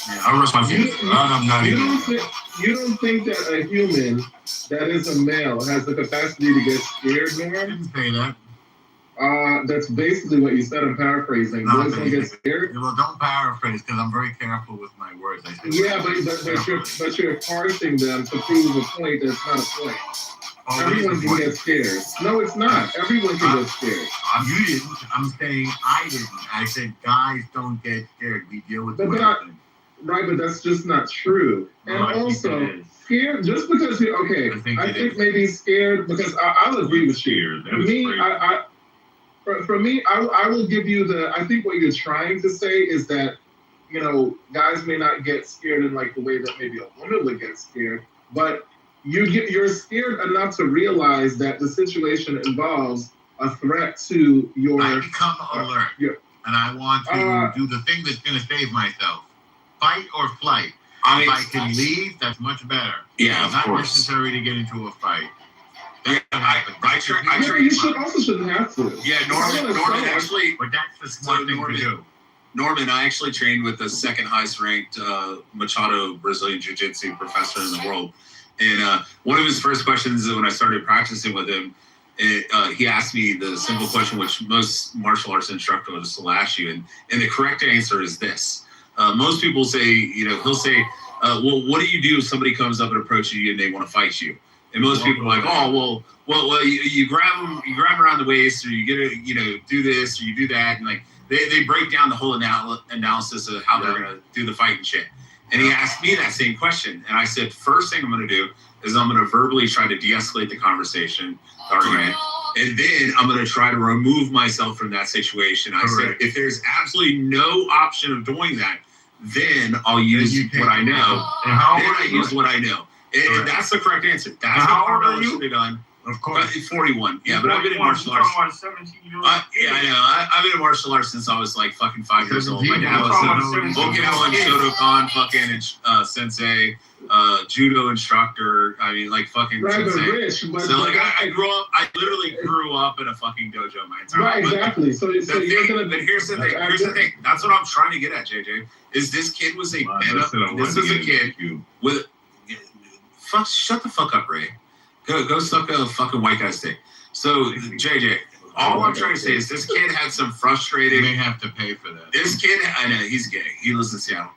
Yeah, I'll rest my feet. I'm not even. You don't think that a human that is a male has the capacity to get scared, man? I didn't say that. That's basically what you said. I'm paraphrasing. Boys don't get scared. Well, don't paraphrase because I'm very careful with my words. Yeah, but you're parsing them to prove a point that's not a point. Everyone can get scared. No, it's not. Everyone can get scared. You didn't. I'm saying I didn't. I said guys don't get scared. We deal with the right, but that's just not true. And also, scared just because you're okay. I think maybe scared because I'll agree with you. For me, I will give you I think what you're trying to say is that, guys may not get scared in like the way that maybe a woman would get scared, but you're scared enough to realize that the situation involves a threat to your. I become alert, and I want to do the thing that's going to save myself. Fight or flight. If I can leave, that's much better. Yeah, it's not necessary to get into a fight. You shouldn't have to. Yeah, Norman actually. But that's the smart thing to do. Norman, I actually trained with the second highest ranked Machado Brazilian Jiu-Jitsu professor in the world. And one of his first questions when I started practicing with him, he asked me the simple question which most martial arts instructors will ask you. And the correct answer is this. Most people say, he'll say, well, what do you do if somebody comes up and approaches you and they want to fight you? And most people are like, oh, well, you grab them around the waist, or you get do this, or you do that, and like they break down the whole analysis of how they're gonna do the fight and shit. And he asked me that same question, and I said, first thing I'm gonna do is I'm gonna verbally try to de-escalate the conversation, argument, and then I'm gonna try to remove myself from that situation. I said, if there's absolutely no option of doing that, then I'll use what I know. And how then I use what I know. And that's the correct answer. That's what Carmelo should have done. Of course. 41. Yeah, but I've been in martial arts. Yeah, I know. I've been in martial arts since I was like fucking 5 years old. My dad was Okinawan Shotokan fucking sensei, judo instructor. I mean, like fucking sensei. So like I literally grew up in a fucking dojo my entire life. Right, exactly. So but here's the thing. Here's the thing. That's what I'm trying to get at, JJ. Is this kid was a this is a kid with. Shut the fuck up, Ray. Go suck a fucking white guy's dick. So, JJ, all I'm trying to say is this kid had some frustrating. You may have to pay for that. This kid, I know, he's gay. He lives in Seattle.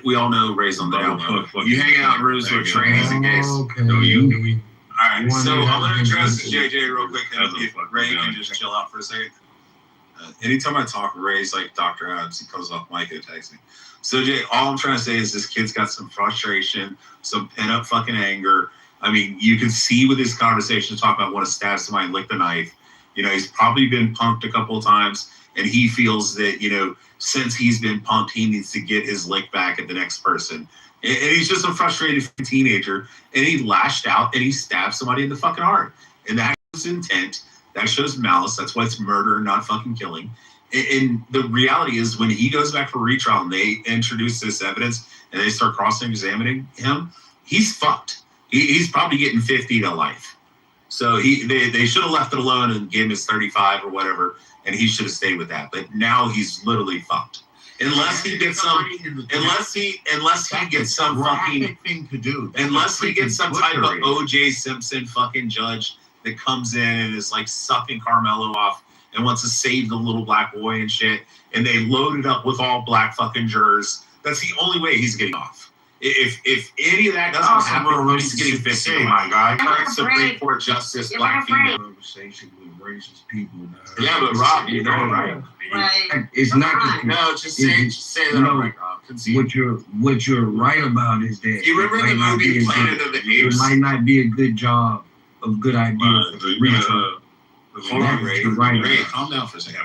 We all know Ray's on the down low. You hang out in rooms with trainees and gays. Okay. No, you. All right, so I'm going to address JJ real quick, and if Ray can just chill out for a second. Anytime I talk, Ray's like Dr. Adams. He comes off mic and texts me. So, Jay, all I'm trying to say is this kid's got some frustration, some pent-up fucking anger. I mean, you can see with his conversation talk about want to stab somebody and lick the knife. He's probably been punked a couple of times, and he feels that, since he's been punked, he needs to get his lick back at the next person. And he's just a frustrated teenager, and he lashed out, and he stabbed somebody in the fucking heart. And that shows intent. That shows malice. That's why it's murder, not fucking killing. And the reality is when he goes back for retrial and they introduce this evidence and they start cross-examining him, he's fucked. He's probably getting 50 to life. So they should have left it alone and gave him his 35 or whatever, and he should have stayed with that. But now he's literally fucked. Unless he gets some fucking thing to do. Unless he gets some type of O.J. Simpson fucking judge that comes in and is like sucking Carmelo off and wants to save the little black boy and shit, and they load it up with all black fucking jurors. That's the only way he's getting off. If any of that doesn't happen, he's getting 50. My guy, current Supreme Court Justice, black female. Conversation with racist people. Yeah, but Rob, you know, right? It's not. No, just say that. No, what you're right about is that you remember the movie Planet of the Apes? It might not be a good idea for the Hold on, Ray. Ray, calm down for a second.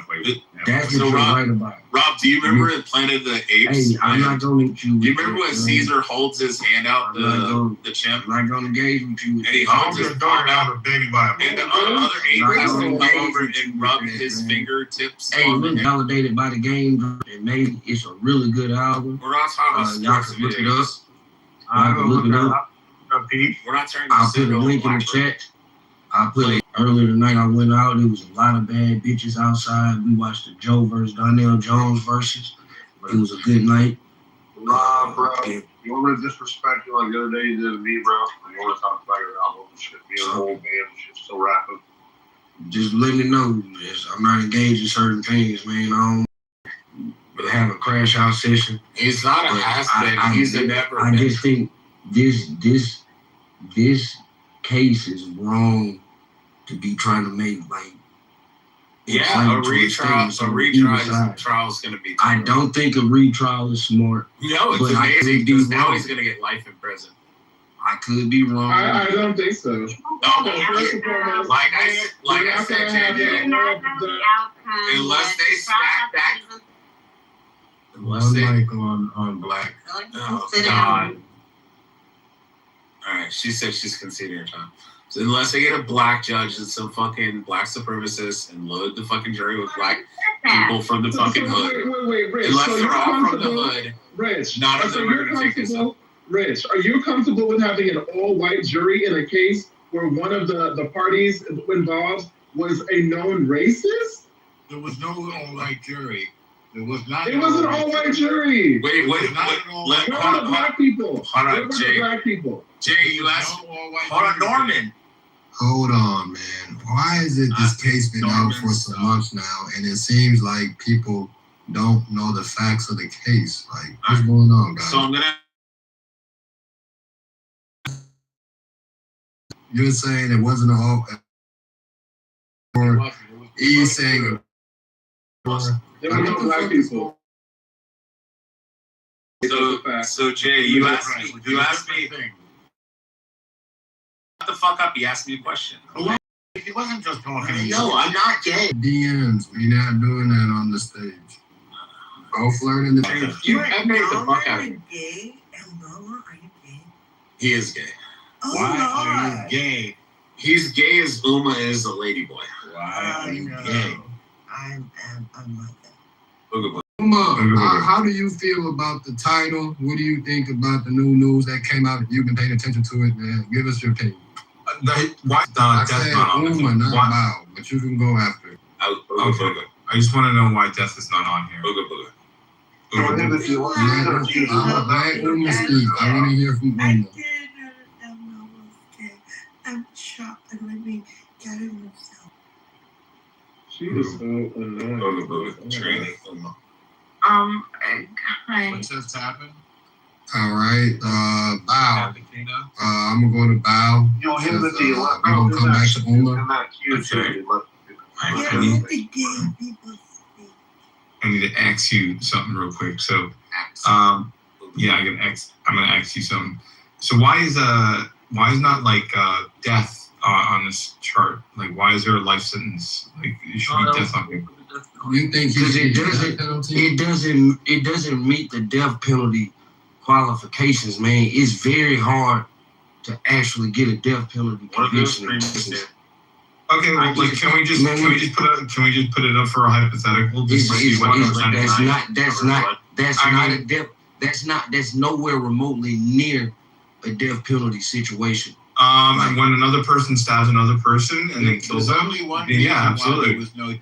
That's So what you're Rob, right about. Rob, do you remember in Planet of the Apes? Hey, I'm not gonna let you. Do you remember when Caesar holds his hand out the chimp? I'm not gonna engage with you. And he holds his palm out. a baby by And the other ape has to come over and rub his fingertips. Hey, look, validated by the game and made it's a really good album. We're not talking about y'all sports can look it up. videos. Y'all can look it up. We're not turning I'll put a link in the chat. I put it earlier tonight. I went out. There was a lot of bad bitches outside. We watched the Joe versus Donnell Jones versus. It was a good night. Rob, bro, you want to disrespect you like the other day you did to me, bro? You want to talk about your album and shit, being an old man and shit, still rapping? Just let me know. I'm not engaged in certain things, man. I don't have a crash out session. He's not a has-been. He's a never I been. just think this case is wrong to be trying to make like Yeah, a retrial trial's going to be. I don't think a retrial is smart. No, it's but I amazing could be because now wrong. he's going to get life in prison. I could be wrong. I don't think so. Like I said, JJ, unless they stack that. One mic on Black. Oh, God. All right, she said she's conceding her time. So unless they get a black judge and some fucking black supremacists and load the fucking jury with black people from the fucking hood. Wait, Rich. Unless So they're you're all from the comfortable, hood, Rich. none of So them are you're going to take this up. comfortable, Rich. Are you comfortable with having an all-white jury in a case where one of the parties involved was a known racist? There was no all-white jury. It was not. It was an all-white jury. Wait, Where are the black people? Hold on, Where were the Jay. black people? Jay, you asked. Hold on, Norman. Hold on, man. Why is it this case been out for some months now, and it seems like people don't know the facts of the case? Like, what's going on, guys? So I'm gonna. You're saying it wasn't all, or he's saying. There were no black people. So Jay, you asked me. Shut the fuck up. You asked me a question. He wasn't just talking. No, I'm not gay. DMs, we're not doing that on the stage. Go flirt in the stage. You made the fuck out of me. Gay? Elnora, are you gay? He is gay. Oh, Why are Lord. you gay? He's gay as Uma is a ladyboy. Why are you No. gay? I'm not that. Booga How do you feel about the title? What do you think about the new news that came out? You've been paying attention to it, man. Give us your opinion. Why? I Death said not on it. Uma, not Why? Bao, but you can go after. Okay. I just want to know why Death is not on here. Booga. Let Uma speak. I want to hear from I Uma. did know Elnora was gay. I'm shocked and let me get it myself. She is so annoying. Booga. Training. Hi. What just happened? All right, Bao. I'm gonna go to Bao. You'll hit him at the left. I'm gonna come back to Uma. I need to ask you something real quick. So, yeah, I'm gonna ask you something. So why is not like death on this chart? Like, why is there a life sentence? Like, it should be death on here. You think Because it doesn't meet the death penalty qualifications, man. It's very hard to actually get a death penalty conviction. Okay, well, like, can we just put it up for a hypothetical? That's nowhere remotely near a death penalty situation. And when another person stabs another person and then kills them, only one yeah, absolutely. There was no.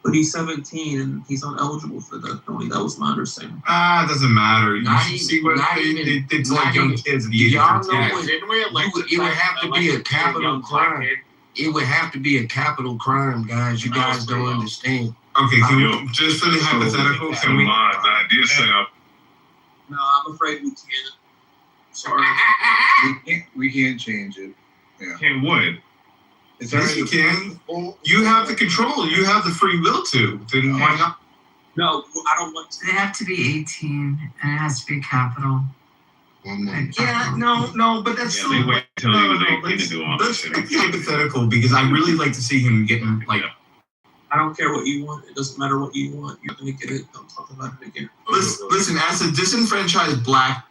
But he's 17 and he's ineligible for the penalty. That was my understanding. It doesn't matter. You should see what they did to like young kids at the age of 13. It would have to be a capital crime. It would have to be a capital crime, guys. You guys don't understand. Okay, can we just for the hypothetical? Can we? No, I'm afraid we can't. Sorry. We can't change it. Yeah. Can't what? Yes, you can. You have the control. You have the free will to. Then why not? No, I don't want to. They have to be 18 and it has to be capital. One more. Yeah, no, but that's Yeah, they wait. Tell you what they can do all this Let's shit. make the hypothetical because I really like to see him getting like. I don't care what you want. It doesn't matter what you want. You're gonna get it. Don't talk about it again. Listen, as a disenfranchised black.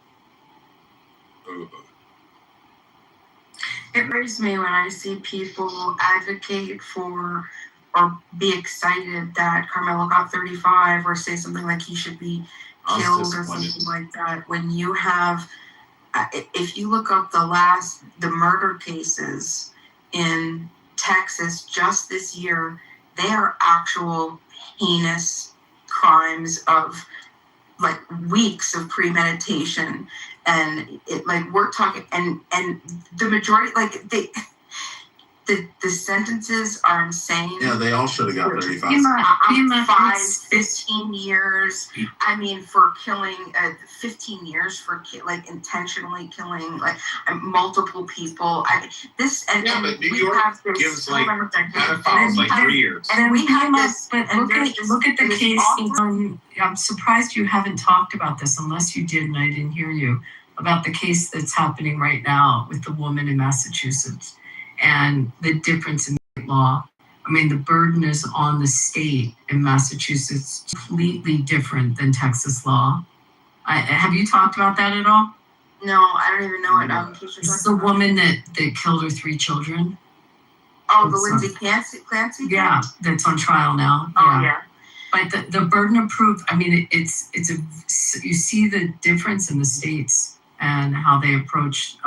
It worries me when I see people advocate for or be excited that Carmelo got 35 or say something like he should be killed or something like that. When you have, if you look up the murder cases in Texas just this year, they are actual heinous crimes of like weeks of premeditation, and it like we're talking and the majority like the sentences are insane. Yeah, they all should have got 35. 15 years. I mean, for killing, 15 years for like intentionally killing like multiple people. But New we York have this, gives like pedophiles like 3 years. And we have this. But look at the case. I'm surprised you haven't talked about this, unless you did and I didn't hear you, about the case that's happening right now with the woman in Massachusetts and the difference in law. I mean, the burden is on the state in Massachusetts, completely different than Texas law. Have you talked about that at all? No, I don't even know what This is the woman that killed her 3 children. Oh, the Lindsay Clancy? Yeah, that's on trial now. Oh, yeah. But the burden of proof, I mean, it's you see the difference in the states and how they approach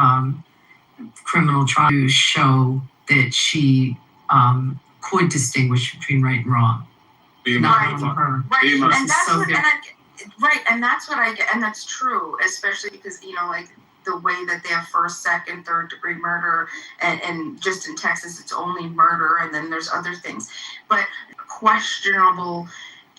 criminal trial to show that she could distinguish between right and wrong. Not only her. Right, and that's so what, and that's what I get, and that's true, especially because like the way that they have first, second, third degree murder, and just in Texas it's only murder, and then there's other things, but questionable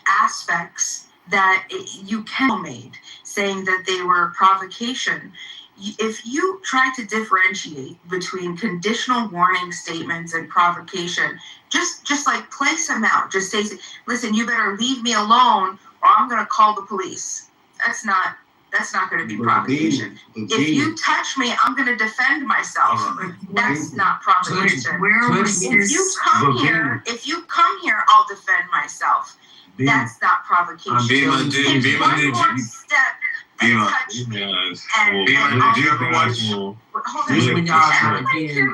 aspects that you can make, saying that they were provocation. If you try to differentiate between conditional warning statements and provocation, just like place them out. Just say, listen, you better leave me alone or I'm going to call the police. That's not going to be provocation. If you touch me, I'm going to defend myself. That's not provocation. If you come here, I'll defend myself. That's not provocation. If one more step and touch me, and did you ever watch? Hold on. Everybody hear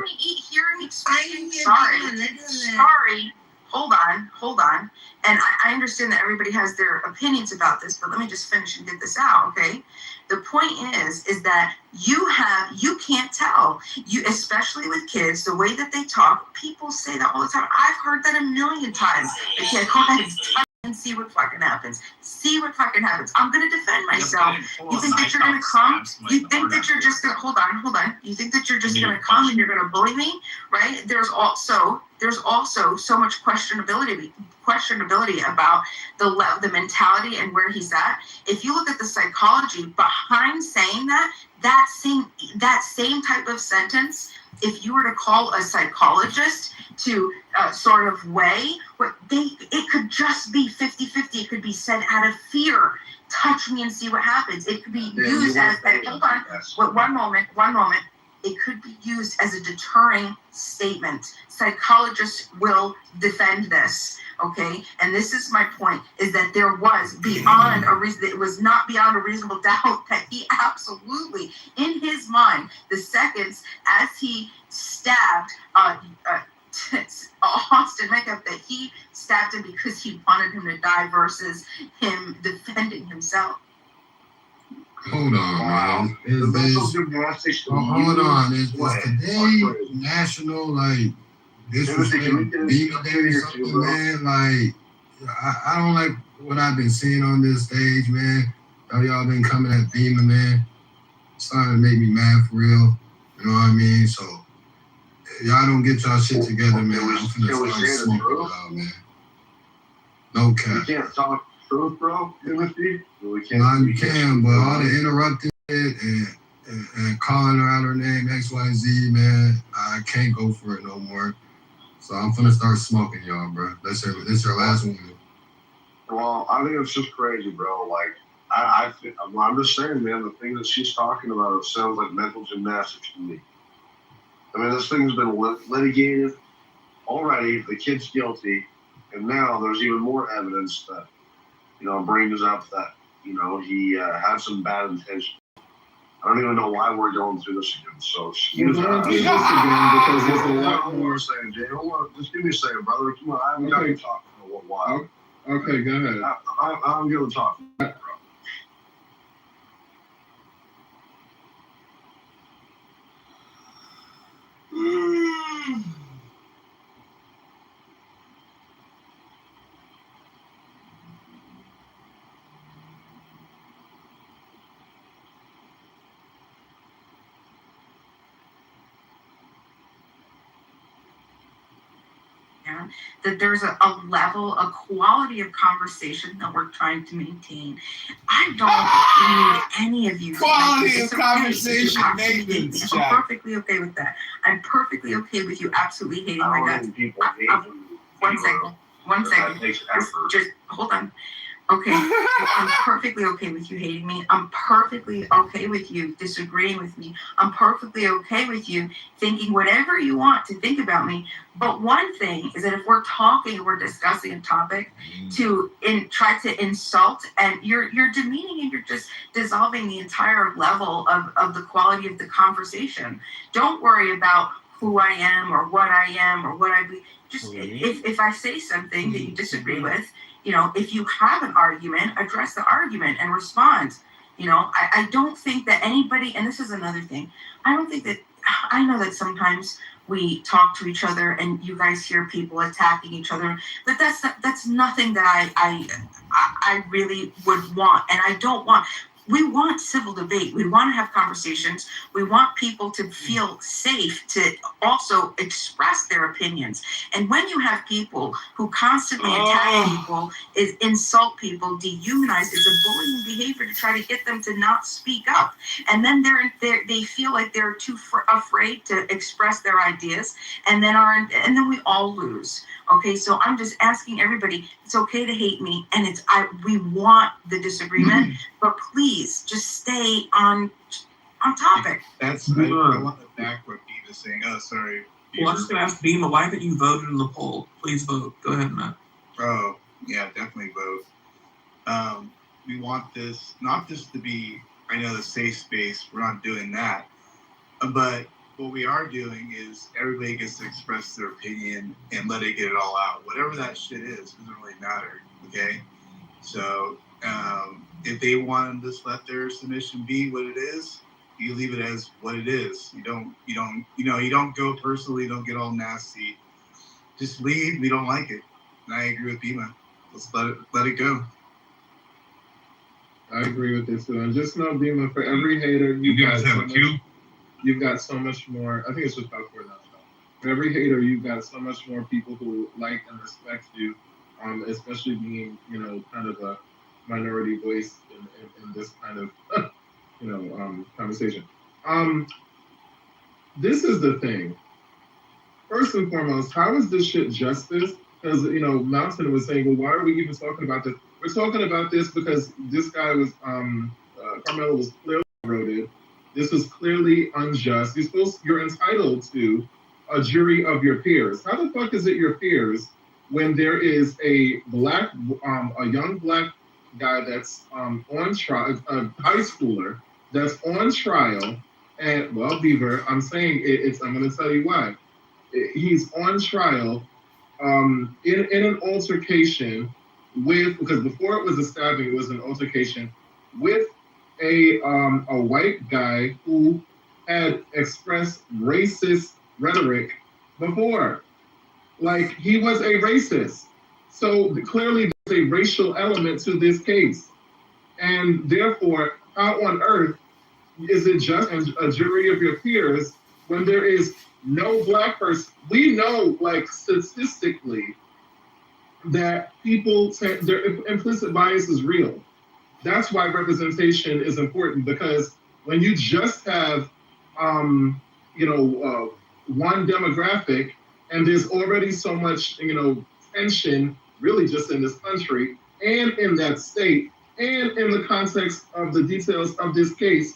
me explain. Sorry. Hold on. And I understand that everybody has their opinions about this, but let me just finish and get this out, okay? The point is that you can't tell. You, especially with kids, the way that they talk, people say that all the time. I've heard that a million times. They can't go ahead and see what fucking happens. I'm gonna defend myself. You think that you're gonna come? You think that you're just gonna hold on. You think that you're just gonna come and you're gonna bully me, right? There's also so much questionability about the mentality and where he's at. If you look at the psychology behind saying that same type of sentence, if you were to call a psychologist to sort of weigh what it could just be 50-50. It could be said out of fear. Touch me and see what happens. It could be used as hold on. One moment. It could be used as a deterring statement. Psychologists will defend this, okay? And this is my point, is that there was beyond a reason, it was not beyond a reasonable doubt that he absolutely, in his mind, the seconds as he stabbed Austin Makeup, that he stabbed him because he wanted him to die versus him defending himself. Hold on, man. Hold on. Is today national, like, disrespect Bima Day or something, man? Like, I don't like what I've been seeing on this stage, man. Y'all been coming at Bima, man. It's starting to make me mad for real. You know what I mean? So, if y'all don't get y'all shit together, man, I'm finna start smoking y'all, man. No cap. You can't talk truth, bro, Timothy? You can, but all the interrupting and calling her out her name, XYZ, man, I can't go for it no more. So I'm finna start smoking y'all, bro. This your last one. Well, I think it's just crazy, bro. Like, I'm just saying, man, the thing that she's talking about, it sounds like mental gymnastics to me. I mean, this thing's been litigated already. The kid's guilty, and now there's even more evidence that, brings up that, he had some bad intentions. I don't even know why we're going through this again. So excuse we're going us. through this again because there's a lot more. Saying, Jay, hold on, just give me a second, brother. Come on, I haven't got to talk for a while. Okay, go ahead. I'm going to talk. That there's a level, a quality of conversation that we're trying to maintain. I don't need any of you. Quality of Okay. conversation, Nathan's I'm chat. perfectly okay with that. I'm perfectly okay with you absolutely hating my guts. One second. Just hold on. Okay, I'm perfectly okay with you hating me. I'm perfectly okay with you disagreeing with me. I'm perfectly okay with you thinking whatever you want to think about me. But one thing is that if we're talking, we're discussing a topic to try to insult, and you're demeaning and you're just dissolving the entire level of the quality of the conversation. Don't worry about who I am or what I am or what I be. Just if I say something that you disagree with, if you have an argument, address the argument and respond. I don't think that anybody, and this is another thing, I know that sometimes we talk to each other and you guys hear people attacking each other, but that's nothing that I really would want, and I don't want. We want civil debate. We want to have conversations. We want people to feel safe to also express their opinions. And when you have people who constantly attack people, insult people, dehumanize, it's a bullying behavior to try to get them to not speak up. And then they feel like they're too afraid to express their ideas, and then we all lose. Okay, so I'm just asking everybody, it's okay to hate me, and we want the disagreement, but please just stay on topic. I want to back what Beav is saying. Oh, sorry. Well, I'm just gonna ask Beav, why haven't you voted in the poll? Please vote. Go ahead, Matt. Oh, yeah, definitely vote. We want this not just to be, I know, the safe space. We're not doing that, but what we are doing is everybody gets to express their opinion and let it get it all out. Whatever that shit is, doesn't really matter. Okay, so if they want to just let their submission be what it is, you leave it as what it is. You don't go personally. Don't get all nasty. Just leave. We don't like it. And I agree with Bima. Let's let it go. I agree with this too. And just know, Bima, for every hater, you guys have a queue. You've got so much more. I think it's just about 4 now. For every hater, you've got so much more people who like and respect you, especially being, kind of a minority voice in this kind of, conversation. This is the thing. First and foremost, how is this shit justice? Because, Mountain was saying, well, why are we even talking about this? We're talking about this because this guy was, Carmelo was clearly eroded. This was clearly unjust. You're entitled to a jury of your peers. How the fuck is it your peers when there is a young black guy that's on trial, a high schooler that's on trial, and Beaver, I'm saying I'm going to tell you why. He's on trial in an altercation because before it was a stabbing, it was an altercation with a white guy who had expressed racist rhetoric before. Like, he was a racist. So clearly there's a racial element to this case. And therefore, how on earth is it just a jury of your peers when there is no black person? We know, like, statistically, that their implicit bias is real. That's why representation is important, because when you just have, one demographic, and there's already so much, tension, really just in this country and in that state, and in the context of the details of this case,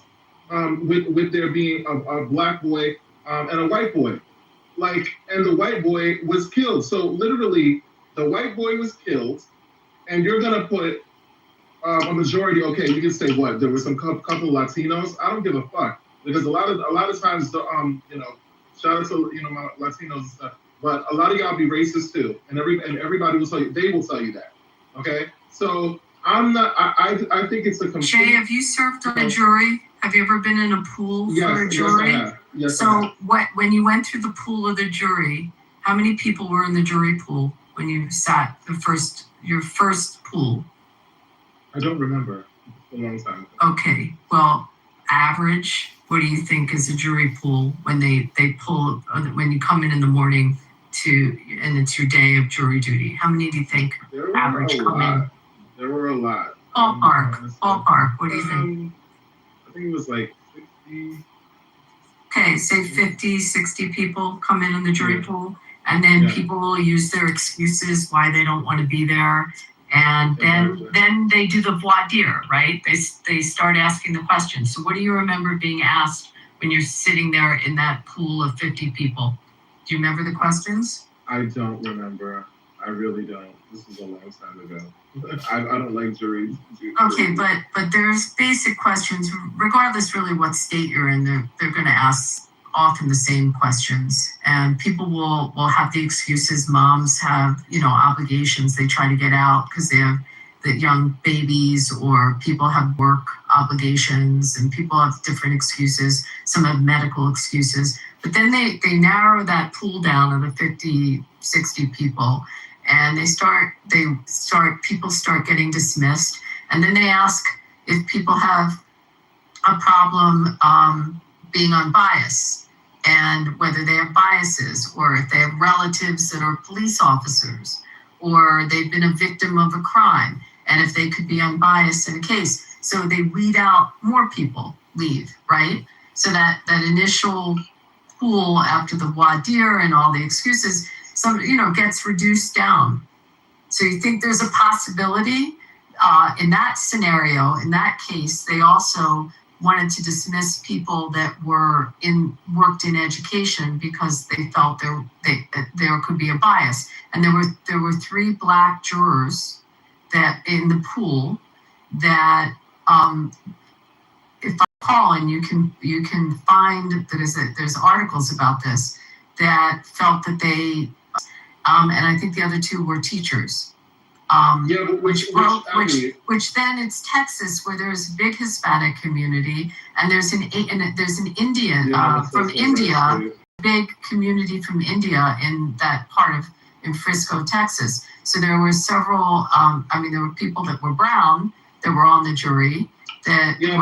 with there being a black boy and a white boy. And the white boy was killed. So literally, the white boy was killed, and you're gonna put a majority. Okay, you can say what? There was some couple of Latinos. I don't give a fuck, because a lot of times, shout out to my Latinos and stuff. But a lot of y'all be racist too, and everybody will tell you. They will tell you that. Okay, so I'm not. I think it's a complete. Shay, have you served on a jury? Have you ever been in a pool for a jury? Yes, I have. Yes, so I have. when you went through the pool of the jury, how many people were in the jury pool when you sat your first pool? I don't remember. It's a long time ago. Okay, well, average. What do you think is a jury pool when they pull when you come in the morning and it's your day of jury duty? How many do you think average come in? There were a lot. Ballpark. What do you think? I think it was like 50. Okay, say 50, 60 people come in the jury pool, and then people will use their excuses why they don't want to be there. And then they do the voir dire, right? They start asking the questions. So what do you remember being asked when you're sitting there in that pool of 50 people? Do you remember the questions? I don't remember. I really don't. This was a long time ago. I don't like juries. Okay, but there's basic questions, regardless really what state you're in. They're going to ask often the same questions, and people will have the excuses. Moms have obligations. They try to get out because they have the young babies, or people have work obligations, and people have different excuses. Some have medical excuses, but then they narrow that pool down of the 50, 60 people. And people start getting dismissed. And then they ask if people have a problem being unbiased, and whether they have biases, or if they have relatives that are police officers, or they've been a victim of a crime, and if they could be unbiased in a case. So they weed out more people leave, right? So that initial pool after the voir dire and all the excuses, gets reduced down. So you think there's a possibility in that scenario, in that case, they also wanted to dismiss people that worked in education because they felt there could be a bias. And there were 3 black jurors that in the pool that if I call, and you can find that there's articles about this, that felt that they and I think the other 2 were teachers. Which then it's Texas, where there's a big Hispanic community, and there's an Indian from India, big community from India in that part in Frisco, Texas. So there were several. There were people that were brown that were on the jury. Houston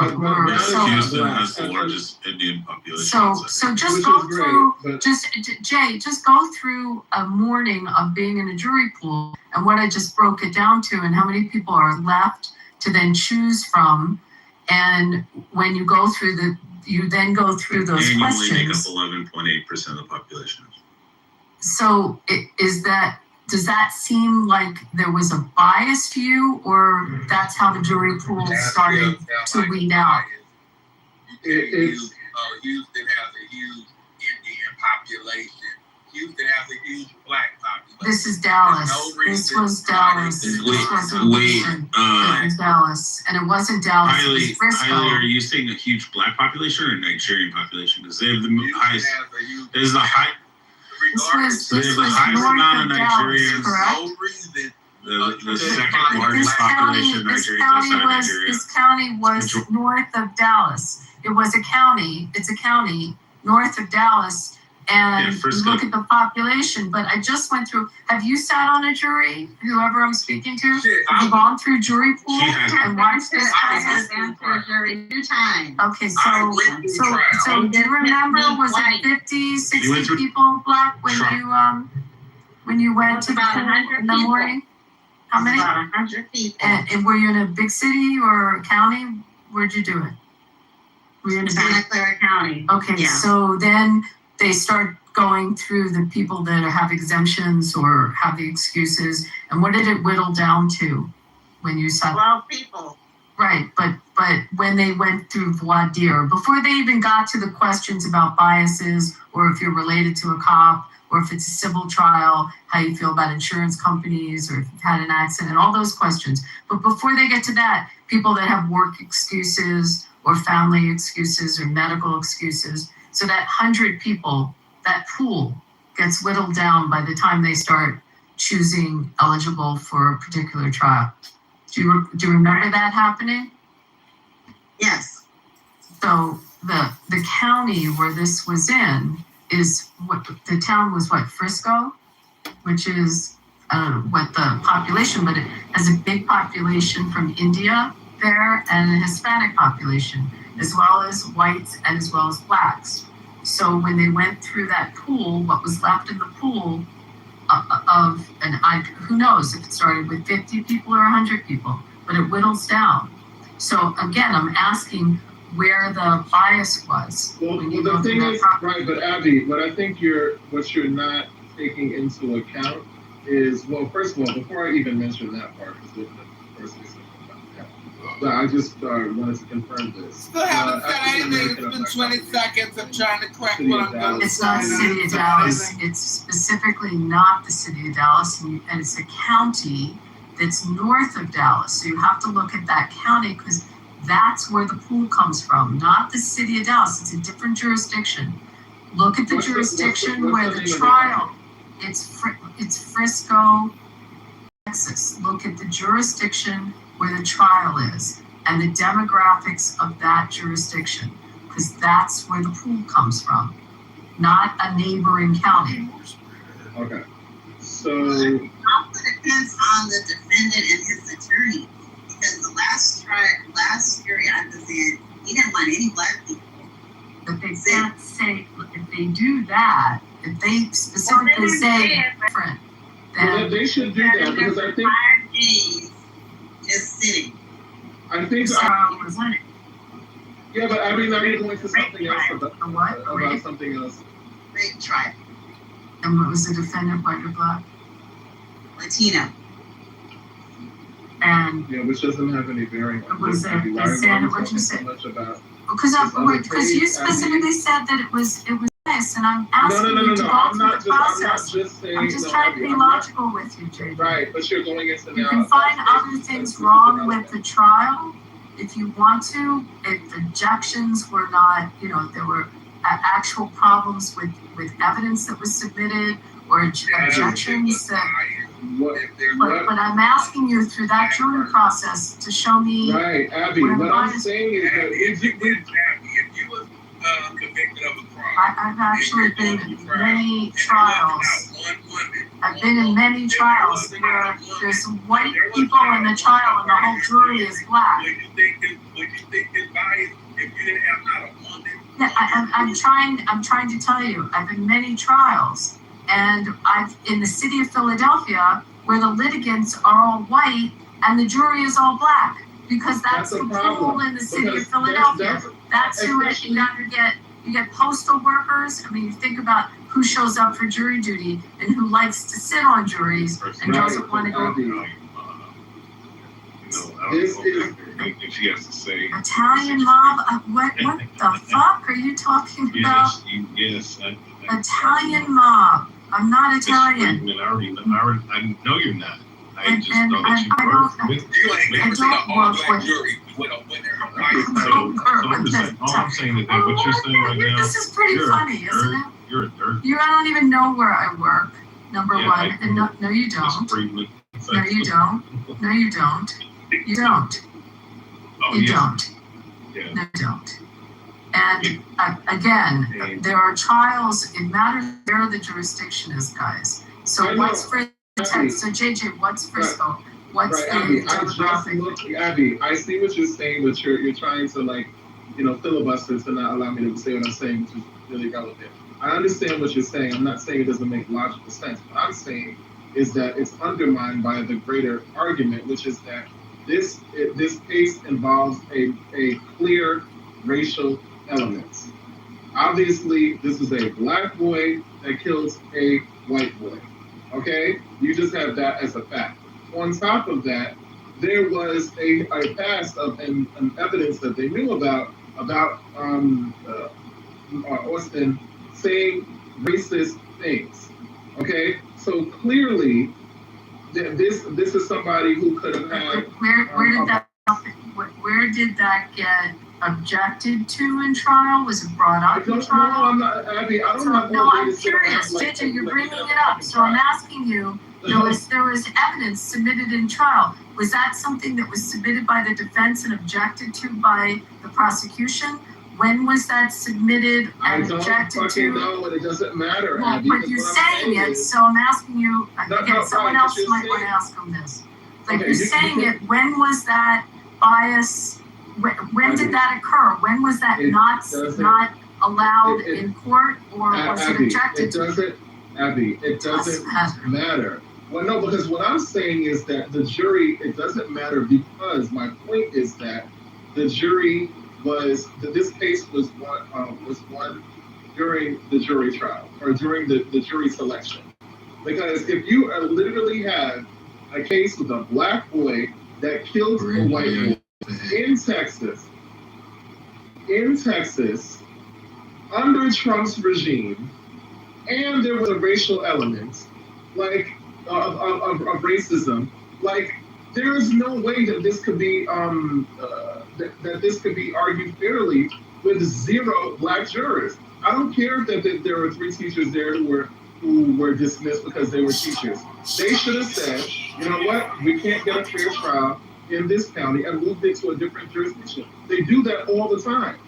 has the largest Indian population. So just go through, just go through a morning of being in a jury pool, and what I just broke it down to, and how many people are left to then choose from. And when you go through you then go through those questions. Annually make up 11.8% of the population. So does that seem like there was a bias to you, or that's how the jury pool started to weed out? Houston has a huge Indian population. Houston has a huge black population. This is Dallas. This was Dallas. It was Dallas, and it wasn't Dallas. It was Frisco. Highly, are you saying a huge black population or a Nigerian population? Because they have the highest. There's the high. This was north of Dallas, correct? The second largest population in Nigeria outside of Nigeria. This county was north of Dallas. It was a county. It's a county north of Dallas. And you look at the population, but I just went through. Have you sat on a jury? Whoever I'm speaking to, have you gone through jury pool and watched this? I have been through a jury 2 times. Okay, so do you remember? Was it 50, 60 people black when you went to the pool in the morning? How many? About 100 people. And were you in a big city or a county? Where'd you do it? Were you in Santa Clara County. Okay, yeah. So then they start going through the people that have exemptions or have the excuses. And what did it whittle down to when you saw? 12 people. Right, but when they went through voir dire, before they even got to the questions about biases, or if you're related to a cop, or if it's a civil trial, how you feel about insurance companies, or if you've had an accident, all those questions. But before they get to that, people that have work excuses, or family excuses, or medical excuses, so that 100 people, that pool gets whittled down by the time they start choosing eligible for a particular trial. Do you remember that happening? Yes. So the county where this was in is what the town was, what, Frisco, which is what the population, but it has a big population from India there and a Hispanic population, as well as whites and as well as blacks. So when they went through that pool, what was left in the pool who knows if it started with 50 people or 100 people, but it whittles down. So again, I'm asking where the bias was. Well, the thing is, right, but Abby, what you're not taking into account is, well, first of all, before I even mention that part, because we're the first thing about that, but I just wanted to confirm this. Still haven't said anything. It's been 20 seconds. I'm trying to correct what I'm going to say. It's not the city of Dallas. It's specifically not the city of Dallas, and it's a county that's north of Dallas. So you have to look at that county because that's where the pool comes from, not the city of Dallas. It's a different jurisdiction. Look at the jurisdiction where the trial. It's Frisco, Texas. Look at the jurisdiction where the trial is and the demographics of that jurisdiction, because that's where the pool comes from, not a neighboring county. Okay. So it also depends on the defendant and his attorney, because the last jury I was in, he didn't want any black people. But they can't say, if they do that, if they specifically say different, then they should do that, because I think 5 days just sitting. I think yeah, but I mean, now you're going to something else about something else. Rape trial. And what was the defendant, white or black? Latino. And yeah, which doesn't have any bearing on was this. What'd you say? Because you specifically said that it was this, and I'm asking you to go through the process. I'm just trying to be logical with you, JJ. Right, but you're going into now. You can find other things wrong with the trial if you want to. If objections were not, there were actual problems with evidence that was submitted or objections that. But I'm asking you through that jury process to show me. Right, Abby. What I'm saying is that if you was convicted of a crime, I've actually been in many trials. I've been in many trials where there's white people in the trial and the whole jury is black. Would you think this bias if you didn't have not a woman? Yeah, I'm trying to tell you, I've been in many trials. And I've in the city of Philadelphia, where the litigants are all white and the jury is all black, because that's the pool in the city of Philadelphia. That's who it. You get postal workers. I mean, you think about who shows up for jury duty and who likes to sit on juries and doesn't want to go. If she has to say Italian mob. What the fuck are you talking about? Yes. Italian mob. I'm not Italian. I know you're not. I just know that you work with. You ain't never seen an all-black jury. All I'm saying is that what you're saying right now. This is pretty funny, isn't it? You're a dirt. You don't even know where I work. Number one, and no, you don't. No, you don't. No, you don't. You don't. You don't. Yeah. No, you don't. And again, there are trials. It matters where the jurisdiction is, guys. So what's Frisco? So JJ, what's Frisco? What's the demographic? Abby, I see what you're saying, but you're trying to filibuster to not allow me to say what I'm saying, which is really relevant. I understand what you're saying. I'm not saying it doesn't make logical sense. What I'm saying is that it's undermined by the greater argument, which is that this case involves a clear racial elements. Obviously, this is a black boy that kills a white boy. Okay? You just have that as a fact. On top of that, there was a past of an evidence that they knew about Austin saying racist things. Okay, so clearly this is somebody who could have had. Where did that get objected to in trial? Was it brought up in trial? No, I'm not, Abby. I don't know. No, I'm curious, JJ. You're bringing it up, so I'm asking you. There was evidence submitted in trial. Was that something that was submitted by the defense and objected to by the prosecution? When was that submitted and objected to? I don't fucking know, and it doesn't matter. Well, Abby, but you're saying it, so I'm asking you. Again, someone else might want to ask on this. Like Okay, you're saying it. When was that bias? When did that occur? When was that not allowed in court, or was it objected to? Abby, it doesn't matter. Well, no, because what I'm saying is that the jury, it doesn't matter, because my point is that the jury this case was won during the jury trial, or during the jury selection. Because if you literally have a case with a black boy that killed a white boy in Texas, under Trump's regime, and there was a racial element, like of racism, like there is no way that this could be that this could be argued fairly with 0 black jurors. I don't care that there were 3 teachers there who were dismissed because they were teachers. They should have said, you know what, we can't get a fair trial in this county, and moved it to a different jurisdiction. They do that all the time.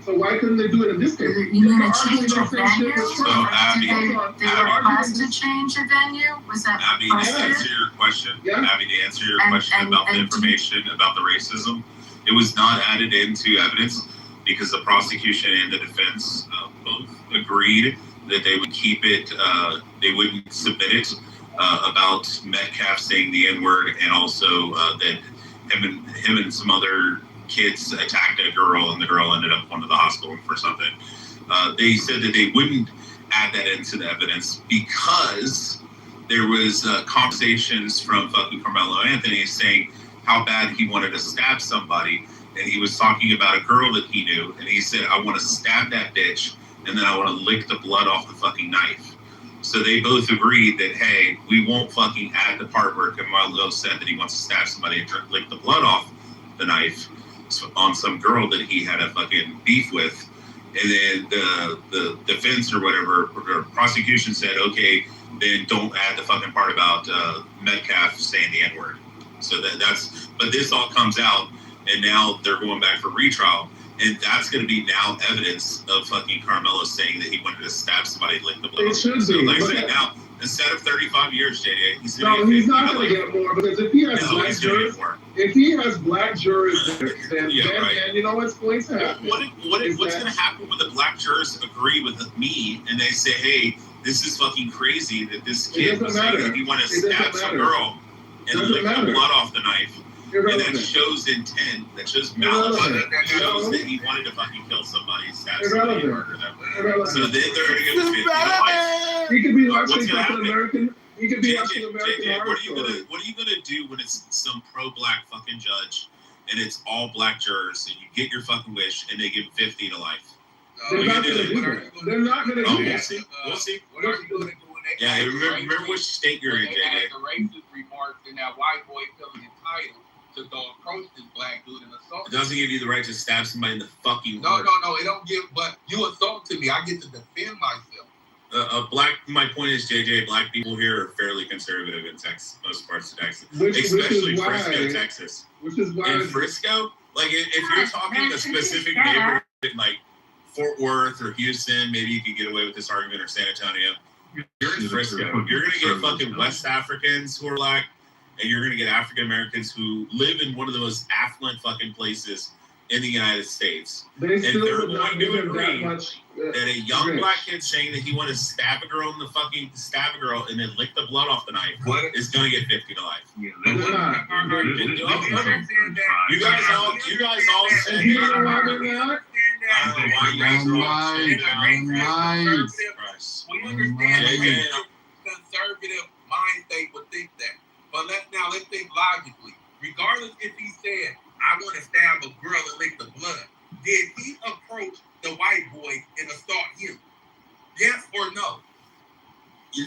So why couldn't they do it in this case? You mean a change of venue? So, Abby, they request a change of venue? Was that Abby, to answer your question, Abby, to answer your question about the information about the racism, it was not added into evidence because the prosecution and the defense both agreed that they would keep it, they wouldn't submit it about Metcalf saying the N-word, and also that him and some other kids attacked a girl, and the girl ended up going to the hospital for something. They said that they wouldn't add that into the evidence because there was conversations from fucking Carmelo Anthony saying how bad he wanted to stab somebody, and he was talking about a girl that he knew, and he said, I want to stab that bitch, and then I want to lick the blood off the fucking knife. So they both agreed that, hey, we won't fucking add the part where Carmelo said that he wants to stab somebody and lick the blood off the knife on some girl that he had a fucking beef with. And then the defense or whatever, or prosecution said, okay, then don't add the fucking part about Metcalf saying the N-word. So but this all comes out, and now they're going back for retrial. And that's going to be now evidence of fucking Carmelo saying that he wanted to stab somebody and lick the blood. It should so be. like I said, now, instead of 35 years, JJ, he's not going to get more, because if he has black jurors, then you know what's going to happen. What's going to happen when the black jurors agree with me and they say, hey, this is fucking crazy that this kid was saying that he wanted to stab some girl and lick the blood off the knife? And that shows intent, that shows malice, that shows that he wanted to fucking kill somebody, stab somebody, and murder them. So then they're going to give him 50 to life. He could be watching Captain American. He could be watching JJ, American what are you gonna do when it's some pro-black fucking judge and it's all black jurors and you get your fucking wish and they give 50 to life? They're not going to do that. They're not going to do that. We'll see. What are you going to do when they? Yeah, remember which state you're in, JJ. The racist remarks and that white boy feeling entitled to go approach this black dude and assault. It doesn't give you the right to stab somebody in the fucking heart. No, it don't give. But you assault to me, I get to defend myself. My point is, JJ, black people here are fairly conservative in Texas, most parts of Texas, especially Frisco, Texas. Which is why in Frisco, like if you're talking a specific neighborhood like Fort Worth or Houston, maybe you could get away with this argument, or San Antonio. You're in Frisco, you're gonna get fucking West Africans who are black, and you're gonna get African Americans who live in one of the most affluent fucking places in the United States, and they're going to agree that a young black kid saying that he wanted to stab a girl and then lick the blood off the knife is going to get 50 to life. You guys all said you know why they're not? We understand that conservative mind state would think that, but let's think logically. regardless if he said, I want to stab a girl and lick the blood, did he approach the white boy and assault him? Yes or no?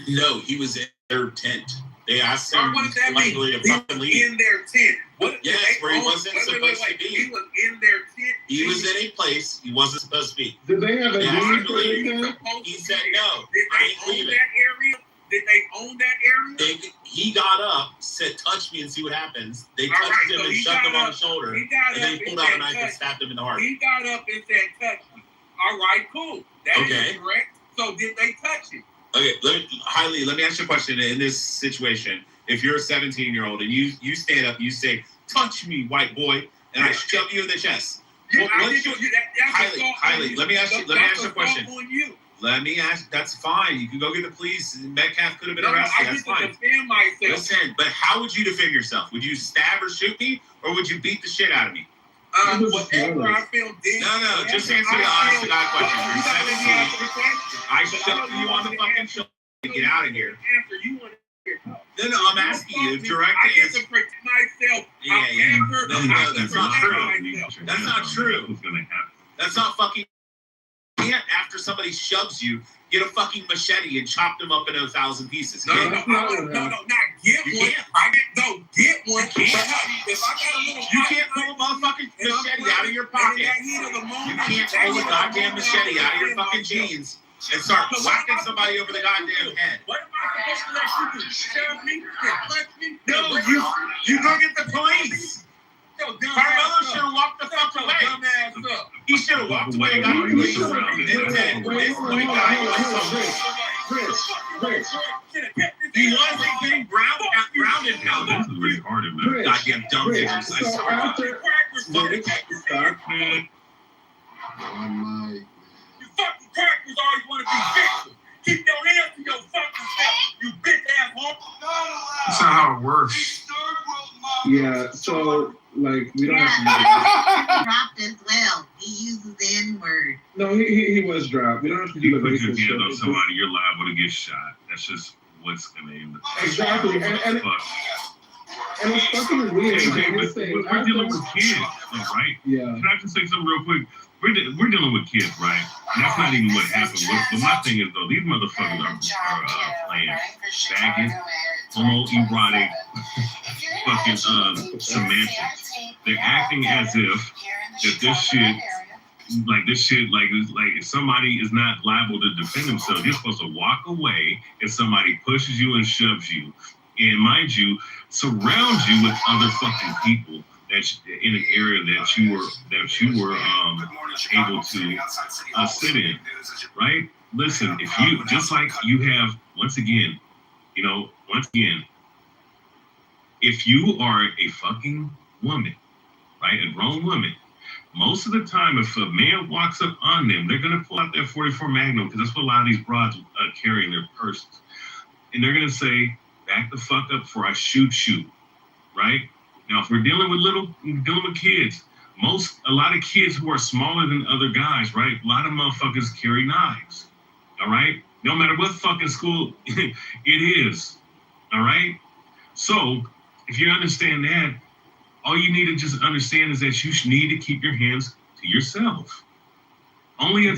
No, he was in their tent. They asked him What does that mean? politely to He fucking was leave. in their tent. Yes, where he wasn't supposed to be. He was in their tent. He was in a place he wasn't supposed to be. Did they have a They asked him deed to for leave. their tent? He said no. Did I they ain't own leaving. that area? Did they own that area? He got up, said, "Touch me and see what happens." They All touched right, him so and he shoved got him on up- the shoulder, he got and then up he pulled and out a said, knife and "Touch stabbed him in the heart. He got up and said, touch me. All right, cool. That is Okay. correct. So did they touch him? Okay, let me ask you a question. In this situation, if you're a 17-year-old and you stand up, you say, "Touch me, white boy," and I shove you in the chest. Yeah, What- I what's think your- that's assault on Kylie, you. let me ask you That's a question. assault on you. Let me ask. That's fine. You can go get the police. Metcalf could have been No, arrested. I That's get to fine. defend myself. Listen, but how would you defend yourself? Would you stab or shoot me, or would you beat the shit out of me? Whatever I feel dead. No. Just answer the honest to God question. You're You gotta let me answer 17. the question. I shove you on the fucking shoulder to get out of here. Answer. You want to hear. No, I'm asking you. Direct I get answer. to protect myself. Yeah. No, that's not true. Myself. That's not true. What's gonna happen? That's not fucking. You can't, after somebody shoves you, get a fucking machete and chop them up into 1,000 pieces. No, Okay? not get You one. can't. I get one. You can't. But if I got a little You can't pull a motherfucking machete out of your pocket. You can't pull a goddamn machete out of your fucking jeans and start whacking somebody over the goddamn head. What am I supposed to let you do? Shove me? Punch me? No, you go get the police. Carmelo should have walked the fuck away. He should have walked away and got the police. And then this white guy he wasn't getting ground and pounded. This is retarded, man. Goddamn dumb bitches. I swear. You fucking crackers always want to be victims. Keep your hands to your fucking self, you bitch asshole. That's not how it works. Yeah, so like we don't have to dropped as well. He uses the N-word. No, he was dropped. We don't have to do You the put your racist hand shit. on somebody, you're liable to get shot. That's just what's gonna end up. Exactly, and it's fucking weird. We're dealing with kids, though, right? Yeah. Can I just say something real quick? We're dealing with kids, right? And that's not even what happened. But my thing is, though, these motherfuckers are playing faggot, homoerotic, fucking semantics. They're acting as if that this shit, if somebody is not liable to defend themselves, you're supposed to walk away if somebody pushes you and shoves you. And mind you, surround you with other fucking people that's in an area that you were able to sit in, right? Listen, if you just like you have once again, if you are a fucking woman, right, a grown woman, most of the time, if a man walks up on them, they're gonna pull out their 44 Magnum because that's what a lot of these broads carry in their purses, and they're gonna say, "Back the fuck up before I shoot you," right? Now, if we're dealing with kids, a lot of kids who are smaller than other guys, right? A lot of motherfuckers carry knives, all right? No matter what fucking school it is, all right? So, if you understand that, all you need to just understand is that you need to keep your hands to yourself. Only a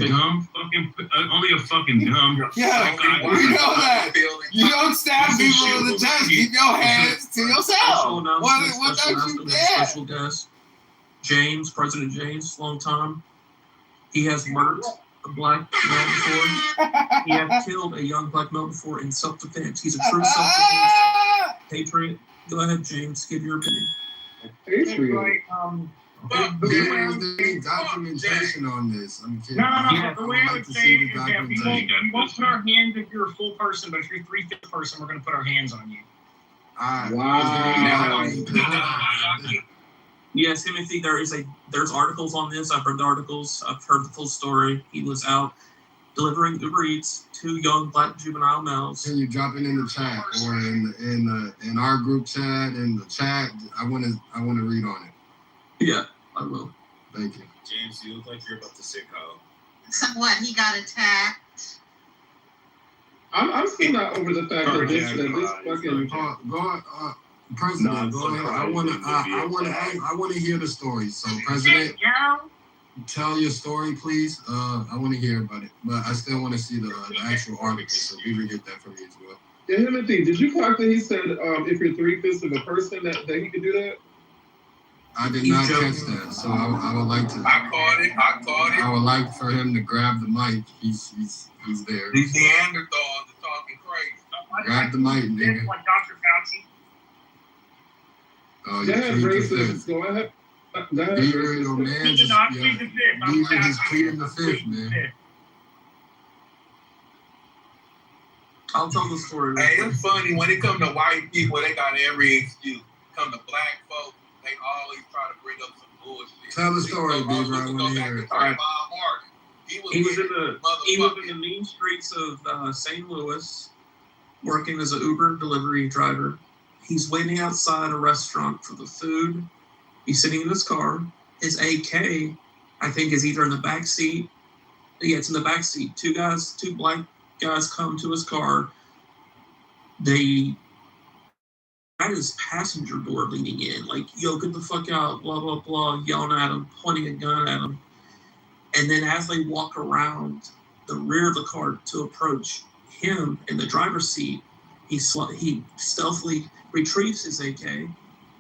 fucking dumb. Yeah, we know that. You don't stab people in the chest. Keep your hands to yourself. What don't you dare? Special guest, James, President James, long time. He has murdered a black male before. He had killed a young black male before in self-defense. He's a true self-defense patriot. Go ahead, James. Give your opinion. Patriot. Where's the documentation on this? I'm kidding. No. The way I would say the is that we won't put our hands if you're a full person, but if you're a 3/5 person, we're going to put our hands on you. Wow. Yes, Timothy, there's articles on this. I've read the articles. I've heard the full story. He was out delivering Uber Eats to young black juvenile males. Can you drop it in the chat or in our group chat, in the chat? I want to read on it. Yeah, I will. Thank you. James, you look like you're about to say Kyle. So what? He got attacked. I'm still not over the fact that this fucking. President, go ahead. I want to hear the story. So, President, tell your story, please. I want to hear about it, but I still want to see the actual article. So, we will get that from you as well. Yeah, Timothy, did you clock that he said if you're 3/5 of a person that he could do that? I did not catch that, so I would like to. I caught it. I would like for him to grab the mic. He's there. These Neanderthals are talking crazy. Grab the mic, nigga. Like Dr. Fauci. Oh, Go you ahead, plead the racist. fifth. Go ahead. Go ahead. Beaver, your man, just Beaver just pleading the fifth, man. I'll tell the story. Hey, it's funny when it comes to white people, they got every excuse. Come to black folks, they always try to bring up some bullshit. Tell the story, Beaver. I want to hear it. All right. He was in the mean streets of St. Louis, working as an Uber delivery driver. He's waiting outside a restaurant for the food. He's sitting in his car. His AK, I think, is either in the back seat. Yeah, it's in the back seat. Two black guys come to his car. They had his passenger door leaning in, like, yo, get the fuck out, blah, blah, blah, yelling at him, pointing a gun at him. And then as they walk around the rear of the car to approach him in the driver's seat, he stealthily retrieves his AK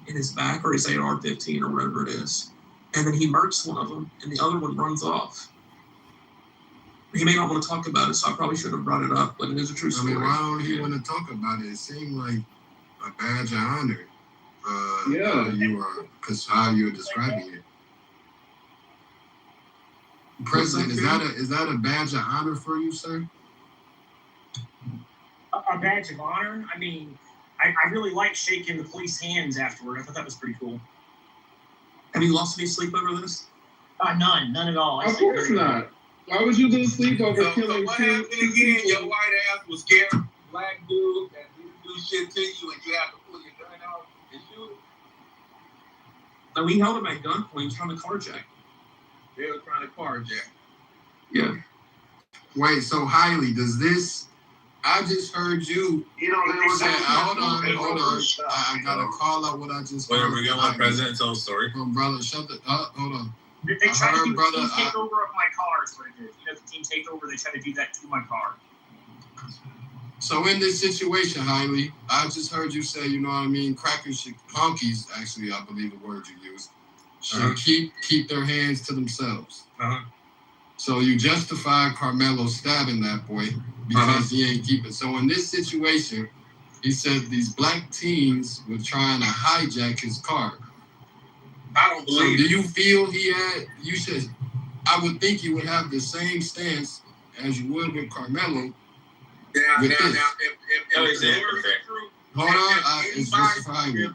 in his back, or his AR-15 or whatever it is. And then he murks one of them, and the other one runs off. He may not want to talk about it, so I probably should have brought it up, but it is a true story. I mean, why don't he want to talk about it? It seemed like a badge of honor. You are, because how you're describing it. President, is that a badge of honor for you, sir? A badge of honor? I mean, I really like shaking the police hands afterward. I thought that was pretty cool. Have you lost any sleep over this? None at all. Of course not. Why would you lose sleep over killing what two happened again? people? Your white ass was scared. Black dude that didn't do shit to you, and you have to pull your gun out and shoot him. No, we held him at gunpoint. He was trying to carjack. They were trying to carjack. Yeah. Wait, so Hailey, does this? I just heard you. You know, there was hold on. I gotta call out what I just Wait, heard. are we going to let President tell the story? Brother, shut the. Hold on. They tried to do brother, team takeover of my car. Is what it is. You know, the team takeover. They tried to do that to my car. So in this situation, Hailey, I just heard you say, you know what I mean, crackers should, honkies, actually, I believe the word you used, should keep their hands to themselves. So you justify Carmelo stabbing that boy because he ain't keeping. So in this situation, he said these black teens were trying to hijack his car. I don't believe. So do you feel you should, I would think you would have the same stance as you would with Carmelo. Now, with if this. Hold on, it's justifying it.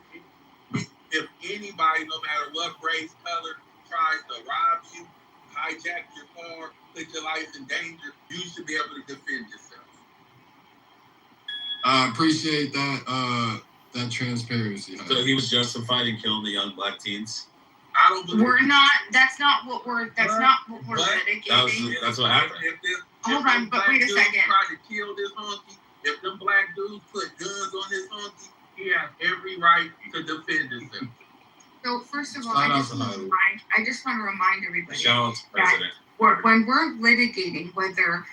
If anybody, no matter what race, color, tries to rob you, hijack your car, put your life in danger, you should be able to defend yourself. I appreciate that transparency. So he was justified in killing the young black teens? I don't believe That's not what we're litigating. That's what happened. Hold on, but wait a second. Try to kill this honky. If them black dudes put guns on this honky, he has every right to defend himself. So first of all, I just want to remind everybody Shout out to President. that when we're litigating whether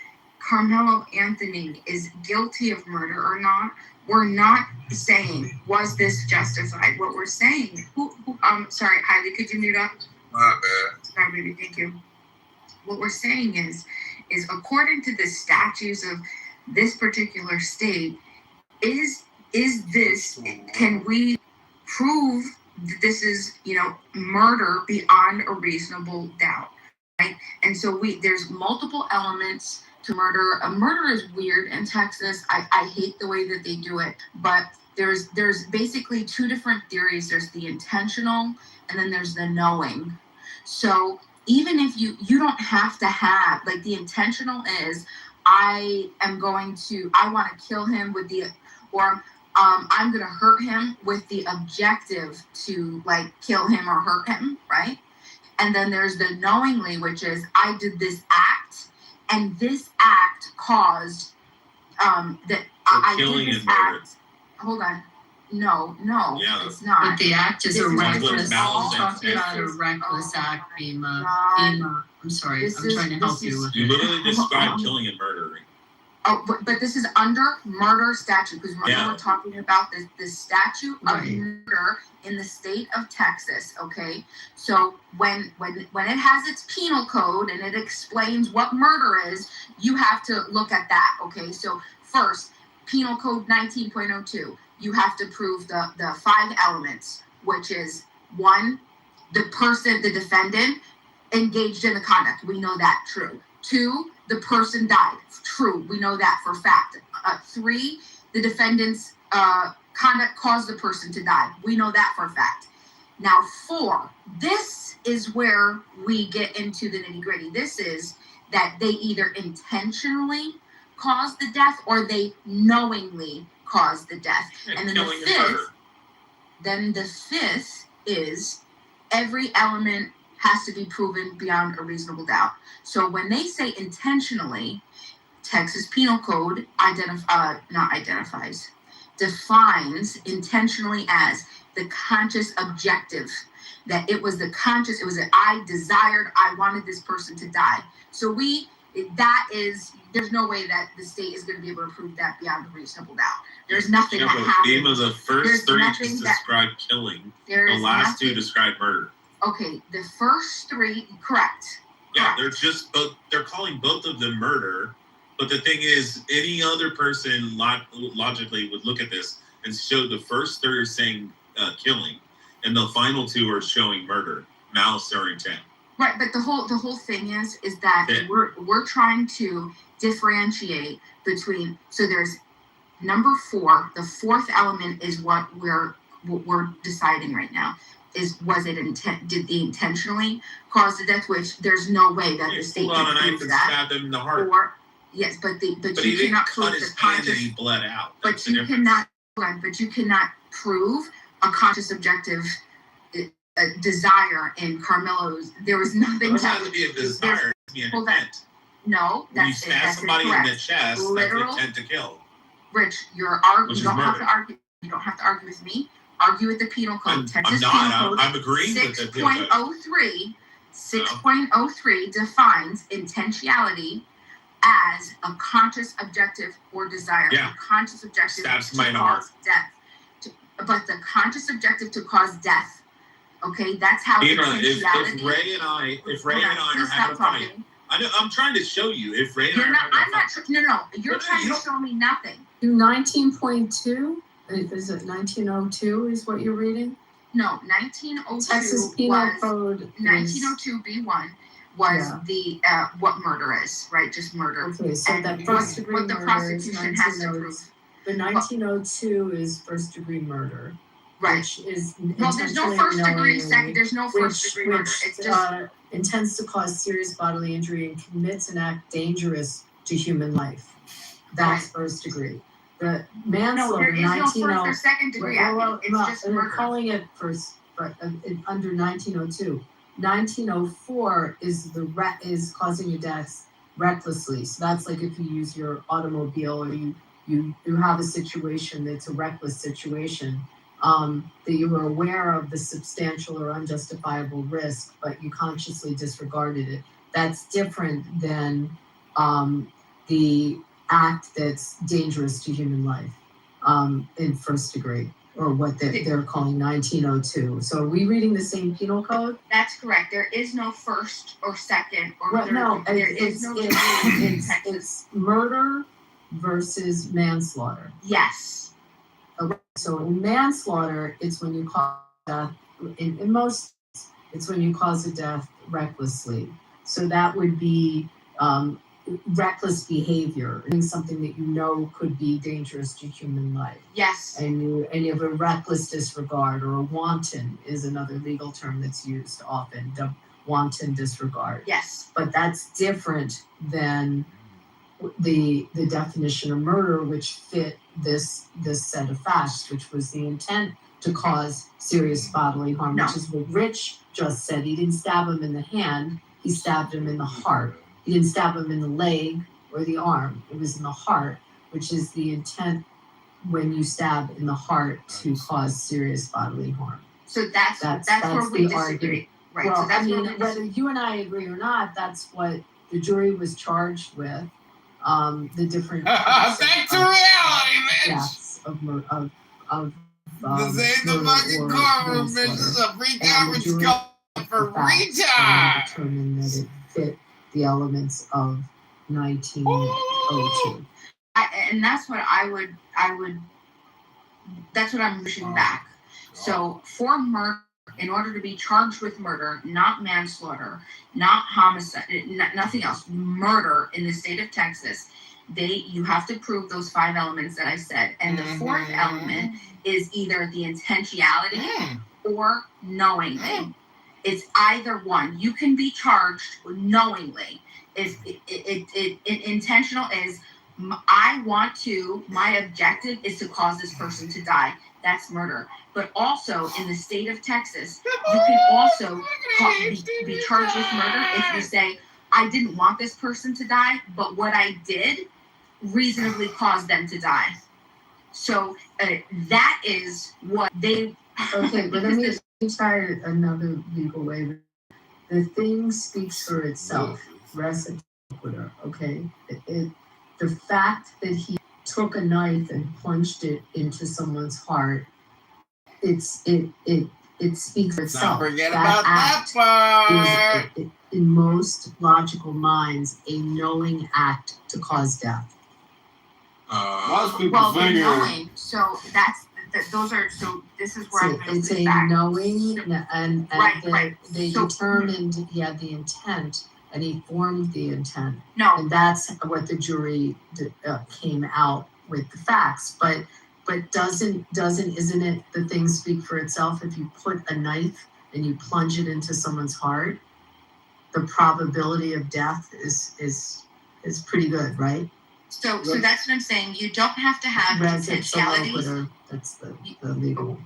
Carmelo Anthony is guilty of murder or not, we're not saying was this justified. What we're saying, sorry, Hailey, could you mute up? My bad. Sorry, baby, thank you. What we're saying is according to the statutes of this particular state, is this, can we prove that this is, murder beyond a reasonable doubt, right? And so there's multiple elements to murder. A murder is weird in Texas. I hate the way that they do it, but there's basically two different theories. There's the intentional, and then there's the knowing. So even if you don't have to have, like, the intentional is, I want to kill him with the, or I'm going to hurt him with the objective to, like, kill him or hurt him, right? And then there's the knowingly, which is, I did this act, and this act caused that I did this act. Hold on. No, Yeah. it's not. But the act is This a is reckless, malice talking about a intent. reckless act, Bima. God. Bima, I'm sorry, This I'm is- trying to this help you is- with You it. literally described killing and murdering. Oh, but this is under murder statute, because Yeah. we're talking about the statute of Right. murder in the state of Texas, okay? So when it has its penal code and it explains what murder is, you have to look at that, okay? So first, penal code 19.02, you have to prove the 5 elements, which is 1, the defendant engaged in the conduct. We know that, true. 2, the person died. True, we know that for fact. 3, the defendant's conduct caused the person to die. We know that for fact. Now 4, this is where we get into the nitty gritty. This is that they either intentionally caused the death or they knowingly caused the death. And then killing and the fifth is every element has to be proven beyond a reasonable doubt. So when they say intentionally, Texas Penal Code defines intentionally as the conscious objective, that it was I wanted this person to die. So there's no way that the state is going to be able to prove that beyond a reasonable doubt. There's nothing that happens. Bima, the first 3 just describe killing. The last 2 describe murder. Okay, the first 3, correct. Yeah, they're calling both of them murder. But the thing is, any other person logically would look at this and show the first 3 are saying killing, and the final 2 are showing murder, malice or intent. Right, but the whole thing is that we're trying to differentiate between. So there's number 4. The 4th element is what we're deciding right now. Was it intent? Did they intentionally cause the death? Which there's no way that the state pulled out a can knife prove and that. stabbed him in the heart. Yes, but he you didn't cannot cut prove his the hand and conscious. he bled out. But you cannot prove a subjective desire in Carmelo's. There was nothing. It doesn't have to be a desire. It has to be an intent. No, When you that's stab somebody in the chest, Literal, that's intent to kill. Rich, you don't have to argue. You don't have to argue with me. Argue with the penal code. I'm not. I'm agreeing with the penal code. 6.03. 6.03 defines intentionality as a conscious objective or desire. Yeah. A conscious objective Stab somebody in to the heart. cause death. But the conscious objective to cause death. Okay, that's how intentionality. If Ray and I are having a fight, I'm trying to show you. If Ray and You're I not. I'm not. No. You're trying to show me nothing. 19.2? Is it 1902 is what you're reading? No, 1902 Texas Penal Code. 1902 B1 was the what murder is, right? Just murder. Okay, so And that first degree what the murder prosecution is has to 1902. prove. The 1902 is first degree murder. Right. Which is Well, there's no intentionally first degree, knowingly, second. There's no first degree murder. which It's just intends to cause serious bodily injury and commits an act dangerous to human life. That's first degree. The manslaughter, there is no first or second degree. It's just they're murder. calling it first, but under 1902. 1904 is causing a death recklessly. So that's like if you use your automobile or you have a situation that's a reckless situation, that you were aware of the substantial or unjustifiable risk, but you consciously disregarded it. That's different than the act that's dangerous to human life in first degree, or what they're calling 1902. So are we reading the same penal code? That's correct. There is no first or second or Well, third. no, There is no degree in Texas. it's murder versus manslaughter. Yes. Okay. So in manslaughter, it's when you cause death. In most, it's when you cause a death recklessly. So that would be reckless behavior, doing something that you know could be dangerous to human life. Yes. And you have a reckless disregard, or a wanton is another legal term that's used often. Wanton disregard. Yes. But that's different than the definition of murder, which fit this set of facts, which was the intent to cause serious bodily harm, which is what Rich just said. He didn't stab him in the hand, he stabbed him in the heart. He didn't stab him in the leg or the arm. It was in the heart, which is the intent when you stab in the heart to cause serious bodily harm. So that's where we disagree. Argument. Right. Well, So that's whether you and I agree or not, that's what the jury was charged with. The different back to reality, bitch. Deaths of This ain't the fucking courtroom, bitch. This is a free conference call for retard. Determined that it fit the elements of 1902. And that's what I would. That's what I'm pushing back. So for murder, in order to be charged with murder, not manslaughter, not homicide, nothing else, murder in the state of Texas, you have to prove those 5 elements that I said. And the 4th element is either the intentionality or knowingly. It's either one. You can be charged knowingly. If intentional is, my objective is to cause this person to die. That's murder. But also in the state of Texas, you can also be charged with murder if you say, I didn't want this person to die, but what I did reasonably caused them to die. So that is what they... Okay, but let me try another legal way. The thing speaks for itself. Res sequitur, okay? The fact that he took a knife and plunged it into someone's heart, it speaks for itself. Don't forget about that part. Is, in most logical minds, a knowing act to cause death. Most people figure. Knowing, so this is where I'm going to it's a back. Knowing, and right. They determined he had the intent, and he formed the intent. No. And that's what the jury came out with the facts. But isn't it the thing speak for itself? If you put a knife and you plunge it into someone's heart, the probability of death is pretty good, right? So that's what I'm saying. You don't have to have intentionality. That's the legal.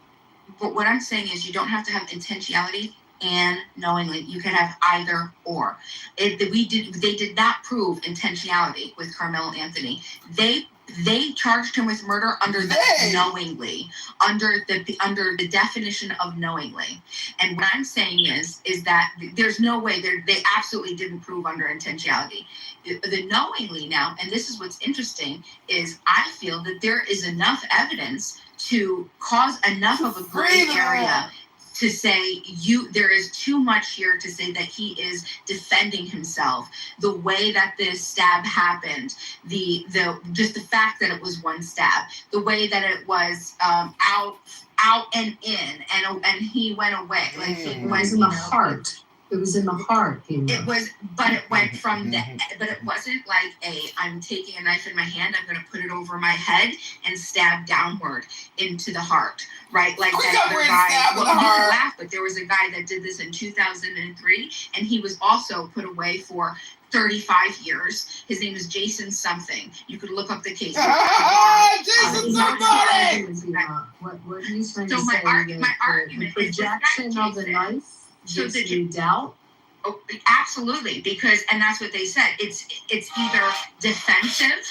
But what I'm saying is you don't have to have intentionality and knowingly. You can have either or. They did not prove intentionality with Carmelo Anthony. They charged him with murder under the knowingly, under the definition of knowingly. And what I'm saying is that there's no way they absolutely didn't prove under intentionality. The knowingly now, and this is what's interesting, is I feel that there is enough evidence to cause enough of a gray area to say there is too much here to say that he is defending himself. The way that this stab happened, just the fact that it was one stab, the way that it was out and in, and he went away. Like it was in the heart. It was in the heart. It was, but it went from but it wasn't like I'm taking a knife in my hand, I'm going to put it over my head and stab downward into the heart, right? Like that other guy. Well, you can laugh, but there was a guy that did this in 2003, and he was also put away for 35 years. His name is Jason something. You could look up the case. Jason somebody! What are you trying to say? So my argument the projection of the knife gives you doubt? Oh, absolutely, and that's what they said. It's either defensive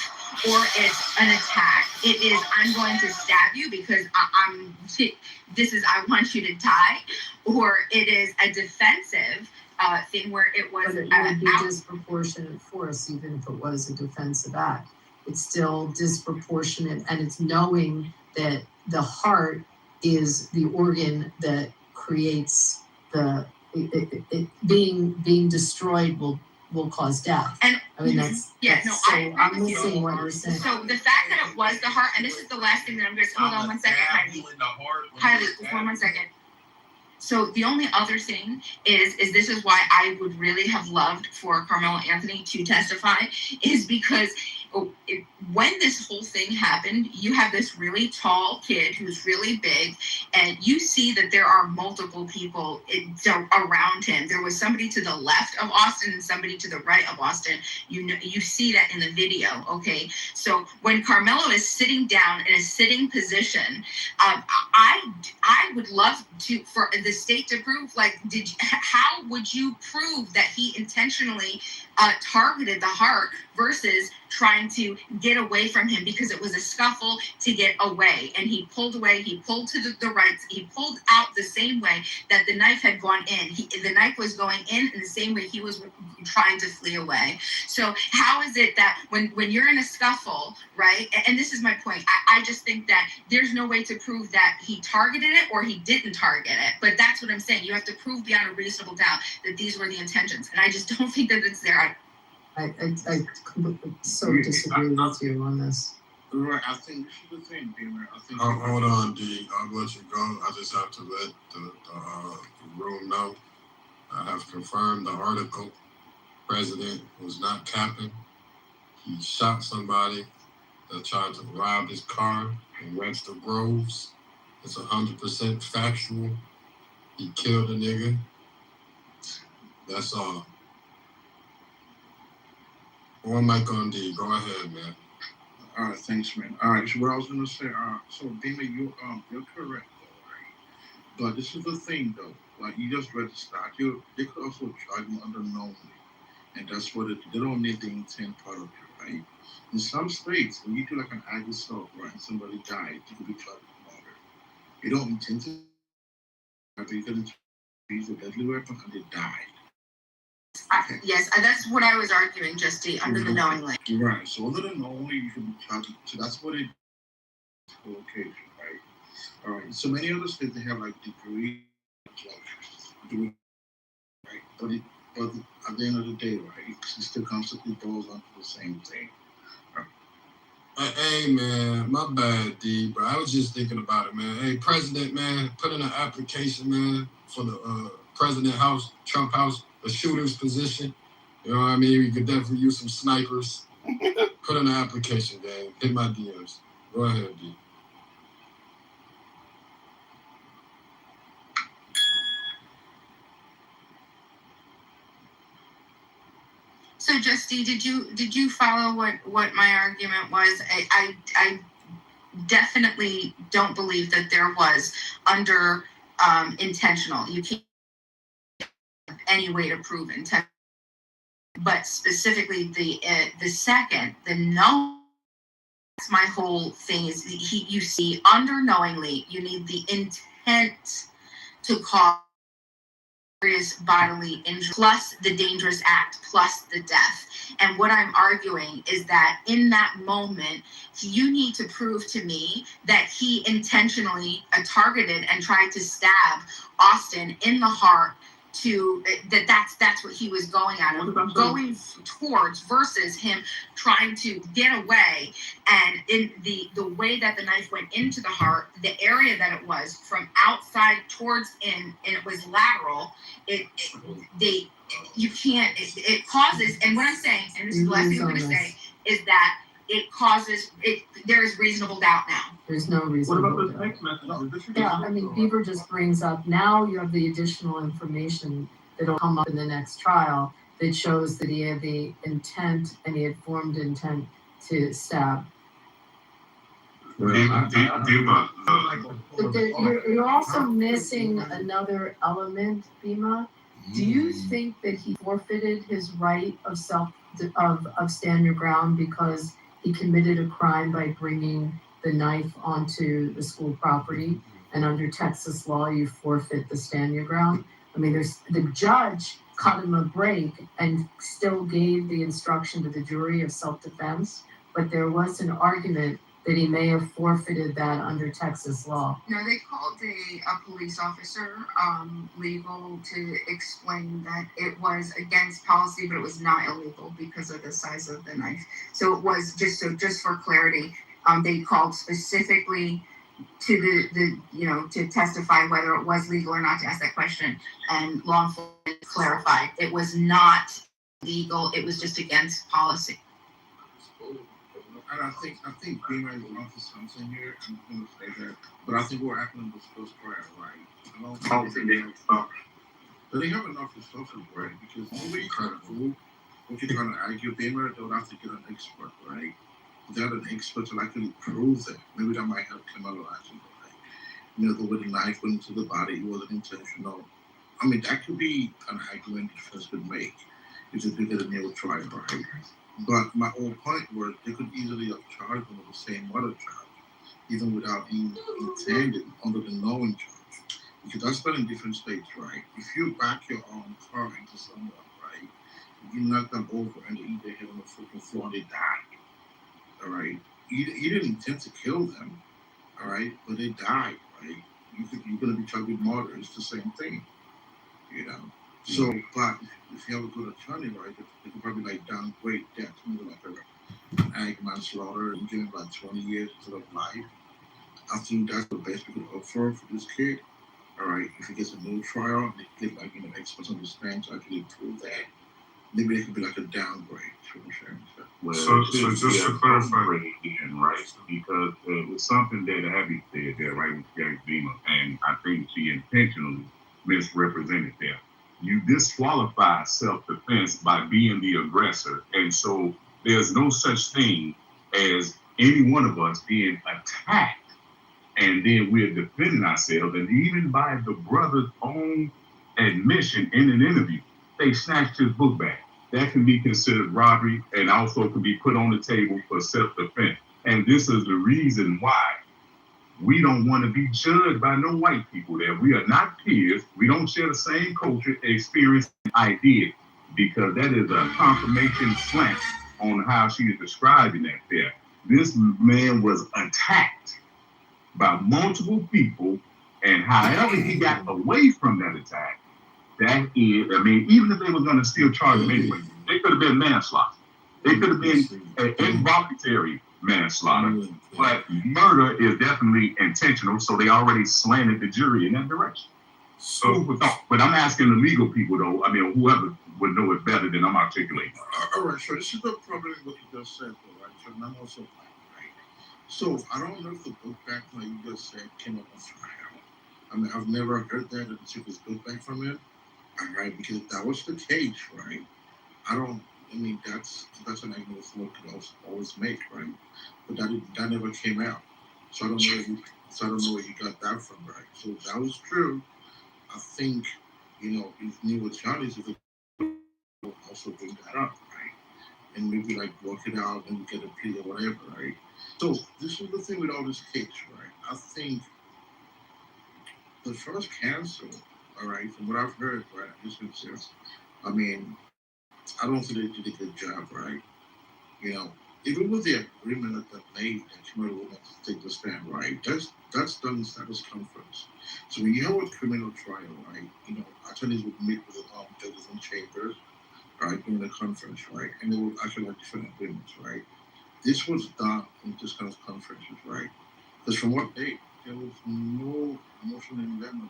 or it's an attack. It is, I'm going to stab you because I want you to die, or it is a defensive thing where it was. But it would be disproportionate force, even if it was a defensive act. It's still disproportionate, and it's knowing that the heart is the organ that creates it being destroyed will cause death. And I mean I'm missing what you're saying. So the fact that it was the heart, and this is the last thing that I'm going to hold on 1 second, Kylie, 1 second. So the only other thing is this is why I would really have loved for Carmelo Anthony to testify, is because when this whole thing happened, you have this really tall kid who's really big, and you see that there are multiple people around him. There was somebody to the left of Austin and somebody to the right of Austin. You see that in the video, okay? So when Carmelo is sitting down in a sitting position, I would love for the state to prove, like, how would you prove that he intentionally targeted the heart versus trying trying to get away from him because it was a scuffle to get away. And he pulled away, he pulled to the right, he pulled out the same way that the knife had gone in. The knife was going in the same way he was trying to flee away. So how is it that when you're in a scuffle, right? And this is my point. I just think that there's no way to prove that he targeted it or he didn't target it. But that's what I'm saying. You have to prove beyond a reasonable doubt that these were the intentions. And I just don't think that it's there. I so disagree with you on this. Right, I think this is the thing, Beamer. I think. Hold on, D. I'll let you go. I just have to let the room know. I have confirmed the article. President was not capping. He shot somebody that tried to rob his car in Webster Groves. It's 100% factual. He killed a nigga. That's all. One mic on D. Go ahead, man. All right, thanks, man. All right, so what I was gonna say, so Beamer, you're correct, though, right? But this is the thing, though. Like you just read the stock, they could also charge you under knowingly, and that's what they don't need the intent part of it, right? In some states, when you do like an ag assault, right, and somebody died, you could be charged with murder. You don't intend to, but you could use a deadly weapon and they died. Yes, that's what I was arguing, Justy, under the knowingly. Right, so under the knowingly, you can be charged. So that's what it is. Okay, right? All right, so many other states, they have like degree, right? But at the end of the day, right, it still constantly boils down to the same thing. Right? Hey, man, my bad, D, bro. I was just thinking about it, man. Hey, President, man, put in an application, man, for the President House, Trump House, the shooter's position. You know what I mean? We could definitely use some snipers. Put in an application, gang. Hit my DMs. Go ahead, D. So, Justy, did you follow what my argument was? I definitely don't believe that there was under intentional. You can't have any way to prove intent. But specifically the second, the no. That's my whole thing is you see under knowingly, you need the intent to cause serious bodily injury plus the dangerous act plus the death. And what I'm arguing is that in that moment, you need to prove to me that he intentionally targeted and tried to stab Austin in the heart to that's what he was going at, going towards versus him trying to get away. And in the way that the knife went into the heart, the area that it was from outside towards in, and it was lateral. It causes, and what I'm saying, and this is the last thing I'm going to say, is that it causes it. There is reasonable doubt now. There's no reason. What about the text message? Yeah, I mean, Beaver just brings up, now you have the additional information that'll come up in the next trial that shows that he had the intent and he had formed intent to stab. But you're also missing another element, Bima. Do you think that he forfeited his right of stand your ground because he committed a crime by bringing the knife onto the school property, and under Texas law, you forfeit the stand your ground? I mean, the judge cut him a break and still gave the instruction to the jury of self-defense, but there was an argument that he may have forfeited that under Texas law. No, they called a police officer, legal, to explain that it was against policy, but it was not illegal because of the size of the knife. So it was just for clarity, they called specifically to to testify whether it was legal or not, to ask that question, and law enforcement clarified it was not legal. It was just against policy. And I think Beamer is onto something here. I'm going to say that, but I think what happened was first trial, right? I don't think they have enough resources, right? Because nobody trying to prove what you're trying to argue, Beamer, they'll have to get an expert, right? Without an expert to actually prove that, maybe that might help criminal action, right? The way the knife went into the body, it wasn't intentional. I mean, that could be an argument the defense could make if they did a nail trial, right? But my whole point was they could easily have charged them with the same murder charge, even without being intended under the knowing charge. Because that's done in different states, right? If you back your own car into someone, right, you knock them over and they eat their head on the freaking floor and they die. All right. You didn't intend to kill them, all right, but they died, right? You're gonna be charged with murder. It's the same thing, you know. So, but if you have a good attorney, right, they could probably like downgrade that to maybe like an ag manslaughter and give him like 20 years instead of life. I think that's the best we could offer for this kid. All right, if he gets a new trial, they get like experts on the stand to actually prove that. Maybe it could be like a downgrade. Well, So just to clarify, again, right? Because it was something that Abby said there, right, with Gary Zima, and I think she intentionally misrepresented there. You disqualify self-defense by being the aggressor, and so there's no such thing as any one of us being attacked, and then we're defending ourselves. And even by the brother's own admission in an interview, they snatched his book bag. That can be considered robbery and also can be put on the table for self-defense. And this is the reason why we don't want to be judged by no white people there. We are not peers. We don't share the same culture, experience, and ideas, because that is a confirmation slant on how she is describing that there. This man was attacked by multiple people, and however he got away from that attack, that is, I mean, even if they were going to still charge him anyway, it could have been manslaughter. It could have been an involuntary manslaughter, but murder is definitely intentional, so they already slanted the jury in that direction. But I'm asking the legal people, though, I mean, whoever would know it better than I'm articulating. All right, so this is the problem with what you just said, though, right? So I'm also black, right? So I don't know if the book bag, like you just said, came up on trial. I mean, I've never heard that they took his book back from him. All right, because if that was the case, right? I mean, that's an argument that someone could always make, right? But that never came out. So I don't know where you got that from, right? So if that was true, I think, if Neil Charlie's if it will also bring that up, right? And maybe like work it out and get a plea or whatever, right? So this is the thing with all this case, right? I think the first counsel, all right, from what I've heard, right, this is, I mean, I don't think they did a good job, right? Even with the agreement that they made that criminal women to take the stand, right? That's done in status conference. So when you have a criminal trial, right, attorneys would meet with the judges and chambers, right, during the conference, right, and they would actually have different agreements, right? This was done in this kind of conferences, right? Because from what there was no emotion in memory.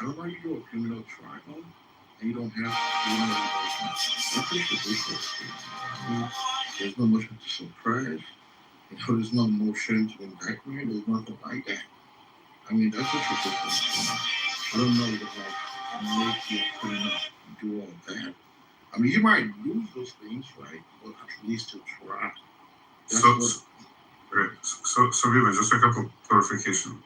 I don't know if you do a criminal trial and you don't have that's ridiculous. There's no motion to suppress. There's no motion to indictment. There's nothing like that. I mean, that's just ridiculous. I don't know what make you criminal do all that. I mean, you might lose those things, right? But at least to try. So Vivian, just a couple clarification.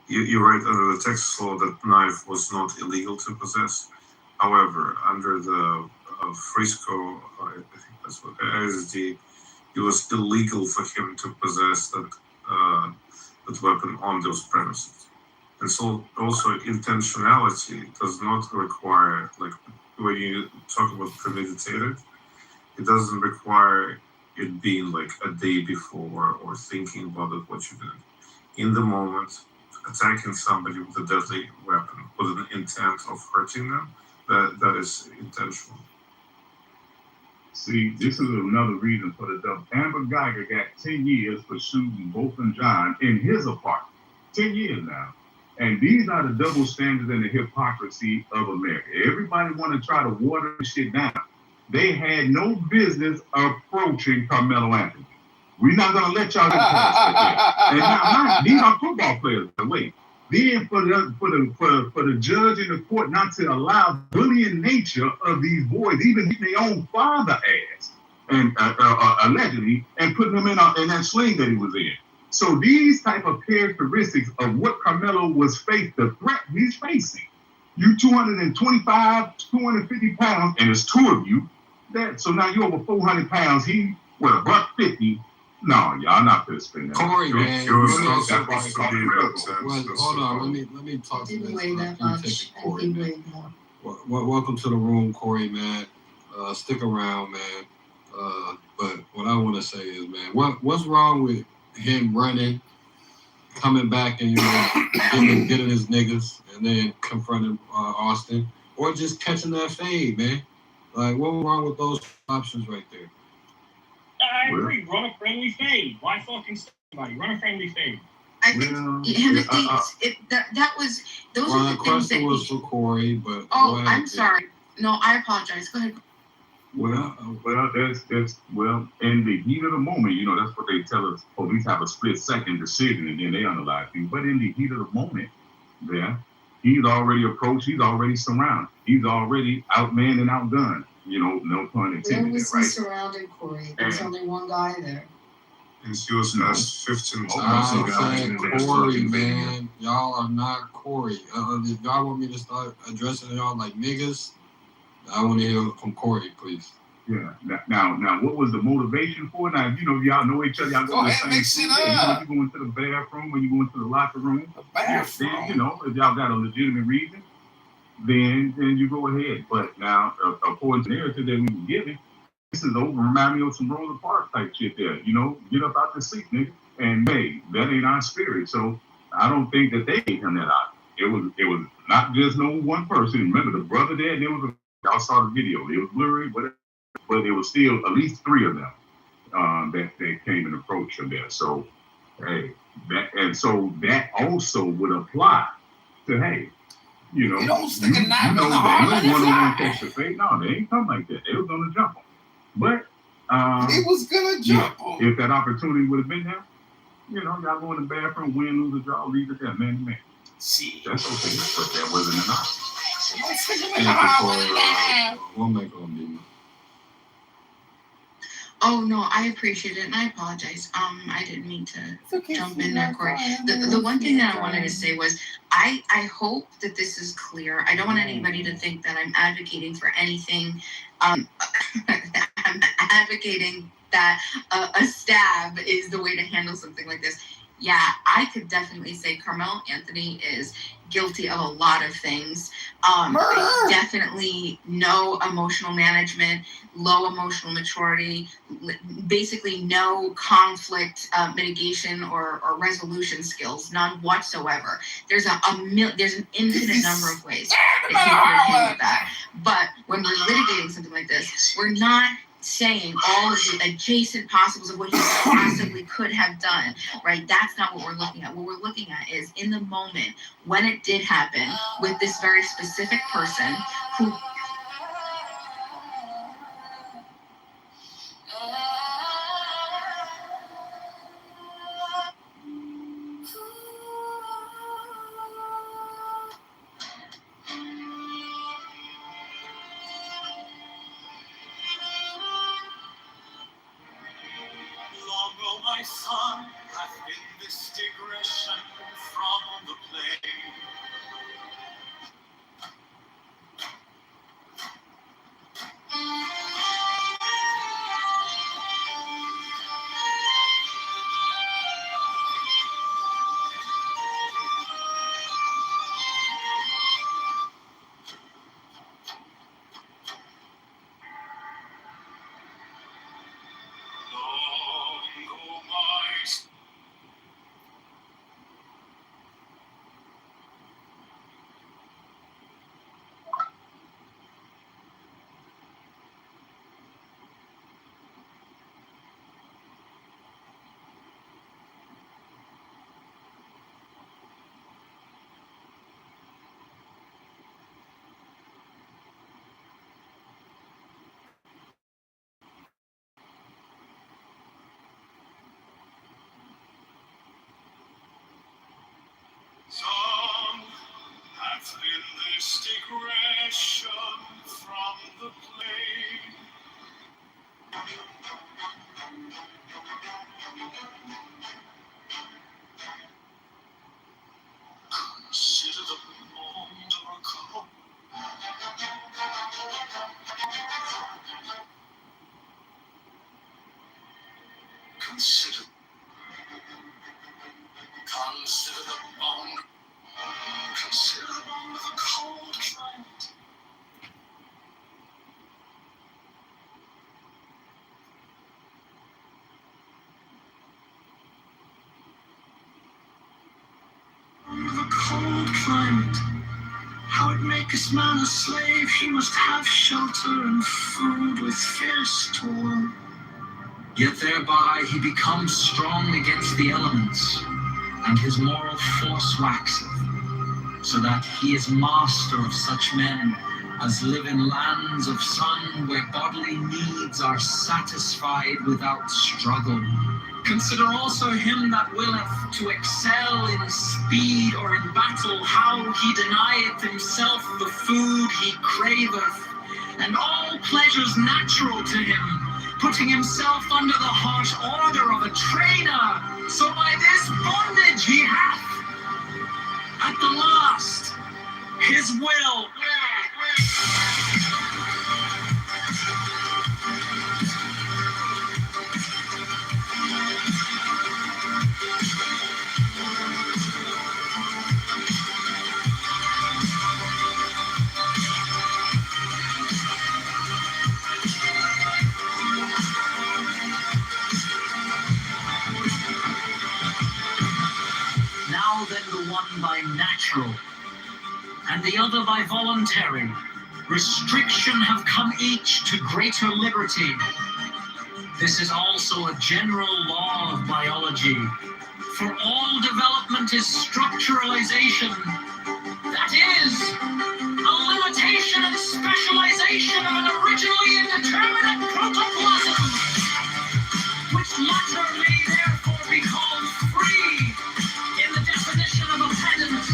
You're right, under the Texas law, that knife was not illegal to possess. However, under the Frisco, I think that's what ISD, it was illegal for him to possess that weapon on those premises. And so also intentionality does not require, like when you talk about premeditated, it doesn't require it being like a day before or thinking about it, what you did. In the moment, attacking somebody with a deadly weapon with an intent of hurting them, that is intentional. See, this is another reason for the double. Amber Geiger got 10 years for shooting Wolf and John in his apartment. 10 years now. And these are the double standards and the hypocrisy of America. Everybody want to try to water this shit down. They had no business approaching Carmelo Anthony. We're not going to let y'all get past that. And now, these are football players, by the way. Then for the judge in the court not to allow the bullying nature of these boys, even hitting their own father ass, and allegedly, and putting them in that sling that he was in. So these type of characteristics of what Carmelo was faced, the threat he's facing. You 225, 250 pounds, and it's two of you. That so now you over 400 pounds. He with $150. No, y'all not gonna spend that. Corey, man, You're let me so ask you a that's question. Hold on, let me talk to this. Corey, man. Welcome to the room, Corey, man. Stick around, man. But what I want to say is, man, what's wrong with him running, coming back, and getting his niggas, and then confronting Austin, or just catching that fade, man? Like, what's wrong with those options right there? I agree. Run a friendly fade. Why fucking somebody? Run a friendly fade. I think that was those Well, are the the things that question was for Corey, but oh, go ahead, I'm sorry. No, I apologize. Go ahead. Well, that's in the heat of the moment, you know, that's what they tell us. Police have a split-second decision, and then they unalive you. But in the heat of the moment, he's already approached. He's already surrounded. He's already outmanned and outgunned. You know, no pun intended. Where was he right? surrounded, Corey? There's only one guy there. And she was 15 times. Corey, man. Y'all are not Corey. If y'all want me to start addressing y'all like niggas, I want to hear from Corey, please. Yeah. Now, what was the motivation for it? Now, you know, y'all know each other. Y'all go to the same school. You go into the bathroom, when you go into the locker room. Then, you know, if y'all got a legitimate reason, then you go ahead. But now, according to the narrative that we were given, this is over. Remind me of some Rosa Parks type shit there. You know, get up out the seat, nigga. And hey, that ain't our spirit. So I don't think that they gave him that out. It was not just no one person. Remember the brother there, and there was y'all saw the video. It was blurry, whatever, but it was still at least 3 of them that came and approached him there. So hey, that also would apply to you know, You don't stick a knife in the that heart. no one-on-one face-to-face. No, they ain't come like that. They was gonna jump him. But he was gonna jump him. If that opportunity would have been there, you know, y'all go in the bathroom, win, lose, or draw, leave it there, man to man. See, that's okay. But that wasn't enough. We'll make on me. Oh no, I appreciate it and I apologize. I didn't mean to jump in there, Corey. The one thing that I wanted to say was I hope that this is clear. I don't want anybody to think that I'm advocating for anything. I'm advocating that a stab is the way to handle something like this. Yeah, I could definitely say Carmelo Anthony is guilty of a lot of things. Definitely no emotional management, low emotional maturity, basically no conflict mitigation or resolution skills, none whatsoever. There's there's an infinite number of ways that he could have handled that. But when we're litigating something like this, we're not saying all of the adjacent possibles of what he possibly could have done, right? That's not what we're looking at. What we're looking at is in the moment when it did happen with this very specific person who my son hath been this digression from the play. Some hath been this digression from the play. Consider the moment of a The cold climate, how it maketh man a slave, he must have shelter and food with fierce toil. Yet thereby he becomes strong against the elements, and his moral force waxeth, so that he is master of such men as live in lands of sun, where bodily needs are satisfied without struggle. Consider also him that willeth to excel in speed or in battle, how he denieth himself the food he craveth, and all pleasures natural to him, putting himself under the harsh order of a trainer. So by this bondage he hath, at the last, his will. Now then the one by natural, and the other by voluntary restriction have come each to greater liberty. This is also a general law of biology. For all development is structuralization. That is, a limitation and specialization of an originally indeterminate protoplasm, which latter may therefore be called free in the definition of a pedant.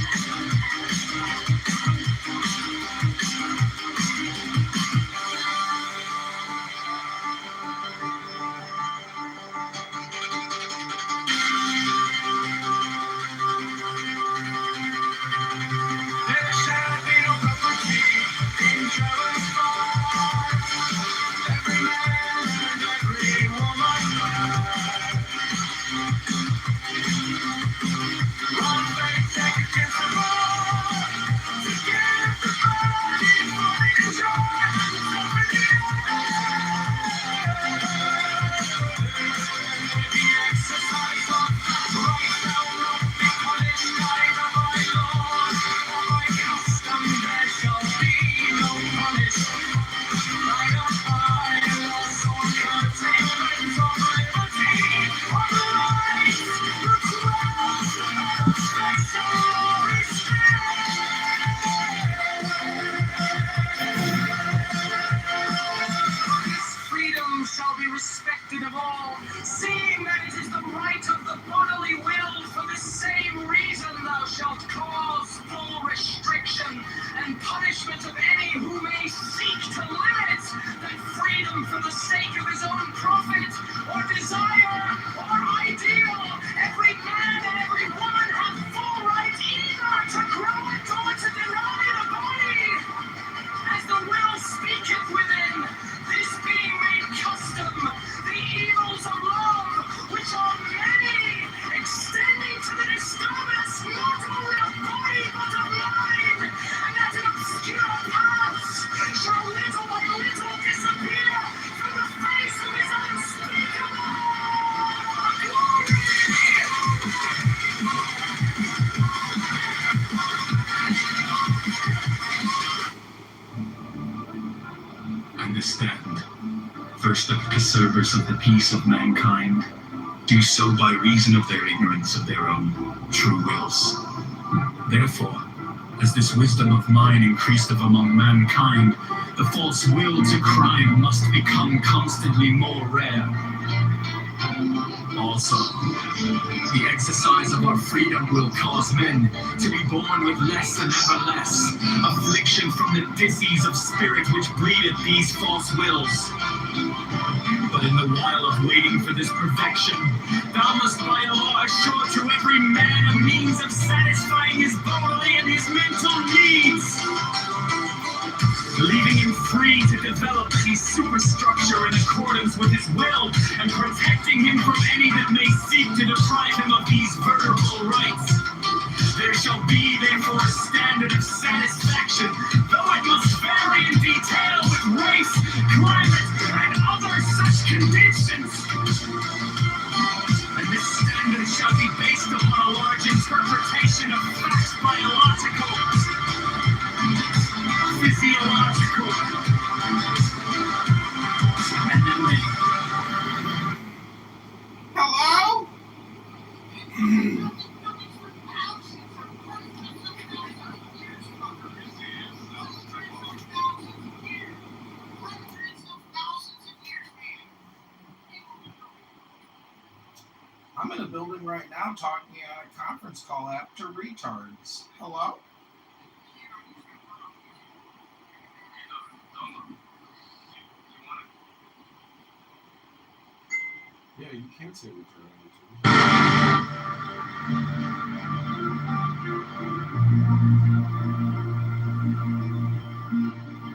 Freedom shall be respected of all, seeing that it is the right of the bodily will. For the same reason thou shalt cause full restriction and punishment of any who may seek to limit that freedom for the sake of his own profit or desire or ideal. Every man and every woman have full right either to grow it or to deny the body, as the will speaketh within. This being made custom, the evils of love, which are many, extending to the disturbance not only of body but of mind, and that in obscure paths shall little by little disappear from the face of his unspeakable glory. Understand, first, that the preservers of the peace of mankind do so by reason of their ignorance of their own true wills. Therefore, as this wisdom of mine increaseth among mankind, the false will to crime must become constantly more rare. Also, the exercise of our freedom will cause men to be born with less and ever less affliction from the disease of spirit which breedeth these false wills. But in the while of waiting for this perfection, thou must by law assure to every man a means of satisfying his bodily and his mental needs, leaving him free to develop his superstructure in accordance with his will, and protecting him from any that may seek to deprive him of these vertebral rights. there shall be therefore a standard of satisfaction, though it must vary in detail with race, climate, and other such conditions. And this standard shall be based upon a large interpretation of facts, biological, physiological, and then hello? I'm in a building right now talking on a conference call app to retards. Hello? Yeah, you can't say retard.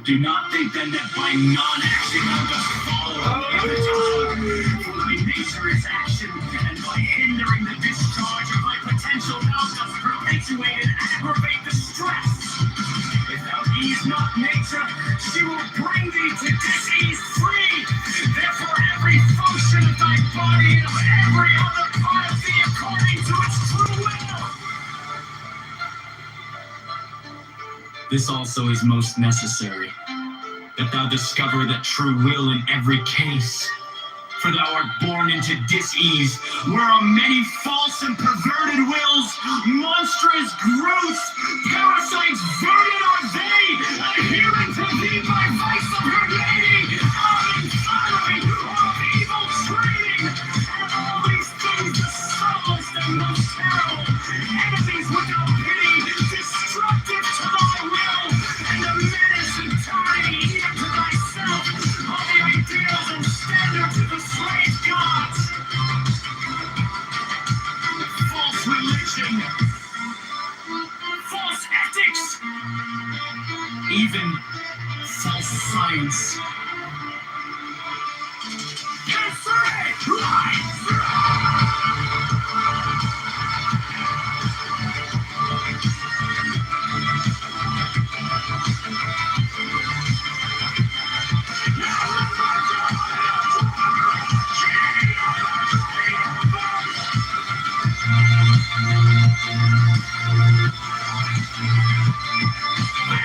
Do not think then that by non-action thou dost follow the dog. For thy nature is action, and by hindering the discharge of thy potential thou dost perpetuate and aggravate the stress. If thou ease not nature, she will bring thee to disease free. Therefore every function of thy body and of every other part of thee according to its true will. This also is most necessary, that thou discover the true will in every case. For thou art born into dis-ease, where are many false and perverted wills, monstrous growths, parasites, vermin are they, adhering to thee by vice of her lady, of infirmity or of evil training. And all these things the subtlest and most terrible, enemies without pity, destructive to thy will, and a menace and tyranny even to thyself, all the ideals and standards of the slave gods. False religion, false ethics, even false science.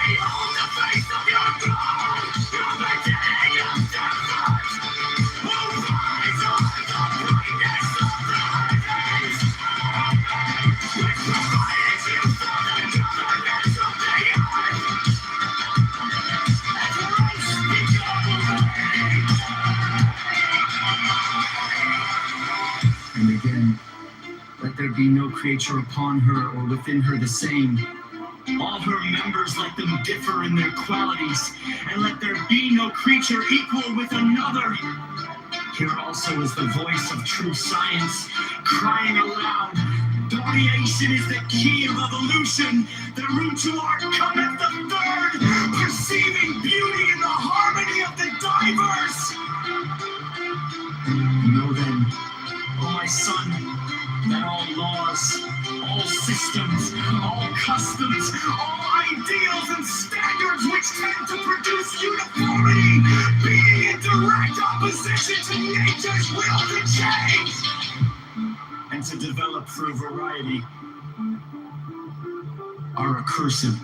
Behold the face of your God, your virginity of death, who rides on the brightness of the heavens, which provided you for the government of the earth, and your unspeakable way. And again, let there be no creature upon her or within her the same. All her members let them differ in their qualities, and let there be no creature equal with another. Here also is the voice of true science, crying aloud, variation is the key of evolution, the root to art cometh the third, perceiving beauty in the harmony of the diverse. Know then, O my son, that all laws, all systems, all customs, all ideals and standards which tend to produce uniformity, being in direct opposition to nature's will to change and to develop through variety, are accursed.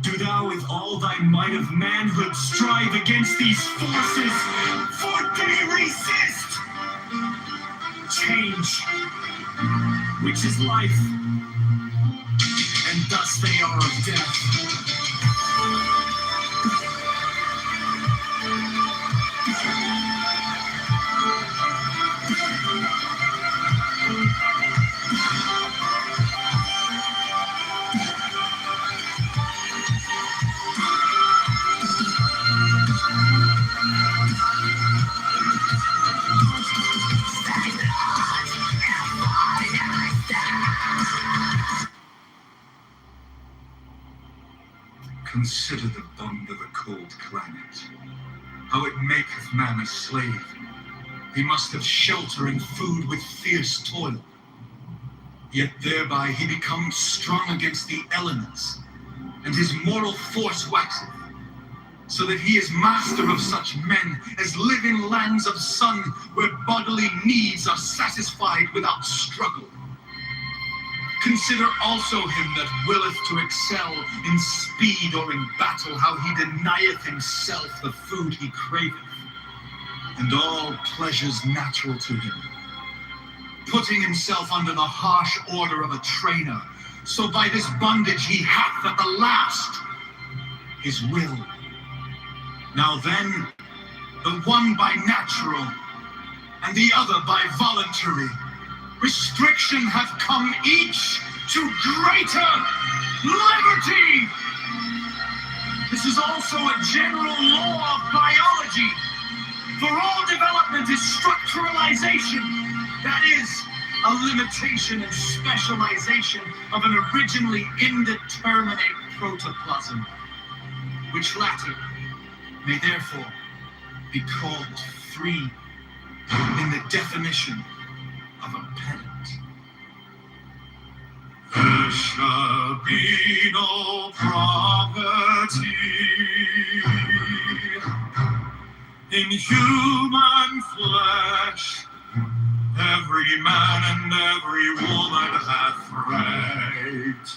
Do thou with all thy might of manhood strive against these forces, for they resist change, which is life, and thus they are of death. Consider the bond of a cold climate, how it maketh man a slave. He must have shelter and food with fierce toil. Yet thereby he becomes strong against the elements, and his moral force waxeth, so that he is master of such men as live in lands of sun, where bodily needs are satisfied without struggle. Consider also him that willeth to excel in speed or in battle, how he denieth himself the food he craveth, and all pleasures natural to him, putting himself under the harsh order of a trainer, so by this bondage he hath at the last his will. Now then, the one by natural, and the other by voluntary, restriction hath come each to greater liberty. This is also a general law of biology, for all development is structuralization, that is, a limitation and specialization of an originally indeterminate protoplasm, which latter may therefore be called free in the definition of a pedant. There shall be no property in human flesh. Every man and every woman hath right.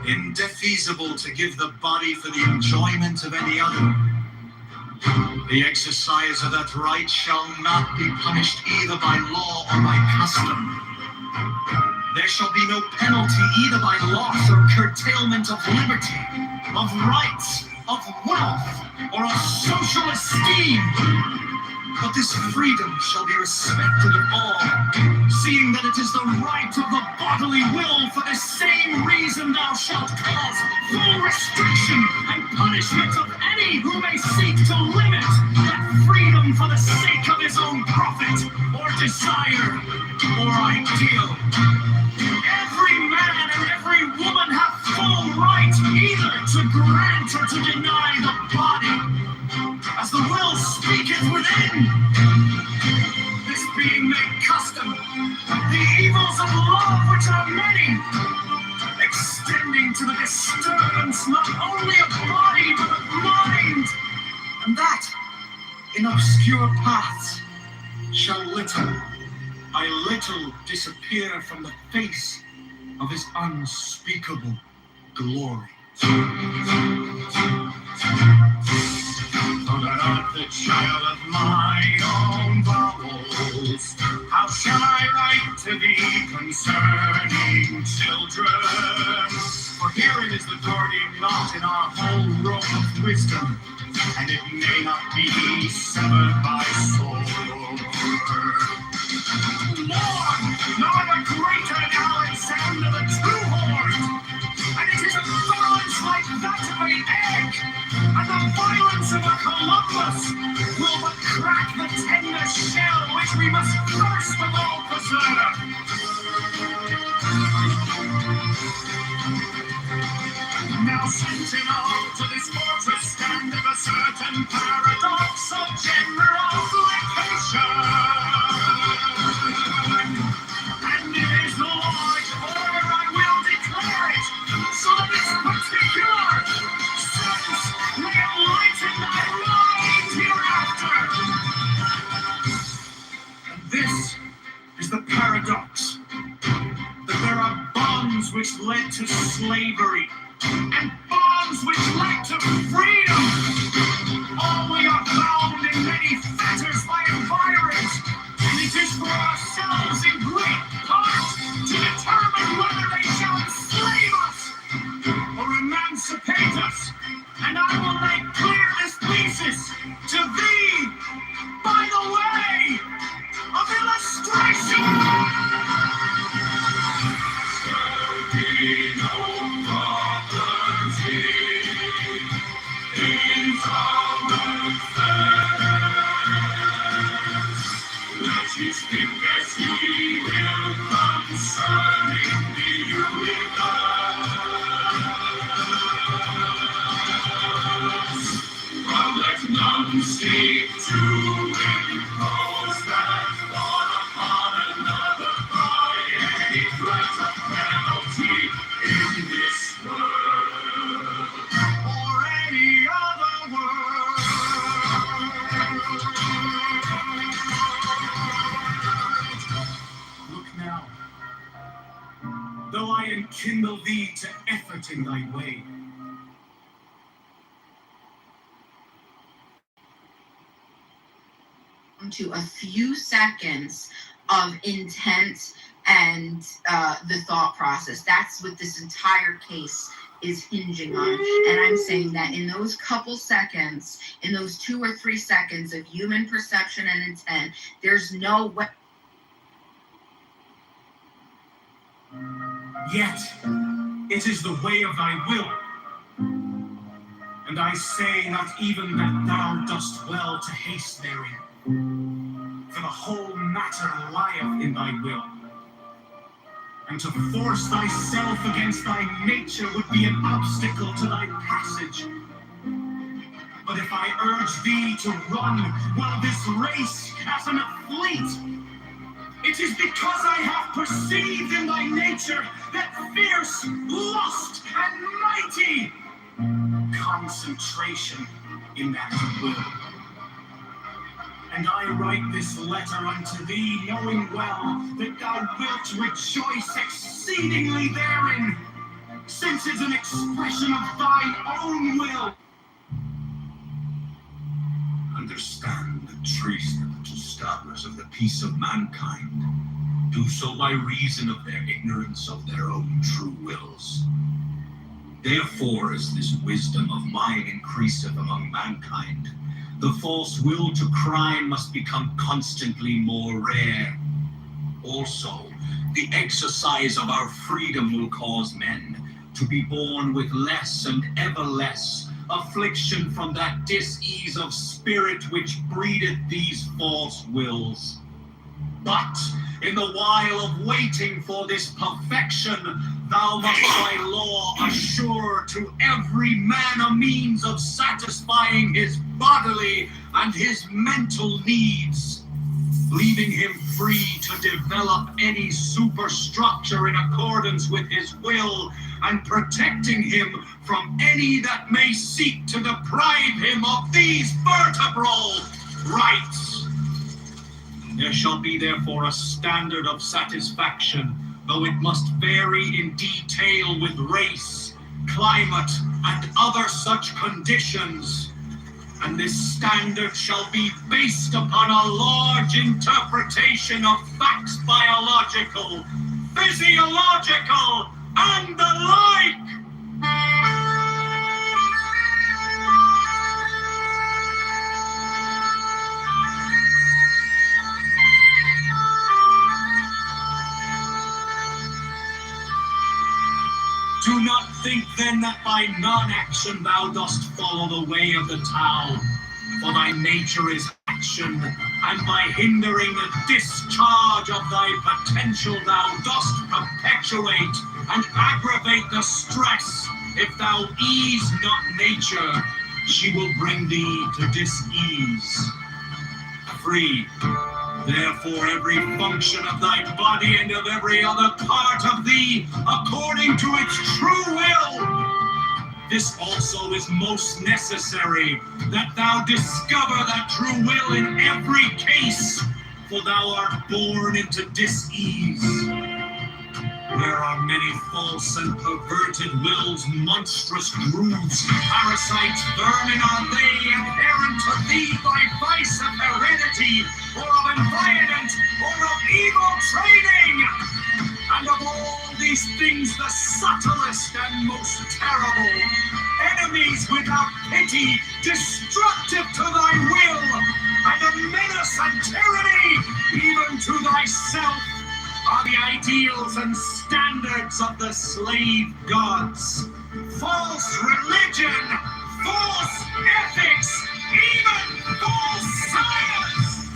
Indefeasible to give the body for the enjoyment of any other. The exercise of that right shall not be punished either by law or by custom. There shall be no penalty either by loss or curtailment of liberty, of rights, of wealth, or of social esteem. But this freedom shall be respected of all, seeing that it is the right of the bodily will. For the same reason thou shalt cause full restriction and punishment of any who may seek to limit that freedom for the sake of his own profit, or desire, or ideal. Every man and every woman have full right either to grant or to deny the body, as the will speaketh within. This being made custom, the evils of love, which are many, extending to the disturbance not only of body but of mind, and that in obscure paths shall little by little disappear from the face of his unspeakable glory. So that art the child of mine own bowels, how shall I write to thee concerning children? For herein is the guardian knot in our whole rope of wisdom, and it may not be severed by sword. Lord, nor the greater Alexander the Two-Horned, and it is a violence like that of an egg, and the violence of a Columbus will but crack the tender shell which we must first of all preserve. Now sentinel to this fortress standeth a certain paradox of generalization, and in his large order I will declare it, so that this particular sense may enlighten thy mind hereafter. And this is the paradox, that there are bonds which led to slavery, and bonds which led to freedom. All we are bound in many fetters by environs, and it is for ourselves in great part to determine whether they shall enslave us or emancipate us. And I will make clear this thesis to thee by the way of illustration. In though I enkindle thee to effort in thy way. To a few seconds of intent and the thought process. That's what this entire case is hinging on. And I'm saying that in those couple seconds, in those 2 or 3 seconds of human perception and intent, there's no way. Yet, it is the way of thy will. And I say not even that thou dost well to haste therein. For the whole matter lieth in thy will. And to force thyself against thy nature would be an obstacle to thy passage. But if I urge thee to run, well, this race as an athlete, it is because I have perceived in thy nature that fierce, lust, and mighty concentration in that will. And I write this letter unto thee, knowing well that thou wilt rejoice exceedingly therein, since it's an expression of thine own will. Understand the treason of the disturbers of the peace of mankind do so by reason of their ignorance of their own true wills. Therefore, as this wisdom of mine increaseth among mankind, the false will to crime must become constantly more rare. Also, the exercise of our freedom will cause men to be born with less and ever less affliction from that dis-ease of spirit which breedeth these false wills. But in the while of waiting for this perfection, thou must by law assure to every man a means of satisfying his bodily and his mental needs, leaving him free to develop any superstructure in accordance with his will, and protecting him from any that may seek to deprive him of these vertebral rights. There shall be therefore a standard of satisfaction, though it must vary in detail with race, climate, and other such conditions. And this standard shall be based upon a large interpretation of facts biological, physiological, and the like. Do not think then that by non-action thou dost follow the way of the town, for thy nature is action, and by hindering the discharge of thy potential thou dost perpetuate and aggravate the stress. If thou ease not nature, she will bring thee to dis-ease. Free. Therefore, every function of thy body and of every other part of thee, according to its true will. This also is most necessary, that thou discover that true will in every case, for thou art born into dis-ease. There are many false and perverted wills, monstrous grooves, parasites, vermin are they, inherent to thee by vice of heredity, or of environment, or of evil training. And of all these things, the subtlest and most terrible, enemies without pity, destructive to thy will, and a menace and tyranny even to thyself, are the ideals and standards of the slave gods. False religion, false ethics, even false science.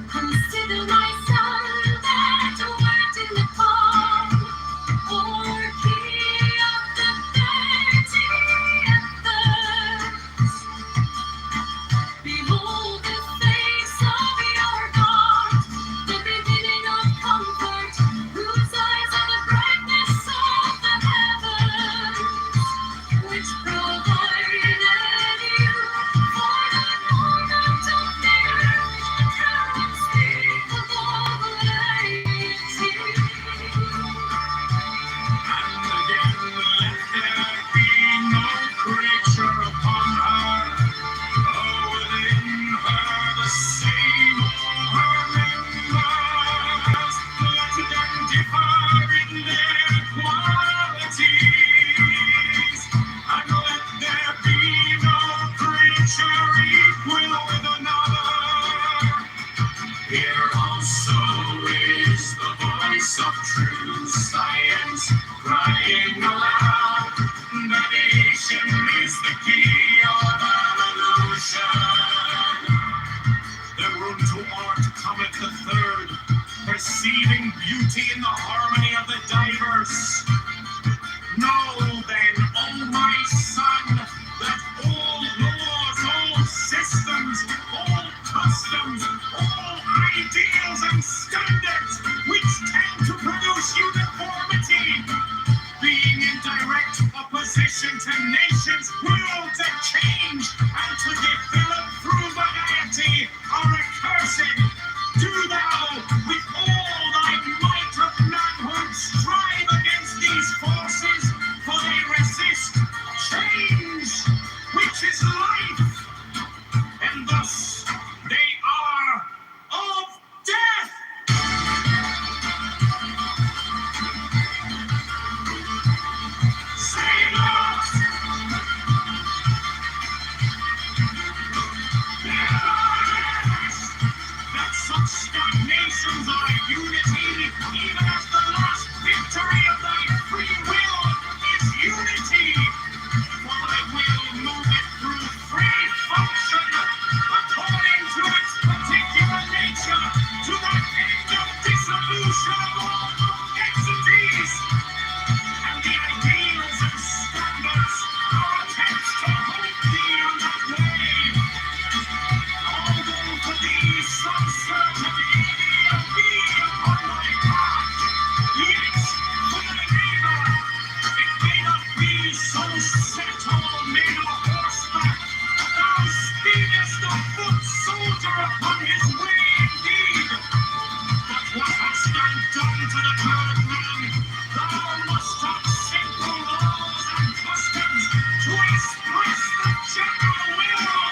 Consider myself that word in the palm, or key of the 30th verse. Behold the face of your God, the beginning of comfort. is the key of evolution. The room to art cometh the third, perceiving beauty in the harmony of the diverse. Know then, O my son, that all laws, all systems, all customs, all ideals and standards which tend to produce uniformity, being in direct opposition to nations' will to change and to develop through variety, are accursed. Do thou, with all thy might of manhood, strive against these forces, for they resist change, which is life, and thus they are of death. Say not that such stagnations are unity, even as the last victory of thy free will is unity. For thy will moveth through free function, according to its particular nature, to that end of dissolution of all entities. And the ideals and standards are attempts to hold thee on that way. Although for thee some certain alien be upon thy path, yet for thy neighbor it may not be so set or made of horseback. Thou speedest a foot soldier upon his way indeed. But what hast thou done to the bird man? Thou must have simple laws and customs to express the general will,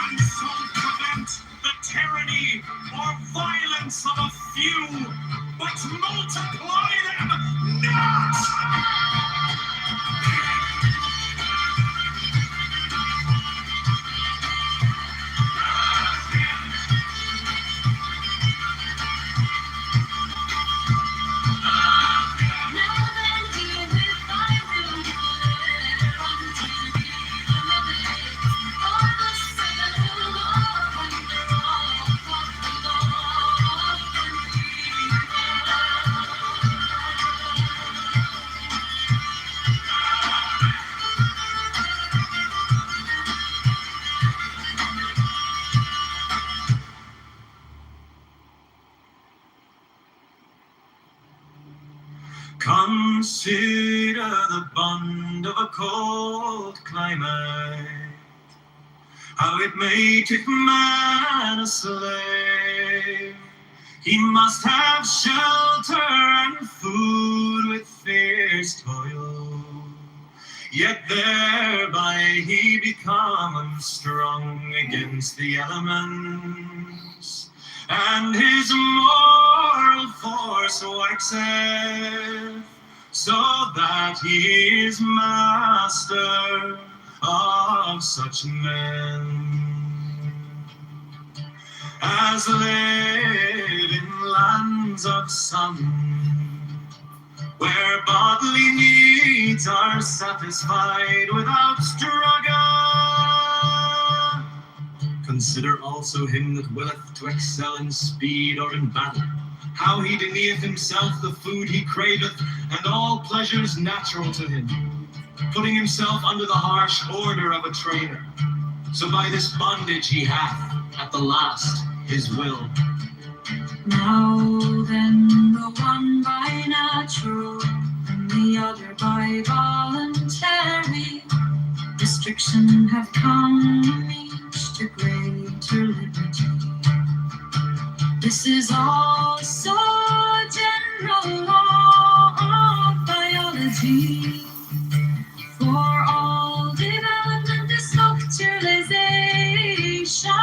and so prevent the tyranny or violence of a few, but multiply them not. Consider the bond of a cold climate, how it maketh man a slave. He must have shelter and food with fierce toil, yet thereby he becomes strong against the elements, and his moral force waxeth, so that he is master of such men as live in lands of sun, where bodily needs are satisfied without struggle. Consider also him that willeth to excel in speed or in battle, how he denieth himself the food he craveth, and all pleasures natural to him, putting himself under the harsh order of a trainer. So by this bondage he hath, at the last, his will. Now then, the one by natural, and the other by voluntary restriction have come each to greater liberty. This is also general law of biology, for all development is structuralization.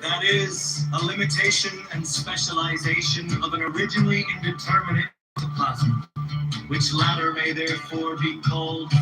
That is, a limitation and specialization of an originally indeterminate plasma, which latter may therefore be called